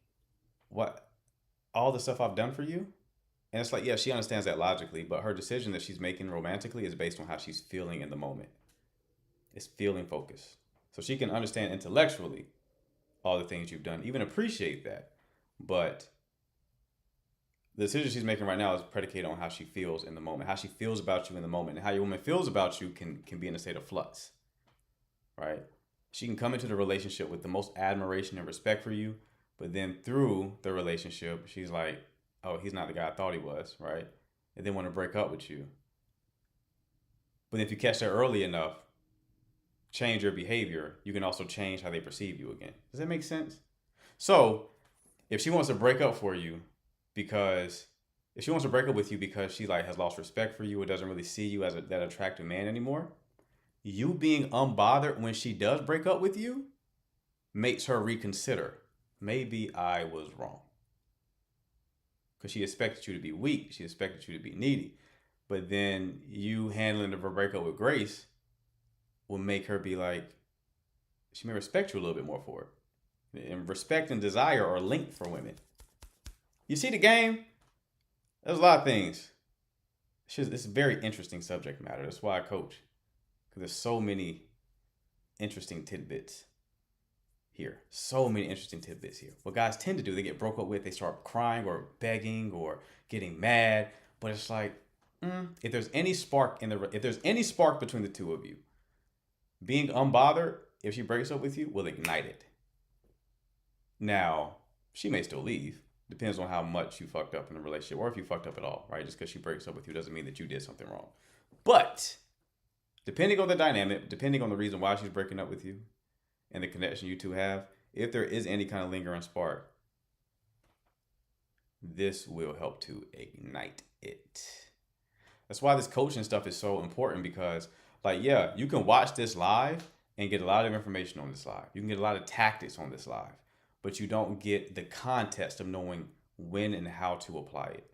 what? All the stuff I've done for you? And it's like, yeah, she understands that logically, but her decision that she's making romantically is based on how she's feeling in the moment. It's feeling focused. So she can understand intellectually all the things you've done, even appreciate that. But the decision she's making right now is predicated on how she feels in the moment, how she feels about you in the moment, and how your woman feels about you can be in a state of flux, right? She can come into the relationship with the most admiration and respect for you, but then through the relationship, she's like, oh, he's not the guy I thought he was, right? And then want to break up with you. But if you catch her early enough, change your behavior, you can also change how they perceive you again. Does that make sense? So if she wants to break up for you because if she wants to break up with you because she like has lost respect for you or doesn't really see you as that attractive man anymore, you being unbothered when she does break up with you makes her reconsider. Maybe I was wrong. Because she expected you to be weak. She expected you to be needy. But then you handling the breakup with grace will make her be like, she may respect you a little bit more for it. And respect and desire are linked for women. You see the game? There's a lot of things. It's a very interesting subject matter. That's why I coach. Because there's so many interesting tidbits here. So many interesting tidbits here. What guys tend to do, they get broke up with, they start crying or begging or getting mad. But it's like, if there's any spark between the two of you, being unbothered, if she breaks up with you, will ignite it. Now, she may still leave. Depends on how much you fucked up in the relationship or if you fucked up at all, right? Just because she breaks up with you doesn't mean that you did something wrong. But depending on the dynamic, depending on the reason why she's breaking up with you and the connection you two have, if there is any kind of lingering spark, this will help to ignite it. That's why this coaching stuff is so important because, like, yeah, you can watch this live and get a lot of information on this live. You can get a lot of tactics on this live, but you don't get the context of knowing when and how to apply it.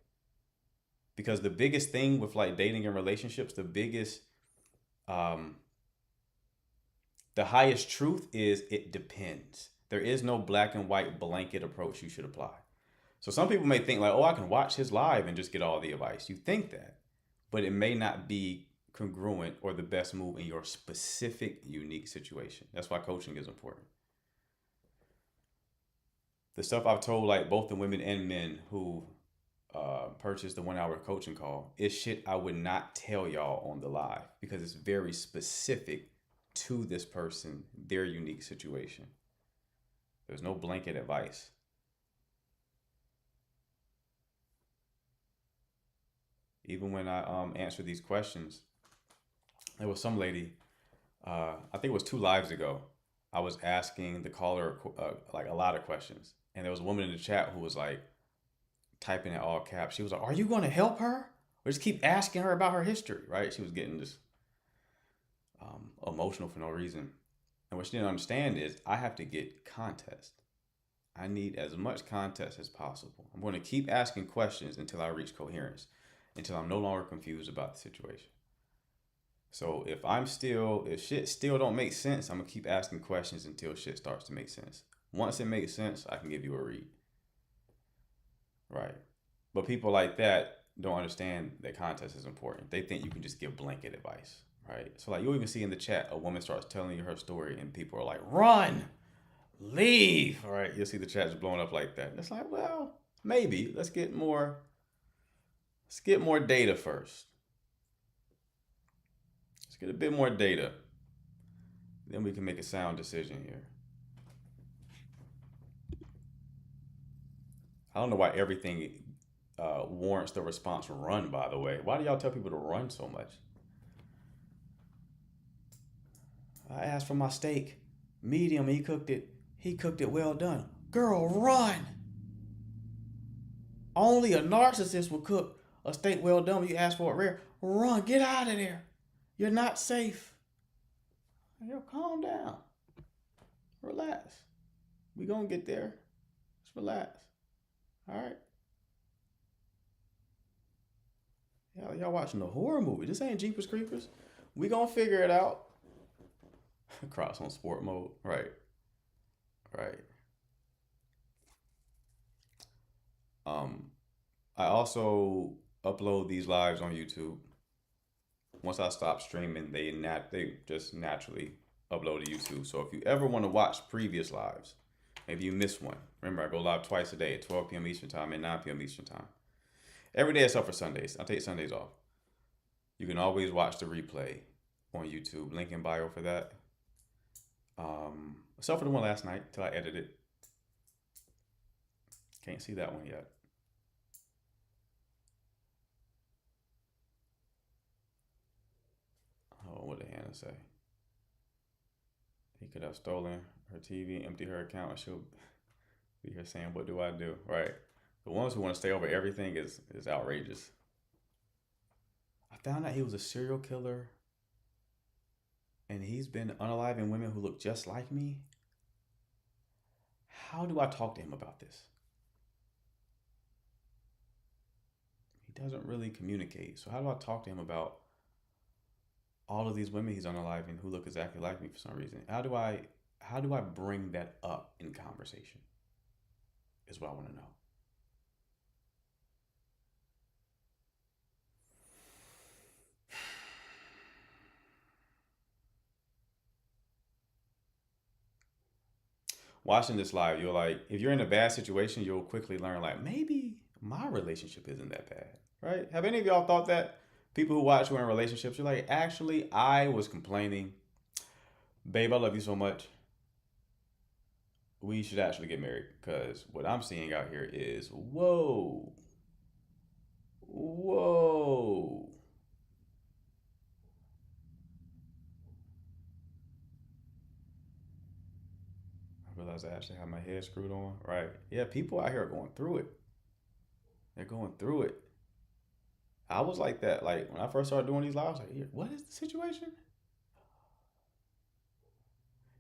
Because the biggest thing with like dating and relationships, the highest truth is it depends. There is no black and white blanket approach you should apply. So some people may think like, oh, I can watch his live and just get all the advice. You think that, but it may not be congruent or the best move in your specific, unique situation. That's why coaching is important. The stuff I've told like both the women and men who purchased the 1 hour coaching call is shit I would not tell y'all on the live because it's very specific to this person, their unique situation. There's no blanket advice. Even when I answered these questions, there was some lady, I think it was 2 lives ago, I was asking the caller like a lot of questions. And there was a woman in the chat who was like typing in all caps. She was like, are you going to help her? Or just keep asking her about her history, right? She was getting just emotional for no reason. And what she didn't understand is I have to get context. I need as much context as possible. I'm going to keep asking questions until I reach coherence, until I'm no longer confused about the situation. So if shit still don't make sense, I'm going to keep asking questions until shit starts to make sense. Once it makes sense, I can give you a read. Right. But people like that don't understand that context is important. They think you can just give blanket advice. Right. So like you'll even see in the chat, a woman starts telling you her story and people are like, run, leave. All right. You'll see the chat just blowing up like that. It's like, well, maybe let's get more data first. Let's get a bit more data. Then we can make a sound decision here. I don't know why everything warrants the response run, by the way. Why do y'all tell people to run so much? I asked for my steak medium. He cooked it well done. Girl, run. Only a narcissist will cook a steak well done when you ask for it rare. Run, get out of there. You're not safe. Yo, calm down. Relax. We gonna get there. Just relax. All right. Y'all watching a horror movie. This ain't Jeepers Creepers. We gonna figure it out. Cross on sport mode. Right. I also upload these lives on YouTube. Once I stop streaming, they just naturally upload to YouTube. So if you ever want to watch previous lives, Maybe you miss one. Remember, I go live twice a day at 12 p.m. Eastern Time and 9 p.m. Eastern Time. Every day except for Sundays. I take Sundays off. You can always watch the replay on YouTube. Link in bio for that. Except for the one last night till I edited. Can't see that one yet. Oh, what did Hannah say? He could have stolen her TV, empty her account, and she'll be here saying, "What do I do?" Right. The ones who want to stay over everything is outrageous. I found out he was a serial killer, and he's been unaliving women who look just like me. How do I talk to him about this? He doesn't really communicate. So how do I talk to him about all of these women he's unaliving who look exactly like me for some reason? How do I bring that up in conversation? Is what I want to know. Watching this live, you're like, if you're in a bad situation, you'll quickly learn, like, maybe my relationship isn't that bad, right? Have any of y'all thought that? People who watch who are in relationships, you're like, actually, I was complaining. Babe, I love you so much. We should actually get married, because what I'm seeing out here is, whoa. I realize I actually have my head screwed on. Right. Yeah, people out here are going through it. They're going through it. I was like that. Like, when I first started doing these lives, like, what is the situation?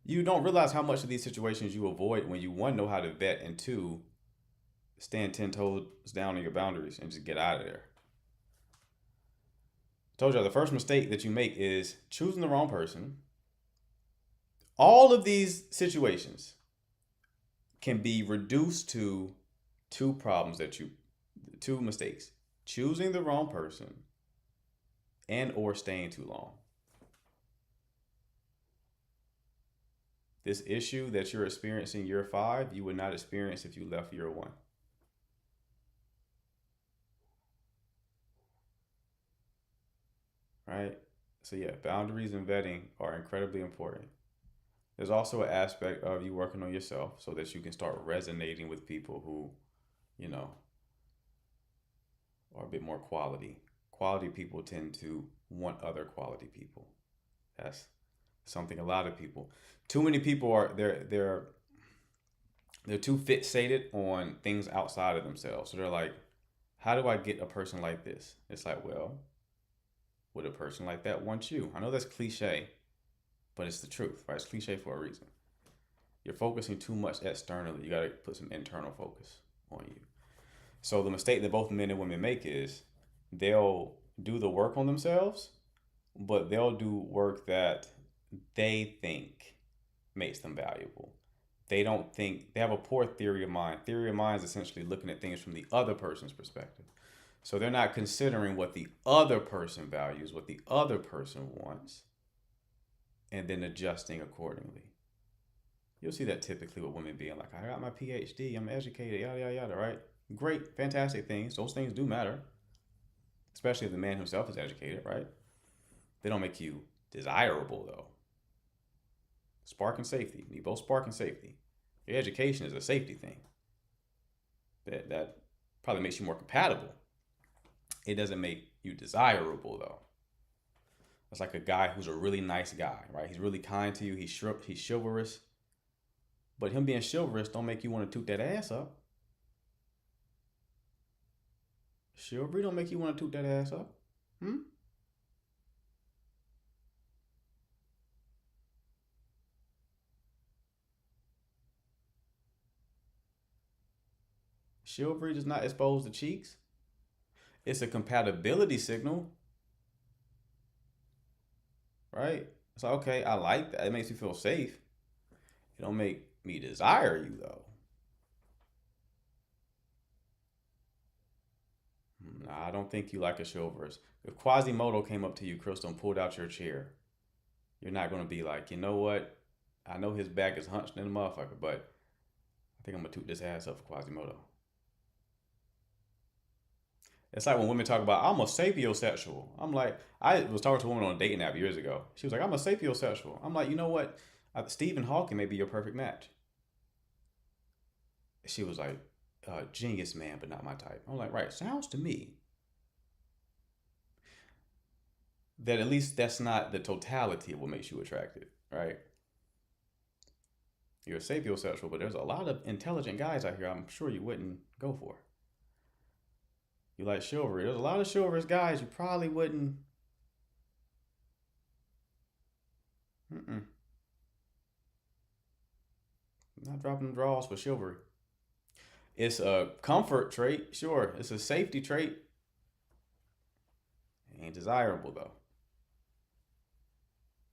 You don't realize how much of these situations you avoid when you, one, know how to vet, and two, stand 10 toes down on your boundaries and just get out of there. I told you, the first mistake that you make is choosing the wrong person. All of these situations can be reduced to two mistakes: choosing the wrong person and or staying too long. This issue that you're experiencing year 5, you would not experience if you left year 1. Right? So yeah, boundaries and vetting are incredibly important. There's also an aspect of you working on yourself so that you can start resonating with people who, are a bit more quality. Quality people tend to want other quality people. That's something a lot of people. Too many people are they're too fixated on things outside of themselves. So they're like, how do I get a person like this? It's like, well, would a person like that want you? I know that's cliche, but it's the truth, right? It's cliche for a reason. You're focusing too much externally. You got to put some internal focus on you. So the mistake that both men and women make is they'll do the work on themselves, but they'll do work that they think makes them valuable. They don't think, they have a poor theory of mind. Theory of mind is essentially looking at things from the other person's perspective. So they're not considering what the other person values, what the other person wants, and then adjusting accordingly. You'll see that typically with women being like, I got my PhD, I'm educated, yada, yada, yada, right? Great, fantastic things. Those things do matter, especially if the man himself is educated, right? They don't make you desirable, though. Spark and safety. You need both spark and safety. Your education is a safety thing. That probably makes you more compatible. It doesn't make you desirable, though. It's like a guy who's a really nice guy, right? He's really kind to you. He's chivalrous. But him being chivalrous don't make you want to toot that ass up. Chivalry don't make you want to toot that ass up. Chivalry does not expose the cheeks. It's a compatibility signal. Right? It's like, okay, I like that. It makes me feel safe. It don't make me desire you, though. Nah, I don't think you like a chivalrous. If Quasimodo came up to you, Crystal, and pulled out your chair, you're not going to be like, you know what? I know his back is hunched in a motherfucker, but I think I'm gonna toot this ass up for Quasimodo. It's like when women talk about, I'm a sapiosexual. I'm like, I was talking to a woman on a dating app years ago. She was like, I'm a sapiosexual. I'm like, you know what? Stephen Hawking may be your perfect match. She was like, genius man, but not my type. I'm like, right, sounds to me that at least that's not the totality of what makes you attractive, right? You're a sapiosexual, but there's a lot of intelligent guys out here I'm sure you wouldn't go for. You like chivalry. There's a lot of chivalrous guys you probably wouldn't. Not dropping the draws for chivalry. It's a comfort trait, sure. It's a safety trait. It ain't desirable though.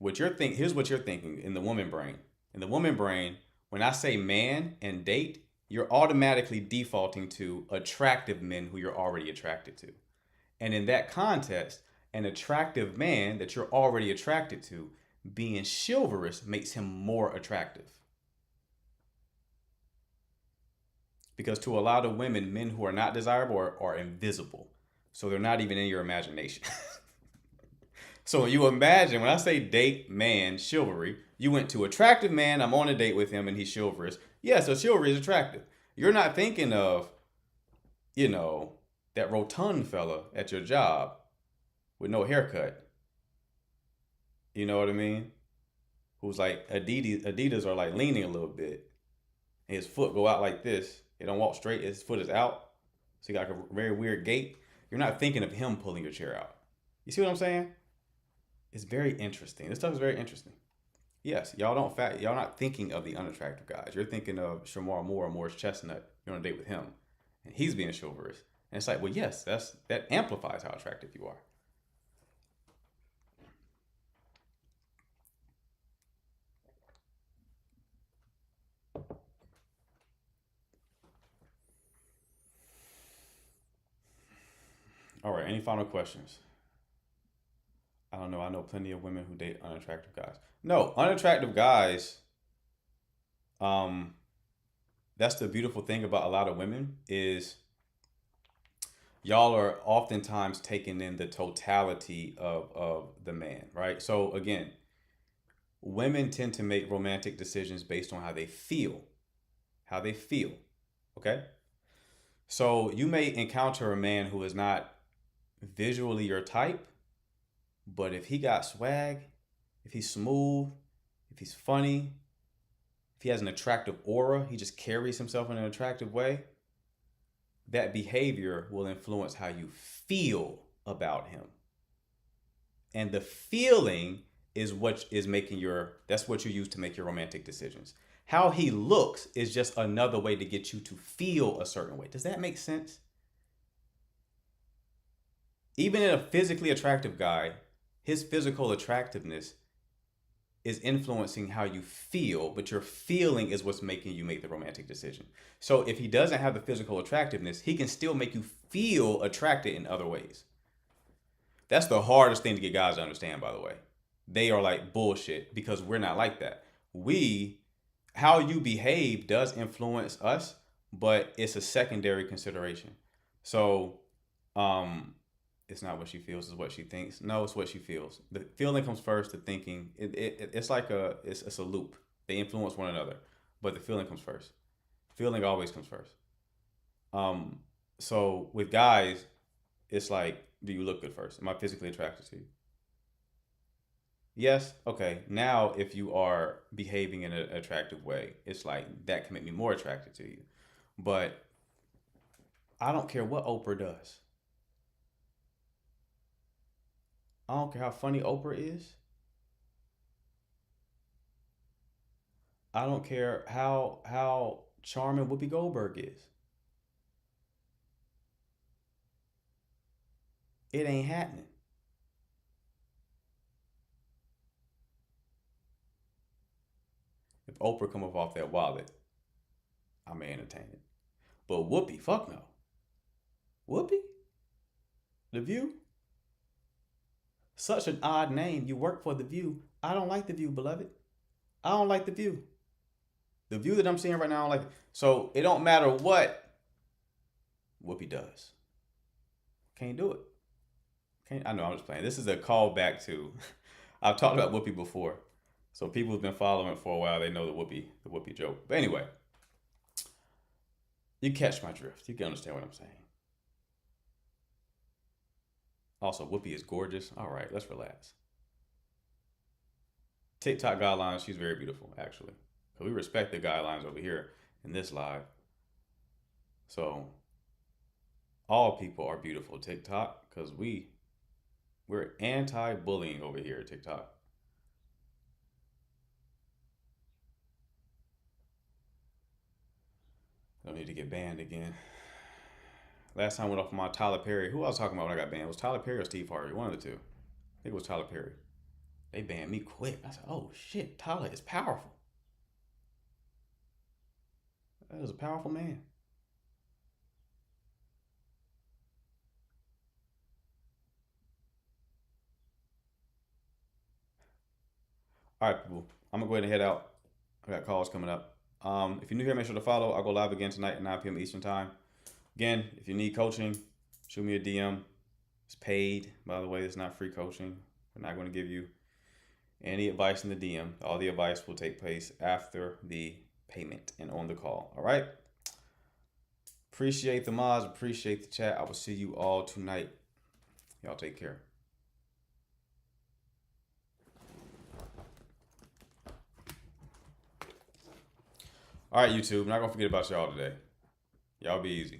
Here's what you're thinking in the woman brain. In the woman brain, when I say man and date, you're automatically defaulting to attractive men who you're already attracted to. And in that context, an attractive man that you're already attracted to, being chivalrous makes him more attractive. Because to a lot of women, men who are not desirable are invisible. So they're not even in your imagination. So you imagine, when I say date, man, chivalry, you went to attractive man, I'm on a date with him and he's chivalrous. Yeah, so chivalry is attractive. You're not thinking of, that rotund fella at your job with no haircut. You know what I mean? Who's like, Adidas are like leaning a little bit. And his foot go out like this. He don't walk straight, his foot is out. So he got a very weird gait. You're not thinking of him pulling your chair out. You see what I'm saying? It's very interesting. This stuff is very interesting. Yes, y'all not thinking of the unattractive guys. You're thinking of Shamar Moore or Morris Chestnut. You're on a date with him. And he's being chivalrous. And it's like, well, yes, that amplifies how attractive you are. All right, any final questions? I don't know. I know plenty of women who date unattractive guys. No, unattractive guys, that's the beautiful thing about a lot of women is y'all are oftentimes taking in the totality of the man, right? So again, women tend to make romantic decisions based on how they feel. Okay? So you may encounter a man who is not visually your type, but if he got swag, if he's smooth, if he's funny, if he has an attractive aura, he just carries himself in an attractive way, that behavior will influence how you feel about him. And the feeling is what is making that's what you use to make your romantic decisions. How he looks is just another way to get you to feel a certain way. Does that make sense? Even in a physically attractive guy, his physical attractiveness is influencing how you feel, but your feeling is what's making you make the romantic decision. So if he doesn't have the physical attractiveness, he can still make you feel attracted in other ways. That's the hardest thing to get guys to understand, by the way. They are like bullshit because we're not like that. How you behave does influence us, but it's a secondary consideration. So, it's not what she feels, it's what she thinks. No, it's what she feels. The feeling comes first, the thinking. It's like it's a loop. They influence one another, but the feeling comes first. Feeling always comes first. So with guys, it's like, do you look good first? Am I physically attracted to you? Yes. Okay. Now, if you are behaving in an attractive way, it's like that can make me more attracted to you. But I don't care what Oprah does. I don't care how funny Oprah is. I don't care how charming Whoopi Goldberg is. It ain't happening. If Oprah come up off that wallet, I may entertain it. But Whoopi, fuck no. Whoopi? The View? Such an odd name. You work for The View. I don't like The View, beloved. I don't like The View. the view that I'm seeing right now, like, so it don't matter what Whoopi does. Can't do it. I know, I'm just playing. This is a callback to, I've talked about Whoopi before. So people who've been following it for a while, they know the Whoopi joke. But anyway, you catch my drift. You can understand what I'm saying. Also, Whoopi is gorgeous. All right, let's relax. TikTok guidelines, she's very beautiful, actually. We respect the guidelines over here in this live. So all people are beautiful, TikTok, because we're anti-bullying over here at TikTok. Don't need to get banned again. Last time I went off my Tyler Perry. Who I was talking about when I got banned? Was Tyler Perry or Steve Harvey? One of the two. I think it was Tyler Perry. They banned me quick. I said, oh shit, Tyler is powerful. That is a powerful man. All right, people. I'm going to go ahead and head out. I got calls coming up. If you're new here, make sure to follow. I'll go live again tonight at 9 p.m. Eastern Time. Again, if you need coaching, shoot me a DM. It's paid, by the way. It's not free coaching. We're not going to give you any advice in the DM. All the advice will take place after the payment and on the call. All right? Appreciate the mods. Appreciate the chat. I will see you all tonight. Y'all take care. All right, YouTube. I'm not going to forget about y'all today. Y'all be easy.